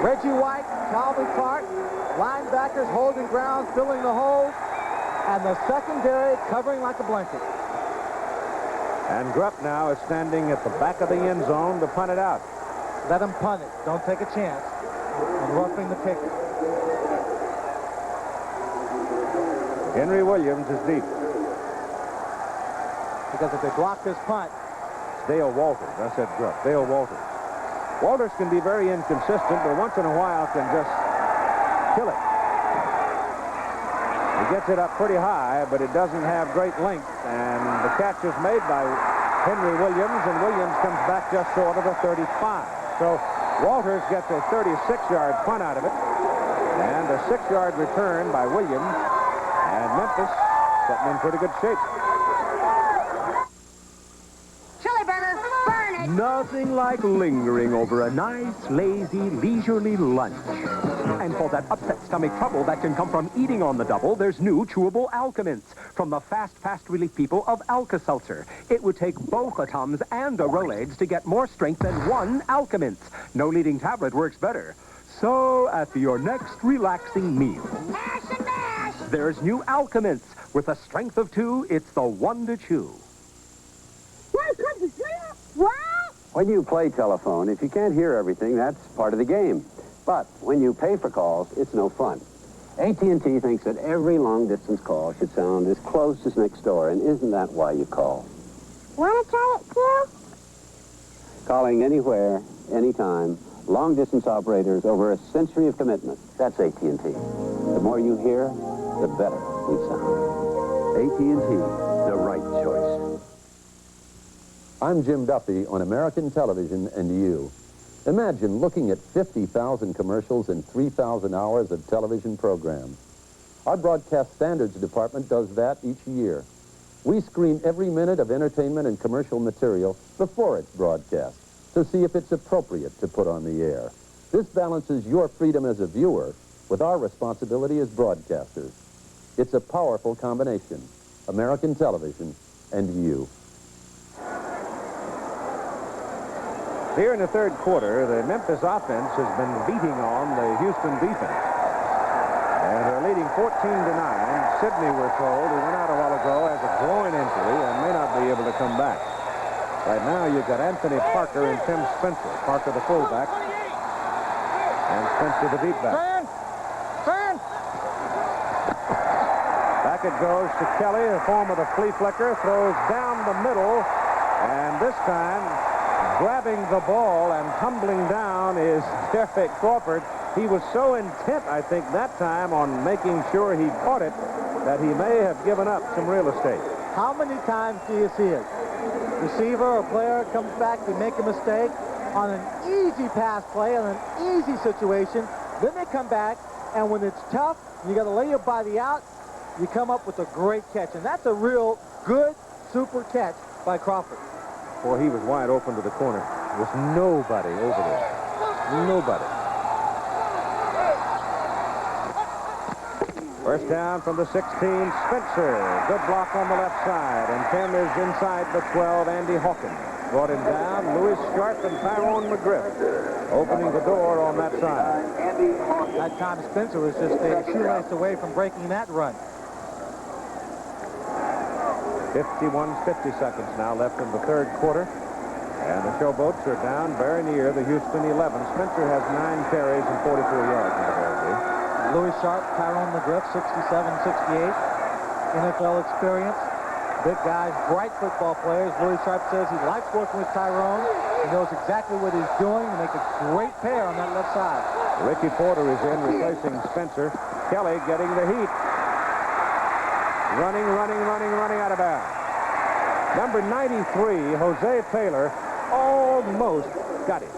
Reggie White, Calvin Clark, linebackers holding ground, filling the hole, and the secondary covering like a blanket. And Grupp now is standing at the back of the end zone to punt it out. Let him punt it. Don't take a chance on roughing the kicker. Henry Williams is deep. Because if they block this punt, it's Dale Walters. I said Grupp. Dale Walters. Walters can be very inconsistent, but once in a while can just kill it. He gets it up pretty high, but it doesn't have great length. And the catch is made by Henry Williams, and Williams comes back just short of the 35. So Walters gets a 36-yard punt out of it, and a 6-yard return by Williams, and Memphis getting in pretty good shape. Chili burger, burn it! Nothing like lingering over a nice, lazy, leisurely lunch. And for that upset stomach trouble that can come from eating on the double, there's new chewable Alka-Mints from the fast relief people of Alka-Seltzer. It would take both a Tums and a Rolaids to get more strength than one Alka-Mint. No leading tablet works better. So, after your next relaxing meal, Mash and mash! there's new Alka-Mints. With a strength of 2, it's the one to chew. What? When you play telephone, if you can't hear everything, that's part of the game. But when you pay for calls, it's no fun. AT&T thinks that every long-distance call should sound as close as next door, and isn't that why you call? Want to try it too? Calling anywhere, anytime, long-distance operators over a century of commitment. That's AT&T. The more you hear, the better we sound. AT&T, the right choice. I'm Jim Duffy on American Television and You. Imagine looking at 50,000 commercials and 3,000 hours of television programs. Our Broadcast Standards Department does that each year. We screen every minute of entertainment and commercial material before it's broadcast to see if it's appropriate to put on the air. This balances your freedom as a viewer with our responsibility as broadcasters. It's a powerful combination. American Television and You. Here in the third quarter, the Memphis offense has been beating on the Houston defense. And they're leading 14-9. Sidney, we're told, who went out a while ago, has a groin injury and may not be able to come back. Right now, you've got Anthony Parker and Tim Spencer. Parker, the fullback, and Spencer, the deep back. Back it goes to Kelly, the form of the flea flicker, throws down the middle, and this time, grabbing the ball and tumbling down is Derek Crawford. He was so intent, I think, that time on making sure he caught it that he may have given up some real estate. How many times do you see it? Receiver or player comes back, they make a mistake on an easy pass play, on an easy situation. Then they come back, and when it's tough, you got to lay your body out, you come up with a great catch. And that's a real good, super catch by Crawford. Boy, he was wide open to the corner. There's nobody over there. Nobody. First down from the 16, Spencer. Good block on the left side. And Tim is inside the 12, Andy Hawkins. Brought him down, Louis Sharp and Tyrone McGriff opening the door on that side. That time Spencer was just a shoelace away from breaking that run. 50 seconds now left in the third quarter. And the Showboats are down very near the Houston 11. Spencer has 9 carries and 44 yards in the ball game. Louis Sharp, Tyrone McGriff, 67-68. NFL experience. Big guys, bright football players. Louis Sharp says he likes working with Tyrone. He knows exactly what he's doing to make a great pair on that left side. Ricky Porter is in replacing Spencer. Kelly getting the heat. Running out of bounds. Number 93, Jose Taylor, almost got him.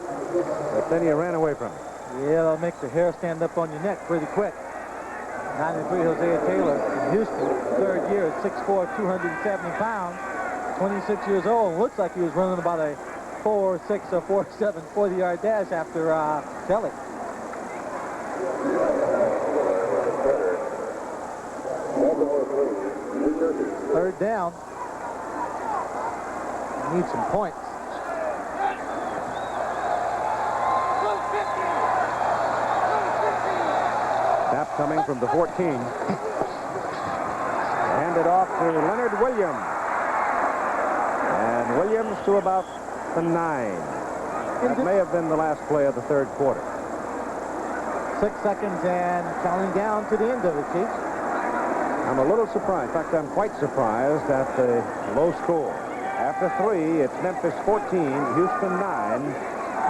But then he ran away from him. Yeah, that'll make the hair stand up on your neck pretty quick. 93, Hosea Taylor in Houston, third year at 6'4", 270 pounds. 26 years old. Looks like he was running about a 4.6 or 4.7 40-yard dash after Kelly. Third down. Need some points. Snap coming from the 14. Handed off to Leonard Williams. And Williams to about the 9. That may have been the last play of the third quarter. 6 seconds and counting down to the end of it, Chief. I'm a little surprised. In fact, I'm quite surprised at the low score. After 3, it's Memphis 14, Houston 9.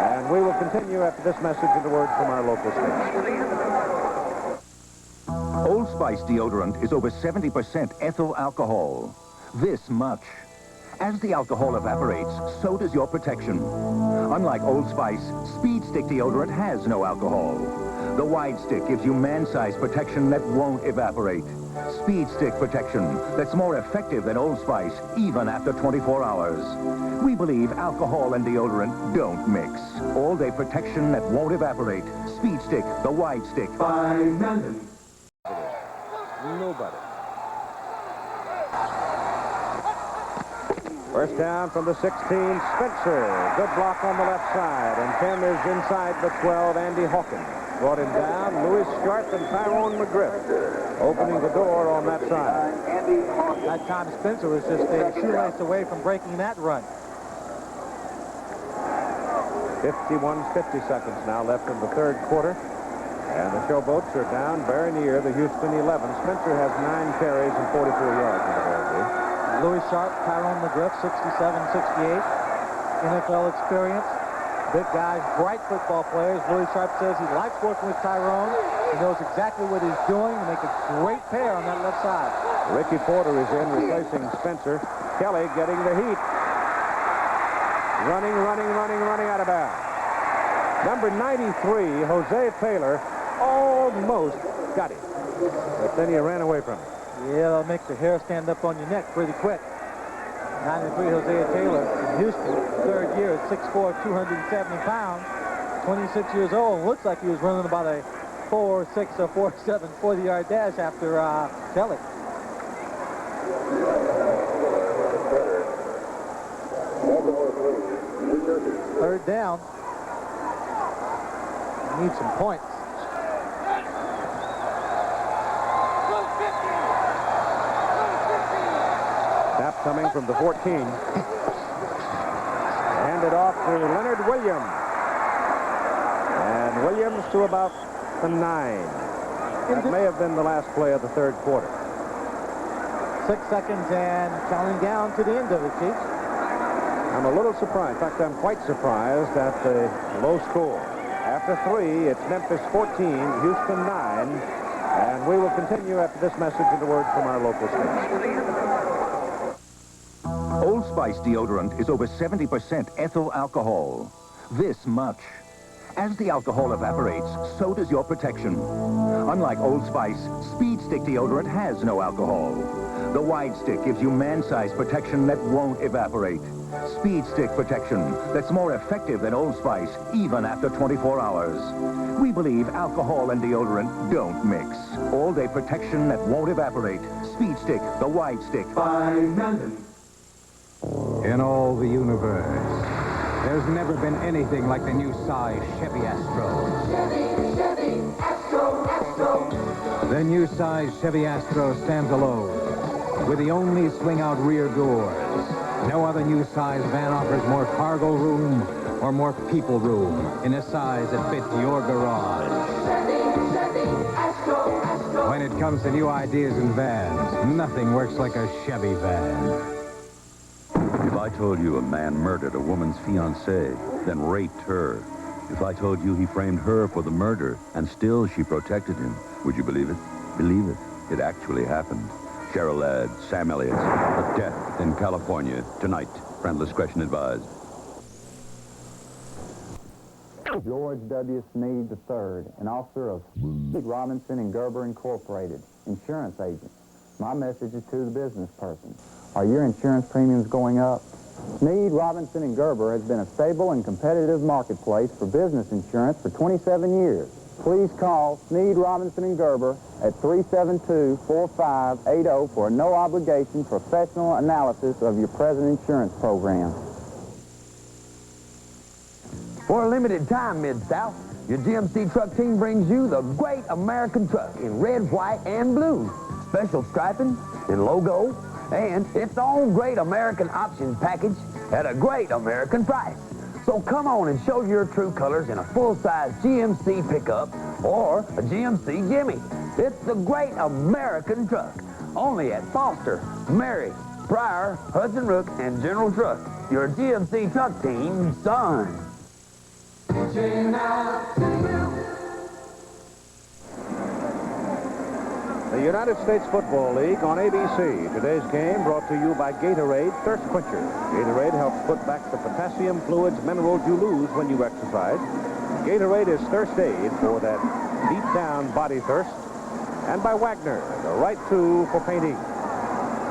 And we will continue after this message and a word from our local station. Old Spice deodorant is over 70% ethyl alcohol. This much. As the alcohol evaporates, so does your protection. Unlike Old Spice, Speed Stick deodorant has no alcohol. The wide stick gives you man-sized protection that won't evaporate. Speed Stick protection that's more effective than Old Spice, even after 24 hours. We believe alcohol and deodorant don't mix. All-day protection that won't evaporate. Speed Stick, the wide stick. By Melon. Nobody. First down from the 16, Spencer. Good block on the left side. And 10 is inside the 12, Andy Hawkins. Brought him down, Lewis Sharp and Tyrone McGriff opening the door on that side. That time Spencer was just a shoelace away from breaking that run. 50 seconds now left in the third quarter. And the Showboats are down very near the Houston 11. Spencer has 9 carries and 44 yards in the ball game. Louis Sharp, Tyrone McGriff, 67, 68. NFL experience. Big guys, bright football players. Louis Sharp says he likes working with Tyrone. He knows exactly what he's doing to make a great pair on that left side. Ricky Porter is in replacing Spencer. Kelly getting the heat. Running out of bounds. Number 93, Jose Taylor, almost got him. But then he ran away from him. Yeah, that'll make the hair stand up on your neck pretty quick. 93, Jose Taylor in Houston, third year at 6'4", 270 pounds, 26 years old. Looks like he was running about a 4.6 or 4.7 40-yard dash after Kelly. Third down. Need some points. Snap coming from the 14. Handed off to Leonard Williams. And Williams to about the 9. That may have been the last play of the third quarter. 6 seconds and counting down to the end of it, Chief. I'm a little surprised. In fact, I'm quite surprised at the low score. After 3, it's Memphis 14, Houston 9. And we will continue after this message and a word from our local station. Old Spice deodorant is over 70% ethyl alcohol. This much. As the alcohol evaporates, so does your protection. Unlike Old Spice, Speed Stick deodorant has no alcohol. The wide stick gives you man-sized protection that won't evaporate. Speed Stick protection that's more effective than Old Spice, even after 24 hours. We believe alcohol and deodorant don't mix. All-day protection that won't evaporate. Speed Stick, the wide stick. By Melon. In all the universe, there's never been anything like the new size Chevy Astro. Chevy Astro. The new size Chevy Astro stands alone with the only swing-out rear doors. No other new size van offers more cargo room or more people room in a size that fits your garage. Chevy Astro. When it comes to new ideas in vans, nothing works like a Chevy van. If I told you a man murdered a woman's fiancée, then raped her, if I told you he framed her for the murder and still she protected him, would you believe it? Believe it. It actually happened. Cheryl Ladd, Sam Elliott, a death in California tonight. Parental discretion advised. George W. Sneed III, an officer of Robinson and Gerber Incorporated, insurance agent. My message is to the business person. Are your insurance premiums going up? Snead, Robinson, and Gerber has been a stable and competitive marketplace for business insurance for 27 years. Please call Snead, Robinson, and Gerber at 372-4580 for a no-obligation professional analysis of your present insurance program. For a limited time, Mid-South, your GMC truck team brings you the Great American Truck in red, white, and blue. Special striping and logo, and its own Great American Options package at a great American price. So come on and show your true colors in a full-size GMC pickup or a GMC Gimme. It's the Great American Truck, only at Foster, Mary, Pryor, Hudson Rook, and General Truck. Your GMC truck team, son. Reaching out to you. The United States Football League on ABC. Today's game brought to you by Gatorade Thirst Quencher. Gatorade helps put back the potassium, fluids, minerals you lose when you exercise. Gatorade is thirst aid for that deep down body thirst. And by Wagner, the right tool for painting.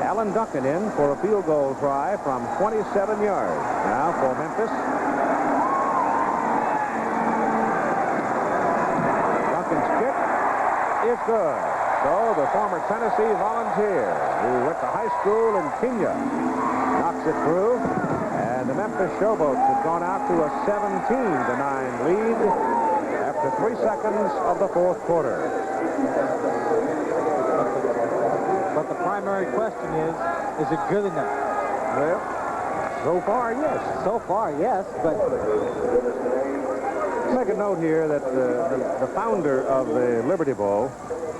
Alan Duncan in for a field goal try from 27 yards. Now for Memphis. Duncan's kick is good. So the former Tennessee Volunteer, who went to high school in Kenya, knocks it through. And the Memphis Showboats have gone out to a 17-9 lead after 3 seconds of the fourth quarter. But the primary question is it good enough? Well, so far, yes. So far, yes, but... Make a note here that the founder of the Liberty Bowl,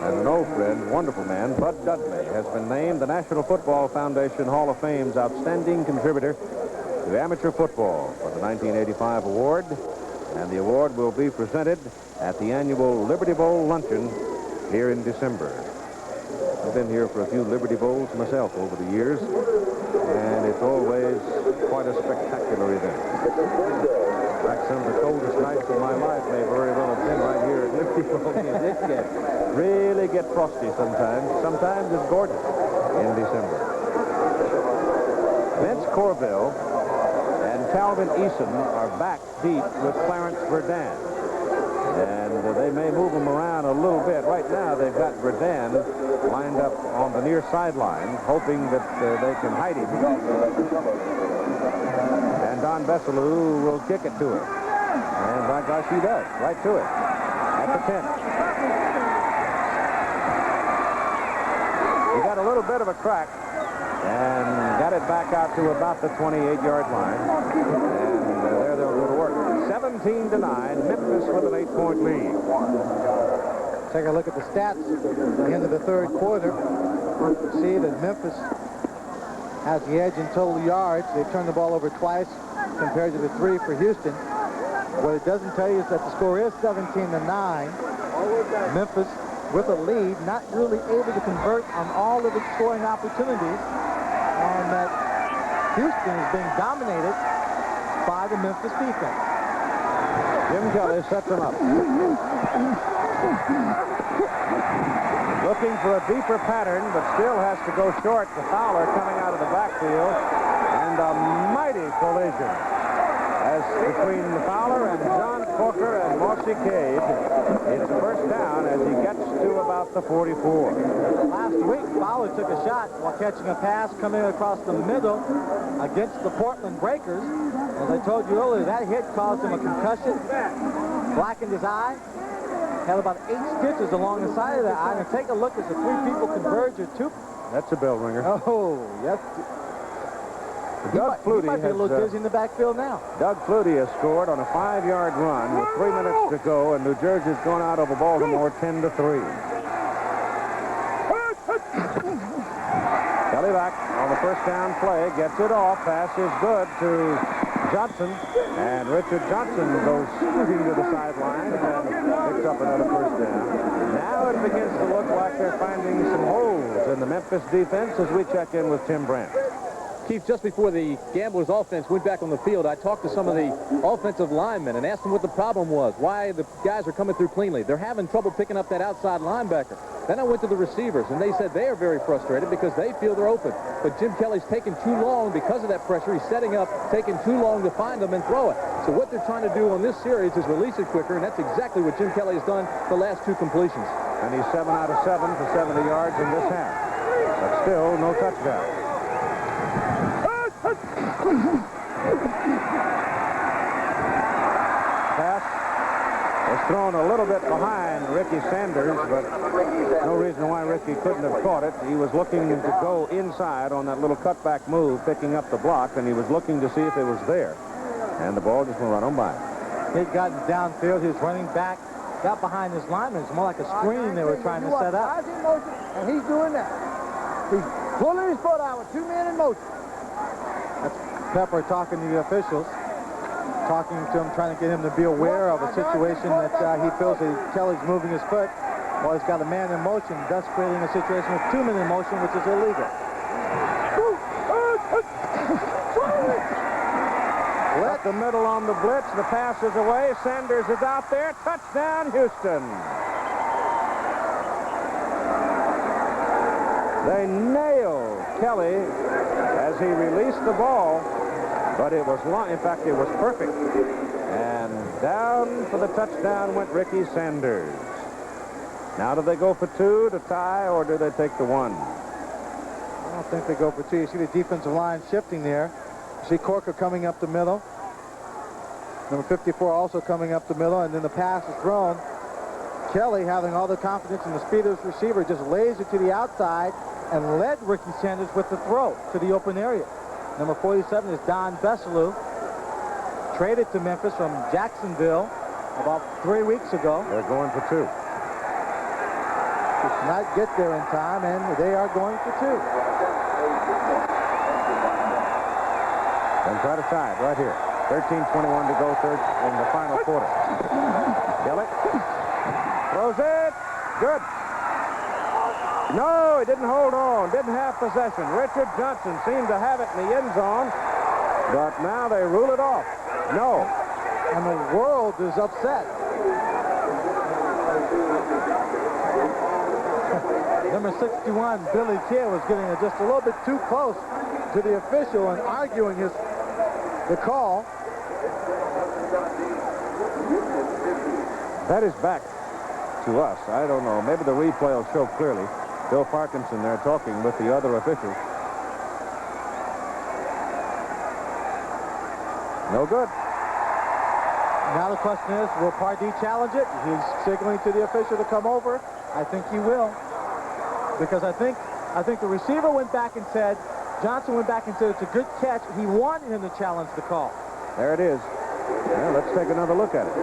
and an old friend, wonderful man, Bud Dudley, has been named the National Football Foundation Hall of Fame's outstanding contributor to amateur football for the 1985 award. And the award will be presented at the annual Liberty Bowl luncheon here in December. I've been here for a few Liberty Bowls myself over the years, and it's always quite a spectacular event. In fact, some of the coldest nights of my life may very well have been right here at Liberty Bowl. It can really get frosty sometimes. Sometimes it's gorgeous in December. Vince Corville and Calvin Eason are back deep with Clarence Verdun. And they may move them around a little bit. Right now, they've got Verdun lined up on the near sideline, hoping that they can hide him. And Don Besselou will kick it to him. And by gosh, he does. Right to it. At the 10. He got a little bit of a crack and got it back out to about the 28-yard line. And there they'll go to work. 17-9, Memphis with an 8-point lead. Take a look at the stats at the end of the third quarter. See that Memphis has the edge in total yards. They turned the ball over twice compared to the 3 for Houston. What it doesn't tell you is that the score is 17-9. Memphis with a lead, not really able to convert on all of its scoring opportunities, and that Houston is being dominated by the Memphis defense. Jim Kelly sets him up. Looking for a deeper pattern, but still has to go short. The Fowler coming out of the backfield, and a mighty collision as between the Fowler and John Corker and Mossy Cade. It's a first down as he gets to about the 44. Last week, Fowler took a shot while catching a pass coming across the middle against the Portland Breakers. As I told you earlier, that hit caused him a concussion, blackened his eye, had about 8 stitches along the side of the eye. And take a look as the 3 people converge or 2. That's a bell ringer. Oh, yes. Doug Flutie might be a little dizzy in the backfield now. Doug Flutie has scored on a 5-yard run with 3 minutes to go, and New Jersey's gone out over Baltimore 10-3. Kelly back on the first down play, gets it off. Pass is good to Johnson, and Richard Johnson goes shooting to the sideline and picks up another first down. Now it begins to look like they're finding some holes in the Memphis defense as we check in with Tim Brandt. Chief, just before the Gamblers offense went back on the field, I talked to some of the offensive linemen and asked them what the problem was, why the guys are coming through cleanly. They're having trouble picking up that outside linebacker. Then I went to the receivers, and they said they are very frustrated because they feel they're open. But Jim Kelly's taking too long because of that pressure. He's setting up, taking too long to find them and throw it. So what they're trying to do on this series is release it quicker, and that's exactly what Jim Kelly has done the last 2 completions. And he's 7 out of 7 for 70 yards in this half. But still, no touchdown. Pass was thrown a little bit behind Ricky Sanders, but no reason why Ricky couldn't have caught it. He was looking to go inside on that little cutback move, picking up the block, and he was looking to see if it was there. And the ball just went right on by. He'd gotten downfield. He was running back, got behind his lineman. It's more like a screen they were trying to set up. And he's doing that. He's pulling his foot out with 2 men in motion. That's Pepper talking to the officials, talking to him, trying to get him to be aware of a situation that he feels that Kelly's moving his foot while he's got a man in motion, thus creating a situation with 2 men in motion, which is illegal. Let the middle on the blitz. The pass is away. Sanders is out there. Touchdown, Houston. They nailed Kelly as he released the ball, but it was long. In fact, it was perfect. And down for the touchdown went Ricky Sanders. Now do they go for 2 to tie, or do they take the 1? I don't think they go for 2. You see the defensive line shifting there. You see Corker coming up the middle. Number 54 also coming up the middle, and then the pass is thrown. Kelly, having all the confidence in the speed of his receiver, just lays it to the outside and led Ricky Sanders with the throw to the open area. Number 47 is Don Besselou, traded to Memphis from Jacksonville about 3 weeks ago. They're going for 2. Did not get there in time, and they are going for 2. Then try to tie it right here. 13:21 to go, third in the final quarter. Kelly throws it. Good. No, he didn't hold on. Didn't have possession. Richard Johnson seemed to have it in the end zone, but now they rule it off. No. And the world is upset. Number 61, Billy Kidd, was getting just a little bit too close to the official and arguing the call. That is back to us. I don't know. Maybe the replay will show clearly. Bill Parkinson there talking with the other officials. No good. Now the question is, will Pardee challenge it? He's signaling to the official to come over. I think he will. Because I think the receiver went back and said, Johnson went back and said it's a good catch. He wanted him to challenge the call. There it is. Well, let's take another look at it.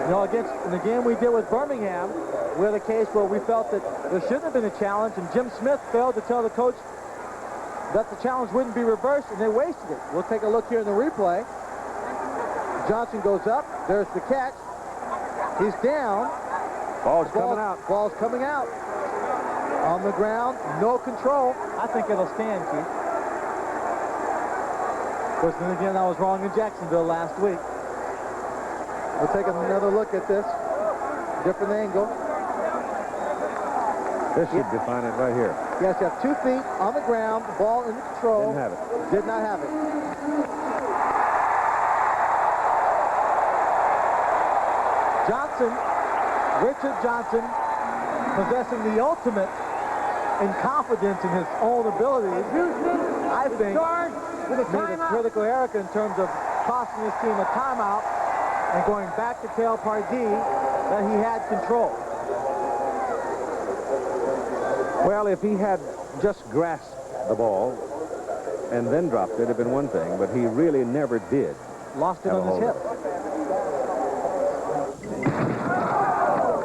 You know, in the game we did with Birmingham, we had a case where we felt that there shouldn't have been a challenge, and Jim Smith failed to tell the coach that the challenge wouldn't be reversed, and they wasted it. We'll take a look here in the replay. Johnson goes up. There's the catch. He's down. Ball's coming out. Ball's coming out. On the ground, no control. I think it'll stand, Keith. Of course, then again, I was wrong in Jacksonville last week. We'll take another look at this. Different angle. This should define it right here. Yes, you have 2 feet on the ground, the ball in control. Didn't have it. Did not have it. Johnson, Richard Johnson, possessing the ultimate in confidence in his own abilities, I think, made a critical error in terms of costing his team a timeout and going back to tell Pardee that he had control. Well, if he had just grasped the ball and then dropped it, it'd have been one thing, but he really never did. Lost it on his hip.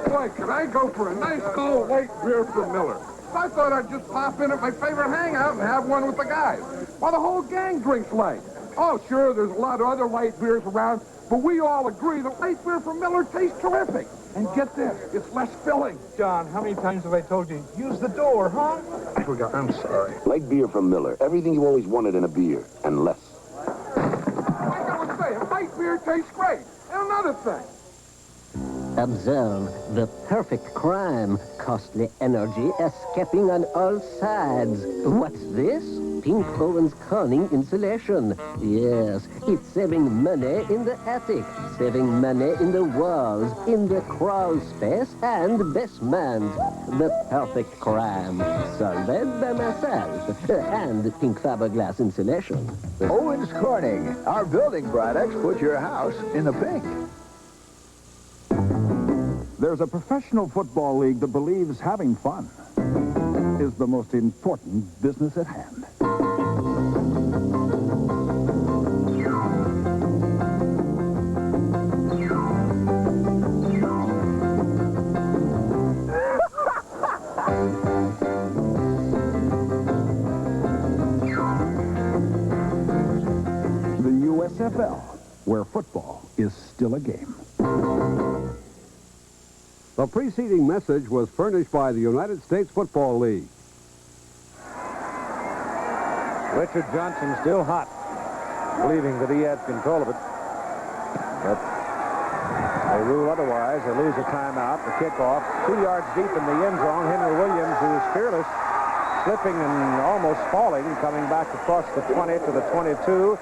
Boy, could I go for a nice cold white beer from Miller. I thought I'd just pop in at my favorite hangout and have one with the guys. Well, the whole gang drinks light. Oh, sure, there's a lot of other light beers around, but we all agree that light beer from Miller tastes terrific. And get this, it's less filling. John, how many times have I told you? Use the door, huh? I forgot. I'm sorry. Light beer from Miller. Everything you always wanted in a beer, and less. I gotta say, light beer tastes great. And another thing. Observe the perfect crime. Costly energy escaping on all sides. What's this? Pink Owens Conning insulation. Yes, it's saving money in the attic, saving money in the walls, in the crawl space and basement. The perfect crime. Solved by myself. And pink fiberglass insulation. Owens Corning, our building products put your house in the pink. There's a professional football league that believes having fun is the most important business at hand. The USFL, where football is still a game. The preceding message was furnished by the United States Football League. Richard Johnson still hot, believing that he had control of it. But they rule otherwise. They lose a timeout. The kickoff, 2 yards deep in the end zone. Henry Williams, who is fearless, slipping and almost falling, coming back across the 20 to the 22.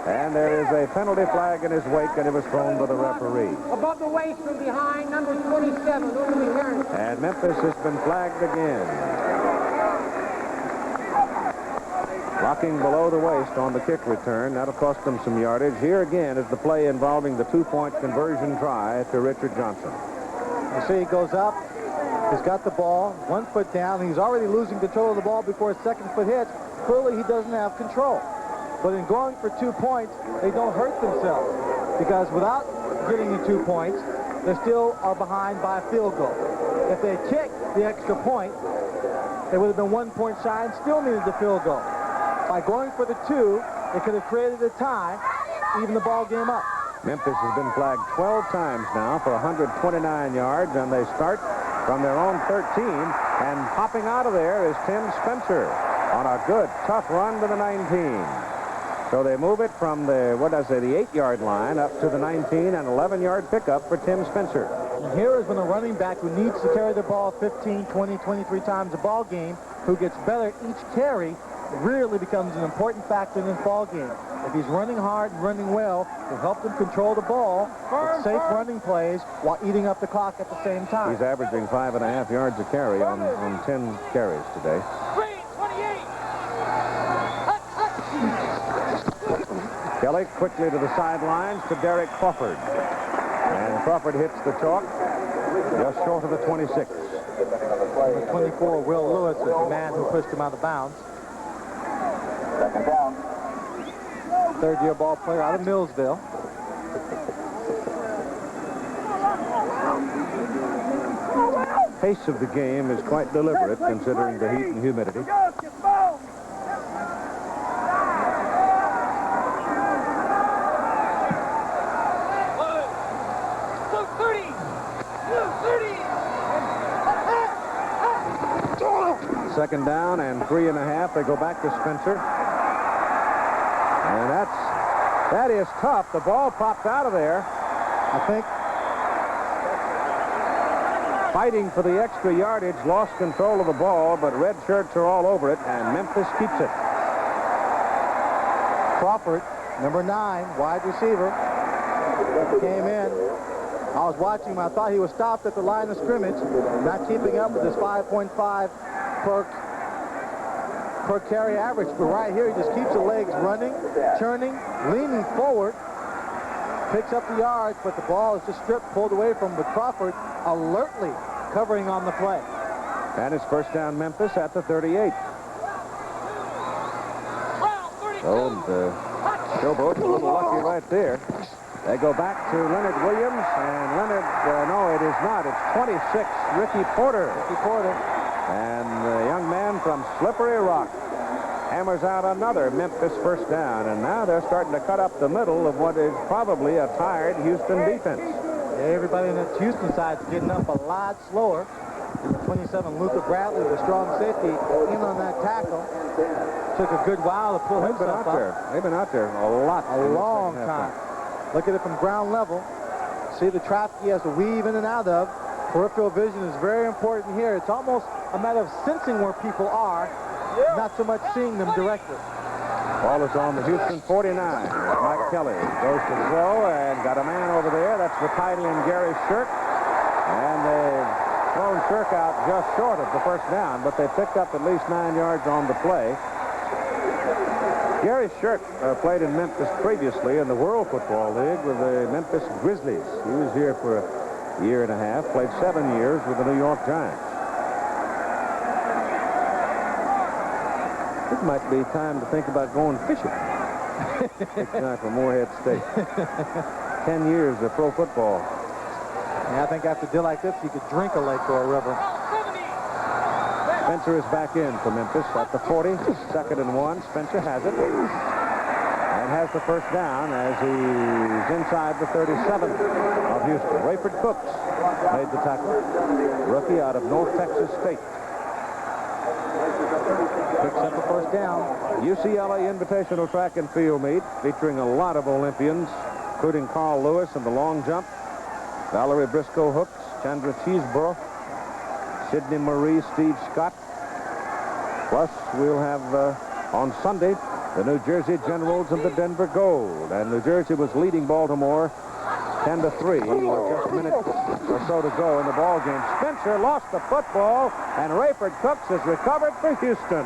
And there is a penalty flag in his wake, and it was thrown by the referee. Above the waist from behind, number 27, Ultimate Harris. And Memphis has been flagged again. Blocking below the waist on the kick return. That'll cost them some yardage. Here again is the play involving the 2-point conversion try to Richard Johnson. You see he goes up. He's got the ball, 1 foot down. He's already losing control of the ball before his second foot hits. Clearly he doesn't have control. But in going for 2 points, they don't hurt themselves. Because without getting the 2 points, they still are behind by a field goal. If they kick the extra point, they would have been 1 point shy and still needed the field goal. By going for the 2, it could have created a tie, even the ball game up. Memphis has been flagged 12 times now for 129 yards, and they start from their own 13. And popping out of there is Tim Spencer on a good, tough run to the 19. So they move it from the, the 8-yard line up to the 19 and 11-yard pickup for Tim Spencer. And here is when a running back who needs to carry the ball 15, 20, 23 times a ball game, who gets better each carry, really becomes an important factor in this ball game. If he's running hard and running well, it'll help them control the ball with safe running plays while eating up the clock at the same time. He's averaging 5.5 yards a carry on 10 carries today. Kelly quickly to the sidelines to Derek Crawford. And Crawford hits the chalk just short of the 26. Number 24, Will Lewis, is the man who pushed him out of bounds. Second down. Third-year ball player out of Millsville. Pace of the game is quite deliberate considering the heat and humidity. Second down and 3.5. They go back to Spencer. And that is tough. The ball popped out of there. I think fighting for the extra yardage, lost control of the ball, but red shirts are all over it, and Memphis keeps it. Crawford, number 9, wide receiver, came in. I was watching him. I thought he was stopped at the line of scrimmage, not keeping up with his 5.5 per carry average. But right here, he just keeps the legs running, churning, leaning forward, picks up the yards, but the ball is just stripped, pulled away from him. But Crawford alertly covering on the play. And it's first down Memphis at the 38. So the Showboats a little lucky right there. They go back to Leonard Williams, and Leonard, no, it is not. It's 26, Ricky Porter. And the young man from Slippery Rock hammers out another Memphis first down. And now they're starting to cut up the middle of what is probably a tired Houston defense. Everybody on the Houston side is getting up a lot slower. 27, Luther Bradley, the strong safety, in on that tackle. Took a good while to pull himself up. They've been out there a lot. A long time. Look at it from ground level. see the traffic he has to weave in and out of. Peripheral vision is very important here. It's almost a matter of sensing where people are, not so much seeing them directly. Ball is on the Houston 49. Mike Kelly goes to throw and got a man over there. That's the tight end, Gary Shirk. And they've thrown Shirk out just short of the first down, but they picked up at least 9 yards on the play. Gary Shirk played in Memphis previously in the World Football League with the Memphis Grizzlies. He was here for a year and a half, played 7 years with the New York Giants. It might be time to think about going fishing. It's time for Moorhead State. 10 years of pro football. Yeah, I think after a deal like this, you could drink a lake or a river. Spencer is back in for Memphis at the 40, 2nd and 1. Spencer has it. And has the first down as he's inside the 37 of Houston. Rayford Cooks made the tackle. Rookie out of North Texas State. Picks up the first down. UCLA Invitational Track and Field Meet featuring a lot of Olympians, including Carl Lewis in the long jump, Valerie Briscoe Hooks, Chandra Cheeseborough, Sidney Marie, Steve Scott. Plus, we'll have on Sunday the New Jersey Generals and the Denver Gold. And New Jersey was leading Baltimore 10-3 with just a minute or so to go in the ball game. Spencer lost the football, and Rayford Cooks has recovered for Houston.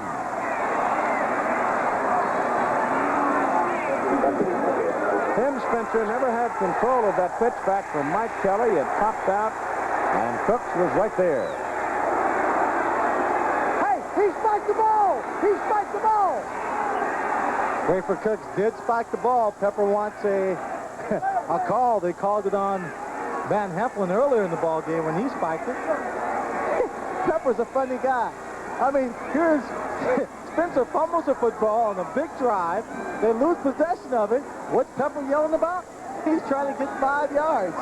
Tim Spencer never had control of that pitch back from Mike Kelly. It popped out, and Cooks was right there. Hey, he spiked the ball! He spiked the ball! Rayford Cooks did spike the ball. Pepper wants a call. They called it on Van Heflin earlier in the ball game when he spiked it. Pepper's a funny guy. I mean, here's Spencer fumbles the football on a big drive. They lose possession of it. What's Pepper yelling about? He's trying to get 5 yards.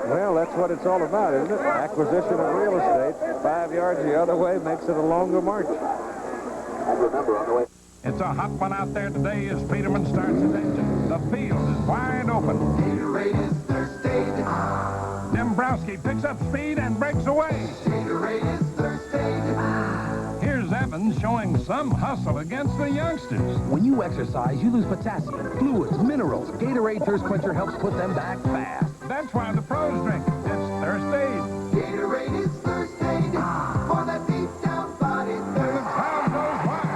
Well, that's what it's all about, isn't it? Acquisition of real estate. 5 yards the other way makes it a longer march. And remember, on the way. It's a hot one out there today as Peterman starts his engine. The field is wide open. Gatorade is thirsty. Dombrowski picks up speed and breaks away. Gatorade is thirsty. Here's Evans showing some hustle against the youngsters. When you exercise, you lose potassium, fluids, minerals. Gatorade Thirst Quencher helps put them back fast. That's why the pros drink it. It's Thursday. Gatorade is thirsty. For that deep down body thirst. The crowd goes wild.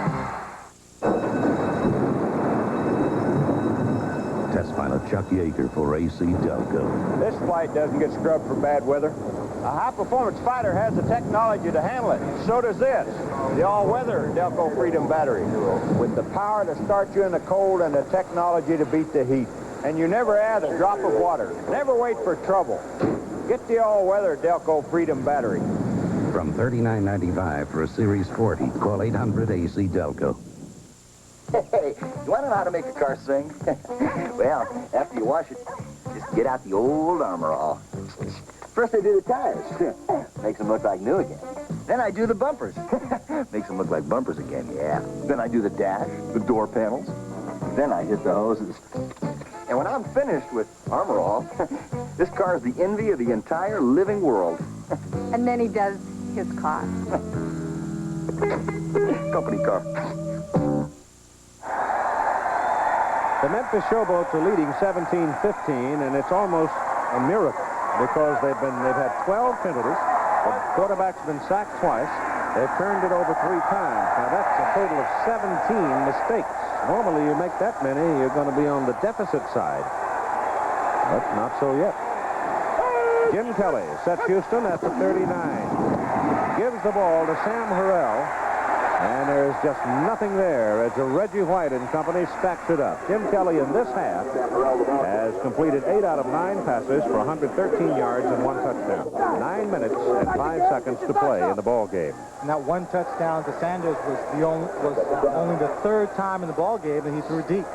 Test pilot Chuck Yeager for AC Delco. This flight doesn't get scrubbed for bad weather. A high-performance fighter has the technology to handle it. So does this, the all-weather Delco Freedom Battery, with the power to start you in the cold and the technology to beat the heat. And you never add a drop of water. Never wait for trouble. Get the all-weather Delco Freedom Battery. From $39.95 for a Series 40, call 800-AC Delco. Hey, you want to know how to make a car sing? Well, after you wash it, just get out the old Armor All. First I do the tires. Makes them look like new again. Then I do the bumpers. Makes them look like bumpers again, yeah. Then I do the dash, the door panels. Then I hit the hoses. And when I'm finished with Armor All, this car is the envy of the entire living world. And then he does his car. Company car. The Memphis Showboats are leading 17-15, and it's almost a miracle because they've had 12 penalties. The quarterback's been sacked twice. They've turned it over 3 times. Now that's a total of 17 mistakes. Normally you make that many, you're going to be on the deficit side. But not so yet. Jim Kelly sets Houston at the 39. Gives the ball to Sam Harrell. And there's just nothing there as Reggie White and company stacks it up. Jim Kelly in this half has completed 8 out of 9 passes for 113 yards and 1 touchdown. 9 minutes and 5 seconds to play in the ball game. And that 1 touchdown to Sanders was only the 3rd time in the ball game that he threw deep.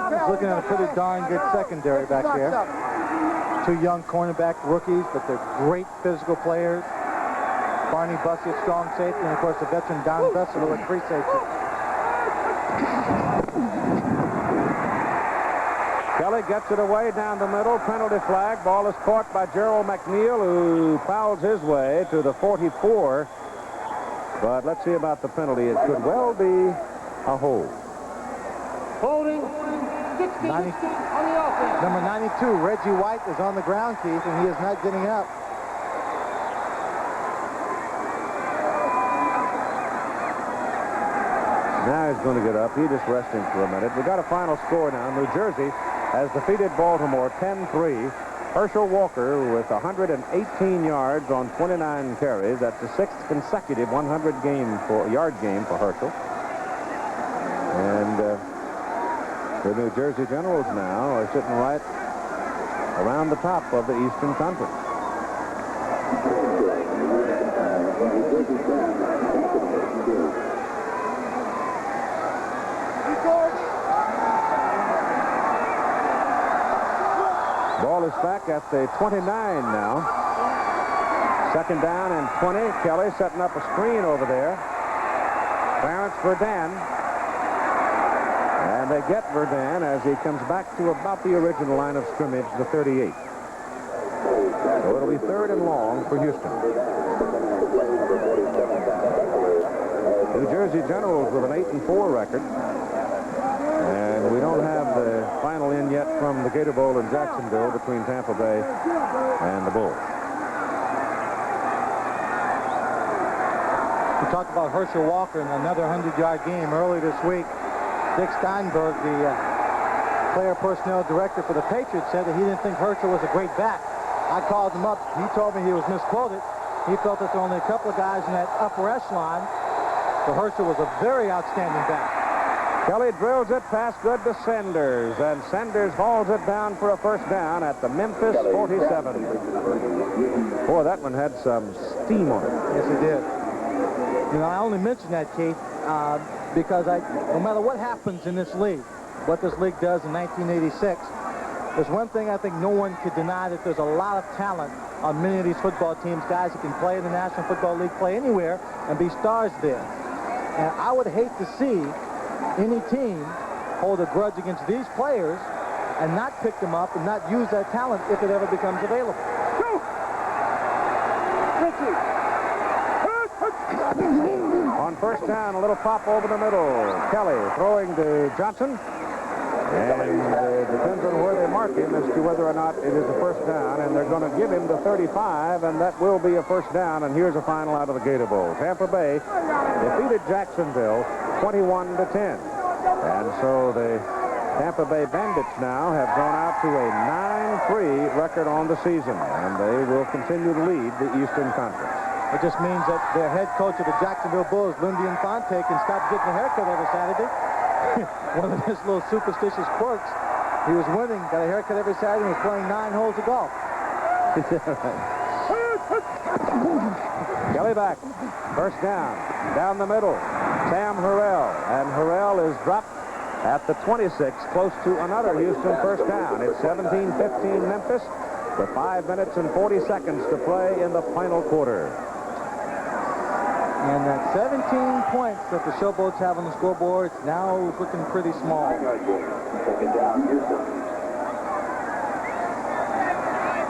He's looking at a pretty darn good secondary back here. 2 young cornerback rookies, but they're great physical players. Barney Bussey at strong safety, and of course the veteran Don Vessel at free safety. Kelly gets it away down the middle. Penalty flag. Ball is caught by Gerald McNeil, who fouls his way to the 44. But let's see about the penalty. It could well be a hold. Holding 60 on the offense. Number 92, Reggie White, is on the ground, Keith, and he is not getting up. Now he's going to get up. He's just resting for a minute. We've got a final score now. New Jersey has defeated Baltimore 10-3. Herschel Walker with 118 yards on 29 carries. That's the 6th consecutive 100-yard game for Herschel. And the New Jersey Generals now are sitting right around the top of the Eastern Conference. Ball is back at the 29 now. Second down and 20. Kelly setting up a screen over there. Clarence Verdun. And they get Verdun as he comes back to about the original line of scrimmage, the 38. So it'll be 3rd and long for Houston. New Jersey Generals with an 8-4 record. And we don't have the final in yet from the Gator Bowl in Jacksonville between Tampa Bay and the Bulls. We talked about Herschel Walker in another 100-yard game early this week. Dick Steinberg, the player personnel director for the Patriots, said that he didn't think Herschel was a great back. I called him up. He told me he was misquoted. He felt that there were only a couple of guys in that upper echelon. So Herschel was a very outstanding back. Kelly drills it past good to Sanders, and Sanders hauls it down for a first down at the Memphis 47. Boy, that one had some steam on it. Yes, it did. You know, I only mention that, Keith, because no matter what happens in this league, what this league does in 1986, there's one thing I think no one could deny, that there's a lot of talent on many of these football teams, guys who can play in the National Football League, play anywhere, and be stars there. And I would hate to see any team hold a grudge against these players and not pick them up and not use that talent if it ever becomes available. On first down, a little pop over the middle. Kelly throwing to Johnson. And it depends on where they mark him as to whether or not it is a first down. And they're going to give him the 35, and that will be a first down. And here's a final out of the Gator Bowl. Tampa Bay defeated Jacksonville 21-10. And so the Tampa Bay Bandits now have gone out to a 9-3 record on the season, and they will continue to lead the Eastern Conference. It just means that their head coach of the Jacksonville Bulls, Lindy Infante, can stop getting a haircut every Saturday. One of his little superstitious quirks. He was winning, got a haircut every Saturday, and was playing 9 holes of golf. Kelly back. First down. Down the middle. Sam Harrell. And Harrell is dropped at the 26, close to another Houston first down. It's 17-15 Memphis with 5 minutes and 40 seconds to play in the final quarter. And that 17 points that the Showboats have on the scoreboard now is looking pretty small.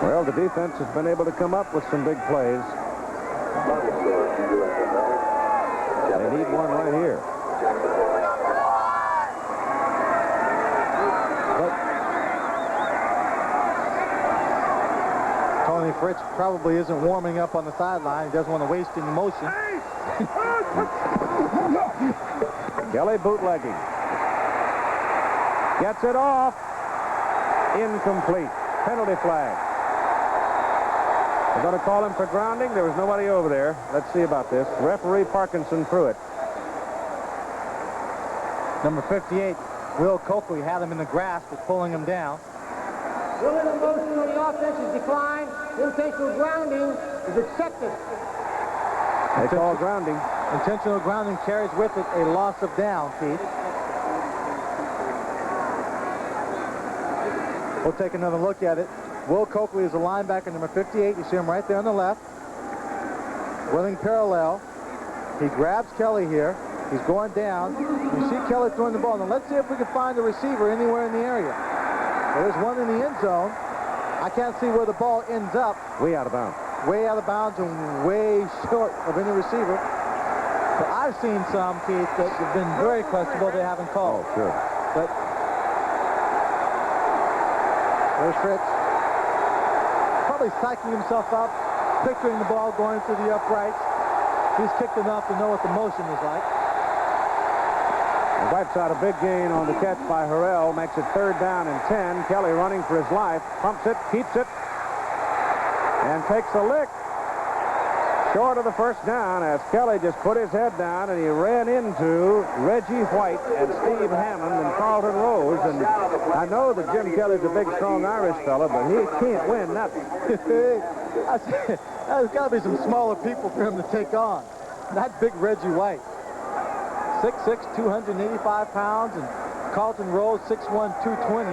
Well, the defense has been able to come up with some big plays. They need one right here. Tony Fritz probably isn't warming up on the sideline. He doesn't want to waste any motion. Kelly bootlegging. Gets it off. Incomplete. Penalty flag. They're going to call him for grounding. There was nobody over there. Let's see about this. Referee Parkinson threw it. Number 58, Will Coakley, had him in the grasp, was pulling him down. Will the motion on the offense's decline, intentional grounding is accepted. They call grounding. Intentional grounding carries with it a loss of down, Keith. We'll take another look at it. Will Coakley is the linebacker, number 58. You see him right there on the left. Running parallel. He grabs Kelly here. He's going down. You see Kelly throwing the ball. Now let's see if we can find the receiver anywhere in the area. There's one in the end zone. I can't see where the ball ends up. Way out of bounds. Way out of bounds and way short of any receiver. But I've seen some, Keith, that have been very questionable they haven't called. Oh, sure. But there's Fritz. Probably psyching himself up, picturing the ball going through the uprights. He's kicked enough to know what the motion is like. Wipes out a big gain on the catch by Harrell. Makes it 3rd down and 10. Kelly running for his life. Pumps it, keeps it, and takes a lick. Short of the first down as Kelly just put his head down and he ran into Reggie White and Steve Hammond and Carlton Rose. And I know that Jim Kelly's a big, strong Irish fella, but he can't win nothing. There's got to be some smaller people for him to take on. That big Reggie White. 6'6", 285 pounds, and Carlton Rose, 6'1", 220.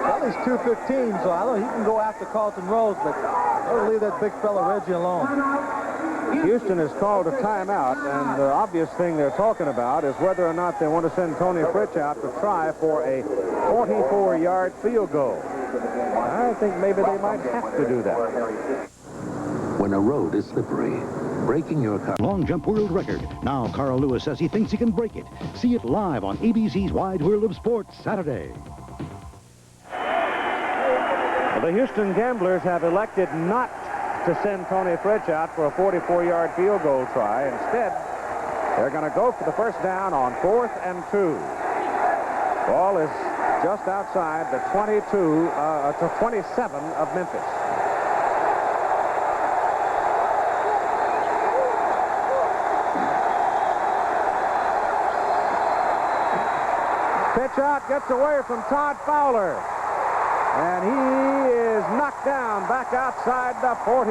Kelly's 215, so I don't know, he can go after Carlton Rose, but I'll leave that big fella Reggie alone. Houston has called a timeout, and the obvious thing they're talking about is whether or not they want to send Tony Fritch out to try for a 44-yard field goal. I think maybe they might have to do that. When a road is slippery, breaking your car. Long jump world record. Now Carl Lewis says he thinks he can break it. See it live on ABC's Wide World of Sports Saturday. The Houston Gamblers have elected not to send Tony Fritch out for a 44-yard field goal try. Instead, they're going to go for the first down on 4th and 2. Ball is just outside the 27 of Memphis. Pitch out, gets away from Todd Fowler. And he is knocked down back outside the 40.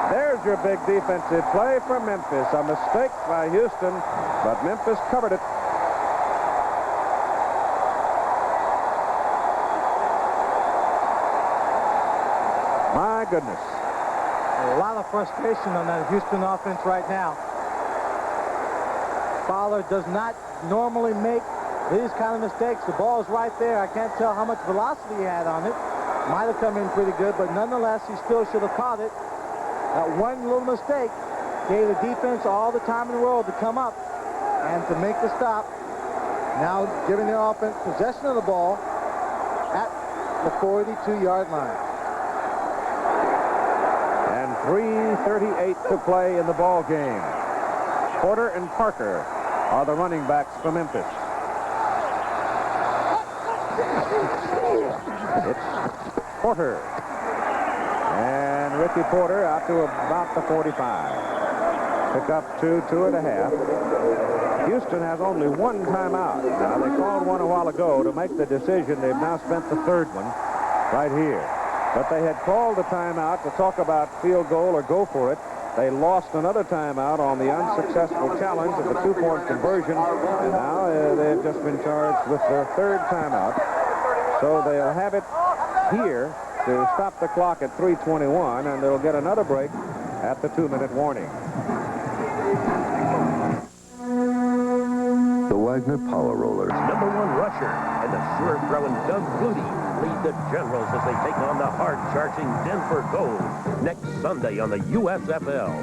There's your big defensive play for Memphis. A mistake by Houston, but Memphis covered it. My goodness. A lot of frustration on that Houston offense right now. Fowler does not normally make these kind of mistakes. The ball's right there. I can't tell how much velocity he had on it. Might have come in pretty good, but nonetheless, he still should have caught it. That one little mistake gave the defense all the time in the world to come up and to make the stop. Now giving the offense possession of the ball at the 42-yard line. And 3:38 to play in the ball game. Porter and Parker are the running backs for Memphis. It's Porter. And Ricky Porter out to about the 45. Pick up 2.5. Houston has only one timeout. Now, they called one a while ago to make the decision. They've now spent the 3rd one right here. But they had called a timeout to talk about field goal or go for it. They lost another timeout on the unsuccessful challenge of the 2-point conversion. And now they've just been charged with their 3rd timeout. So they'll have it here to stop the clock at 3:21, and they'll get another break at the 2-minute warning. The Wagner Power Rollers. #1 rusher and the sure-throwing Doug Flutie lead the Generals as they take on the hard-charging Denver Gold next Sunday on the USFL.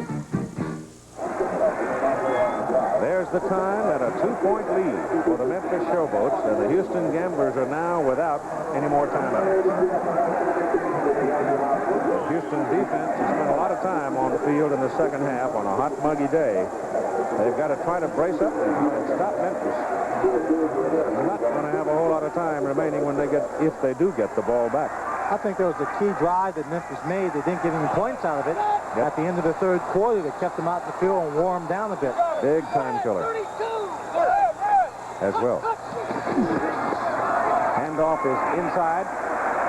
There's the time and a 2-point lead for the Memphis Showboats, and the Houston Gamblers are now without any more timeouts. The Houston defense has spent a lot of time on the field in the second half on a hot, muggy day. They've got to try to brace up and stop Memphis. They're not going to have a whole lot of time remaining when if they do get the ball back. I think there was a key drive that Memphis made. They didn't get any points out of it. Yep. At the end of the 3rd quarter, they kept them out in the field and wore them down a bit. Big time killer. As well. Handoff is inside.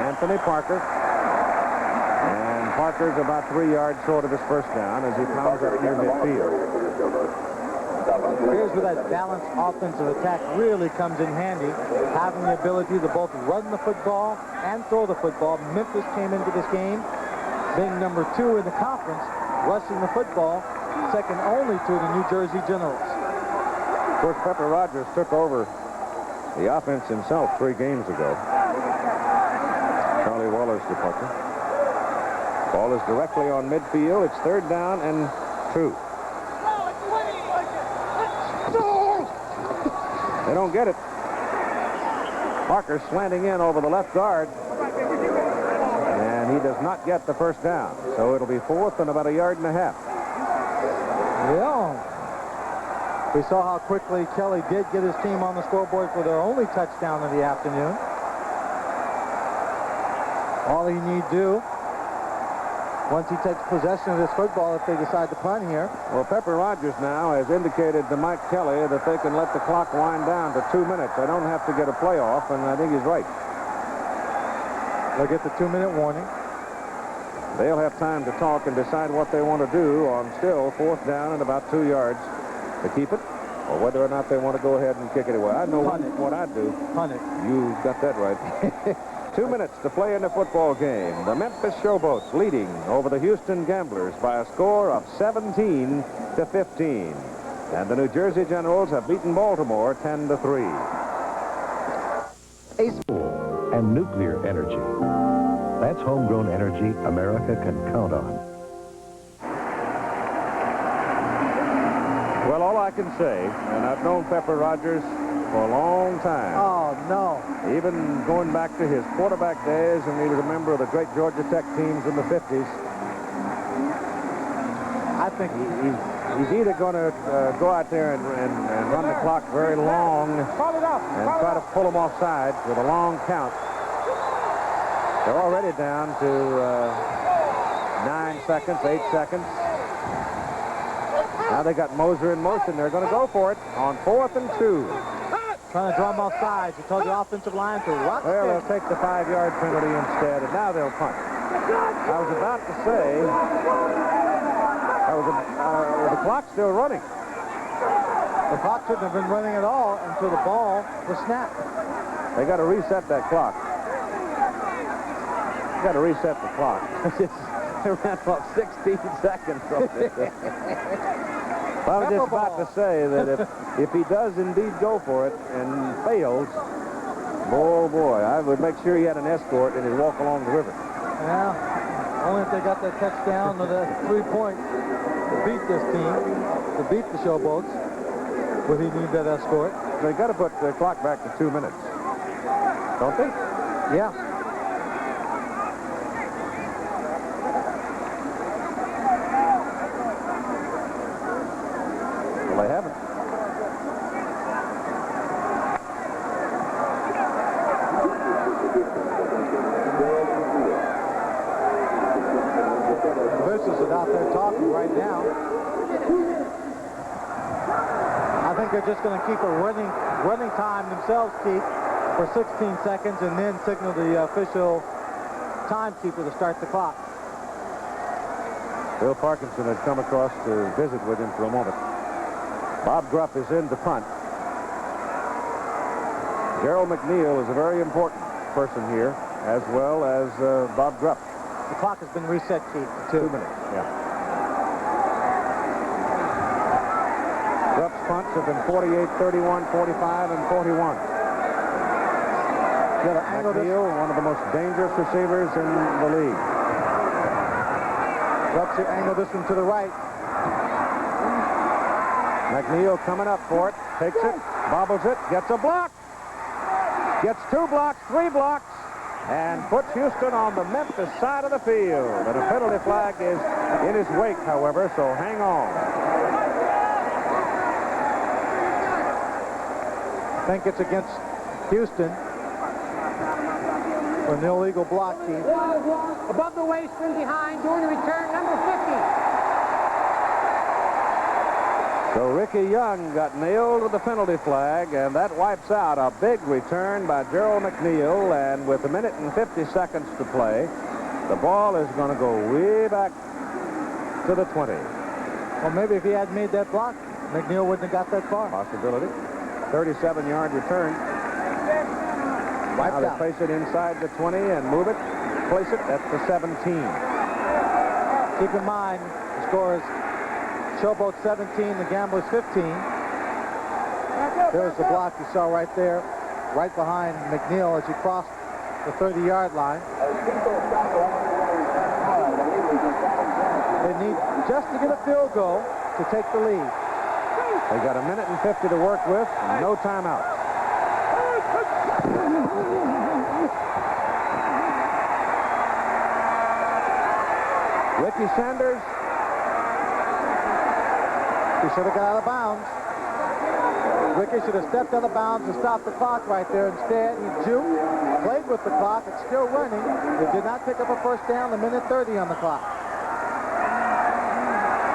Anthony Parker. And Parker's about 3 yards short of his first down as he pounds up near midfield. Here's where that balanced offensive attack really comes in handy. Having the ability to both run the football and throw the football. Memphis came into this game being number 2 in the conference, rushing the football, second only to the New Jersey Generals. Of course, Pepper Rogers took over the offense himself 3 games ago. Charlie Waller's departure. Ball is directly on midfield. It's 3rd down and 2. They don't get it. Parker slanting in over the left guard. And he does not get the 1st down. So it'll be 4th and about 1.5 yards. Yeah. We saw how quickly Kelly did get his team on the scoreboard for their only touchdown of the afternoon. All he needs to do, once he takes possession of this football, if they decide to punt here. Well, Pepper Rogers now has indicated to Mike Kelly that they can let the clock wind down to 2 minutes. They don't have to get a playoff, and I think he's right. They'll get the 2-minute warning. They'll have time to talk and decide what they want to do on still 4th down and about 2 yards to keep it, or whether or not they want to go ahead and kick it away. I know what I'd do. Punt it. You got that right. 2 minutes to play in the football game. The Memphis Showboats leading over the Houston Gamblers by a score of 17-15. And the New Jersey Generals have beaten Baltimore 10-3. Ace and nuclear energy. That's homegrown energy America can count on. Well, all I can say, and I've known Pepper Rogers for a long time. Oh, no. Even going back to his quarterback days, and he was a member of the great Georgia Tech teams in the 50s. I think he's either going to go out there and run the clock very long and try to pull them off sides with a long count. They're already down to 9 seconds, 8 seconds. Now they got Moser in motion. They're going to go for it on 4th and 2. Trying to draw them off sides. You told the offensive line to rock. Well, they'll take the 5-yard penalty instead, and now they'll punt. I was about to say, the clock's still running. The clock shouldn't have been running at all until the ball was snapped. They got to reset that clock. Got to reset the clock. They ran about 16 seconds from it. I was just about to say that if he does indeed go for it and fails, boy, I would make sure he had an escort and he'd walk along the river. Yeah, only if they got that touchdown or that 3-point to beat this team, to beat the Showboats, would he need that escort? They got to put the clock back to 2 minutes, don't they? Yeah. They haven't. Memphis is out there talking right now. I think they're just going to keep a running time themselves, Keith, for 16 seconds and then signal the official timekeeper to start the clock. Bill Parkinson had come across to visit with him for a moment. Bob Grupp is in to punt. Gerald McNeil is a very important person here, as well as Bob Grupp. The clock has been reset, Keith. 2 minutes, yeah. Grupp's punts have been 48, 31, 45, and 41. McNeil, one of the most dangerous receivers in the league. Grupp's to angle this one to the right. McNeil coming up for it, takes it, bobbles it, gets a block. Gets 2 blocks, 3 blocks, and puts Houston on the Memphis side of the field. And a penalty flag is in his wake, however, so hang on. I think it's against Houston for an illegal block, Keith. Above the waist and behind, doing the return, number 50. So Ricky Young got nailed with the penalty flag, and that wipes out a big return by Gerald McNeil. And with 1 minute and 50 seconds to play, the ball is going to go way back to the 20. Well, maybe if he hadn't made that block, McNeil wouldn't have got that far. Possibility. 37-yard return. Now they place it inside the 20 and move it, place it at the 17. Keep in mind, the score is Showboat 17, the Gamblers 15. There's the block you saw right there. right behind McNeil as he crossed the 30-yard line. They need just to get a field goal to take the lead. They got 1:50 to work with and no timeout. Ricky Sanders. He should have got out of bounds. Ricky should have stepped out of bounds and stopped the clock right there. Instead, he juked, played with the clock. It's still running. He did not pick up a first down, 1:30 on the clock.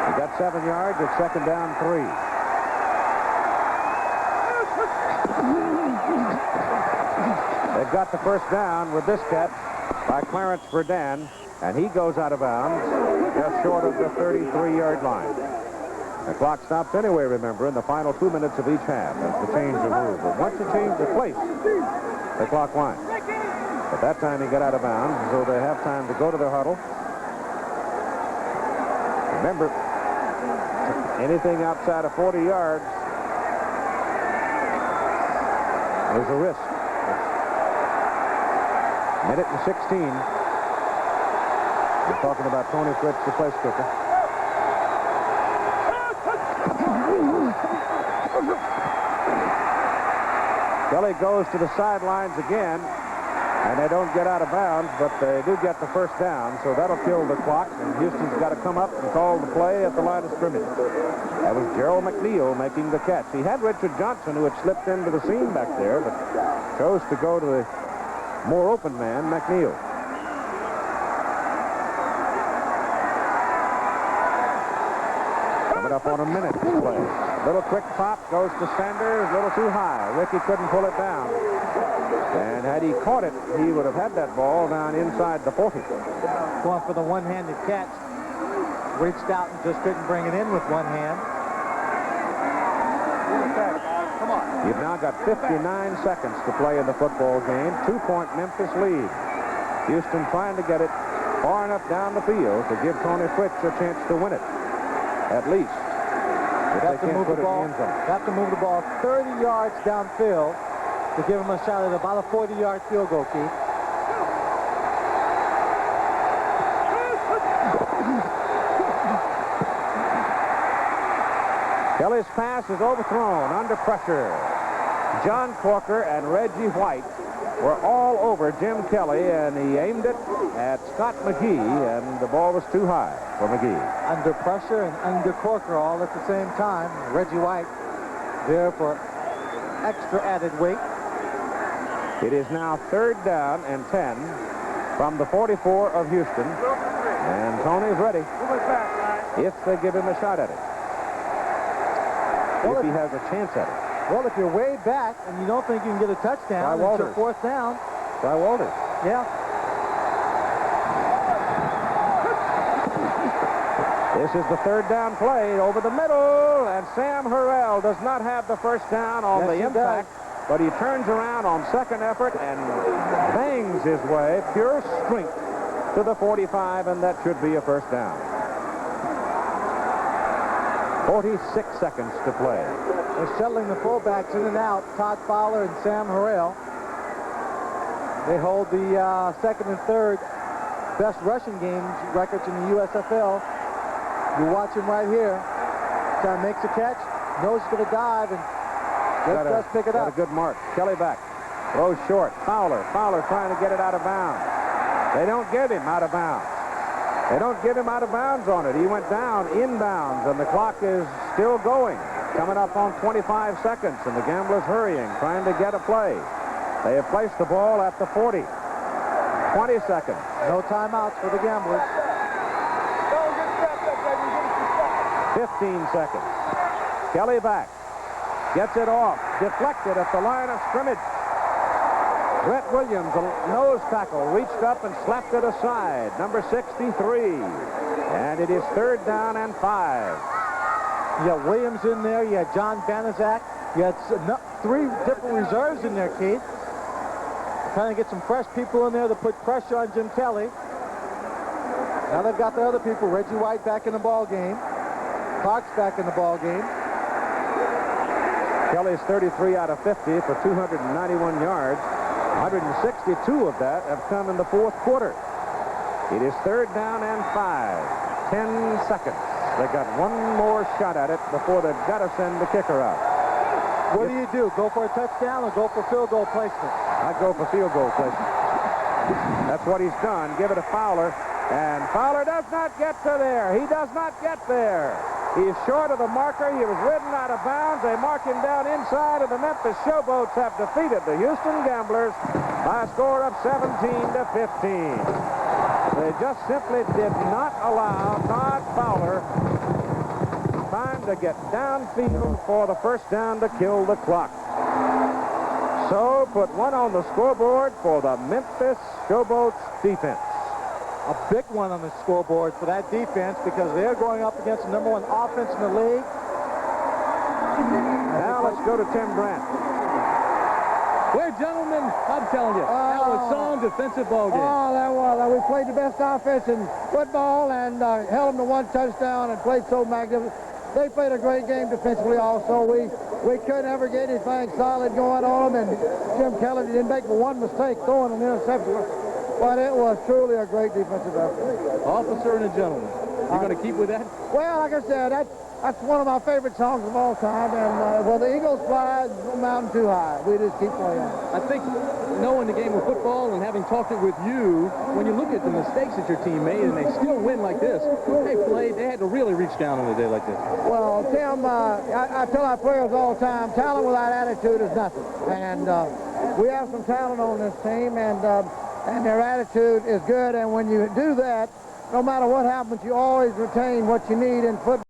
He got 7 yards. It's second down 3. They've got the first down with this catch by Clarence Verdun, and he goes out of bounds just short of the 33-yard line. The clock stops anyway, remember, in the final 2 minutes of each half. That's the change of rule. But once the change is placed, the clock winds. But that time he got out of bounds, so they have time to go to their huddle. Remember, anything outside of 40 yards is a risk. Minute and 16. We're talking about Tony Fritz, the place kicker. Kelly goes to the sidelines again, and they don't get out of bounds, but they do get the first down, so that'll kill the clock, and Houston's got to come up and call the play at the line of scrimmage. That was Gerald McNeil making the catch. He had Richard Johnson, who had slipped into the seam back there, but chose to go to the more open man, McNeil. Coming up on a minute to play. Little quick pop goes to Sanders, a little too high. Ricky couldn't pull it down. And had he caught it, he would have had that ball down inside the 40. Going for the one-handed catch. Reached out and just couldn't bring it in with one hand. Come on. You've now got 59 seconds to play in the football game. 2-point Memphis lead. Houston trying to get it far enough down the field to give Tony Fritz a chance to win it. At least. If they can't put it in the end zone. Have to move the ball 30 yards downfield to give him a shot at about a 40-yard field goal, Keith. Kelly's pass is overthrown under pressure. John Corker and Reggie White were all over Jim Kelly, and he aimed it at Scott McGee, and the ball was too high for McGee. Under pressure and under Corker all at the same time. Reggie White there for extra added weight. It is now third down and 10 from the 44 of Houston, and Tony's ready if they give him a shot at it. Well, if he has a chance at it. Well, if you're way back and you don't think you can get a touchdown, it's your fourth down. Try Walters. Yeah. This is the third down play over the middle, and Sam Harrell does not have the first down on the impact, but he turns around on second effort and bangs his way, pure strength, to the 45, and that should be a first down. 46 seconds to play. They're shuttling the fullbacks in and out, Todd Fowler and Sam Harrell. They hold the second and third best rushing games records in the USFL. You watch him right here. Kind of makes a catch, knows he's going to dive, and just does pick it up. Got a good mark. Kelly back. Throws short. Fowler trying to get it out of bounds. They don't get him out of bounds. They don't get him out of bounds on it. He went down inbounds, and the clock is still going. Coming up on 25 seconds, and the Gamblers hurrying, trying to get a play. They have placed the ball at the 40. 20 seconds. No timeouts for the Gamblers. 15 seconds. Kelly back. Gets it off. Deflected at the line of scrimmage. Brett Williams, a nose tackle, reached up and slapped it aside. Number 63. And it is third down and 5. You got Williams in there. You had John Banaszak. You had three different reserves in there, Keith. Trying to get some fresh people in there to put pressure on Jim Kelly. Now they've got the other people. Reggie White back in the ball game. Clark's back in the ball game. Kelly's 33 out of 50 for 291 yards. 162 of that have come in the fourth quarter. It is 3rd down and 5. 10 seconds. They got one more shot at it before they've got to send the kicker out. What do you do? Go for a touchdown or go for field goal placement? I'd go for field goal placement. That's what he's done. Give it to Fowler. And Fowler does not get to there. He does not get there. He's short of the marker. He was ridden out of bounds. They mark him down inside, and the Memphis Showboats have defeated the Houston Gamblers by a score of 17-15. They just simply did not allow Todd Fowler time to get downfield for the first down to kill the clock. So put one on the scoreboard for the Memphis Showboats defense. A big one on the scoreboard for that defense because they're going up against the #1 offense in the league. Now let's go to Tim Grant. Well, gentlemen, I'm telling you, that was some defensive ball game. Oh, that was. We played the best offense in football and held them to 1 touchdown and played so magnificent. They played a great game defensively also. We couldn't ever get anything solid going on them, and Jim Kelly didn't make but one mistake throwing an interception. But it was truly a great defensive effort. Officer and a gentleman. You're going to keep with that? Well, like I said, that's one of my favorite songs of all time. And well, the Eagles fly no mountain too high. We just keep playing. I think knowing the game of football and having talked it with you, when you look at the mistakes that your team made and they still win like this, they had to really reach down on a day like this. Well, Tim, I tell our players all the time, talent without attitude is nothing. And we have some talent on this team, and their attitude is good. And when you do that, no matter what happens, you always retain what you need in football.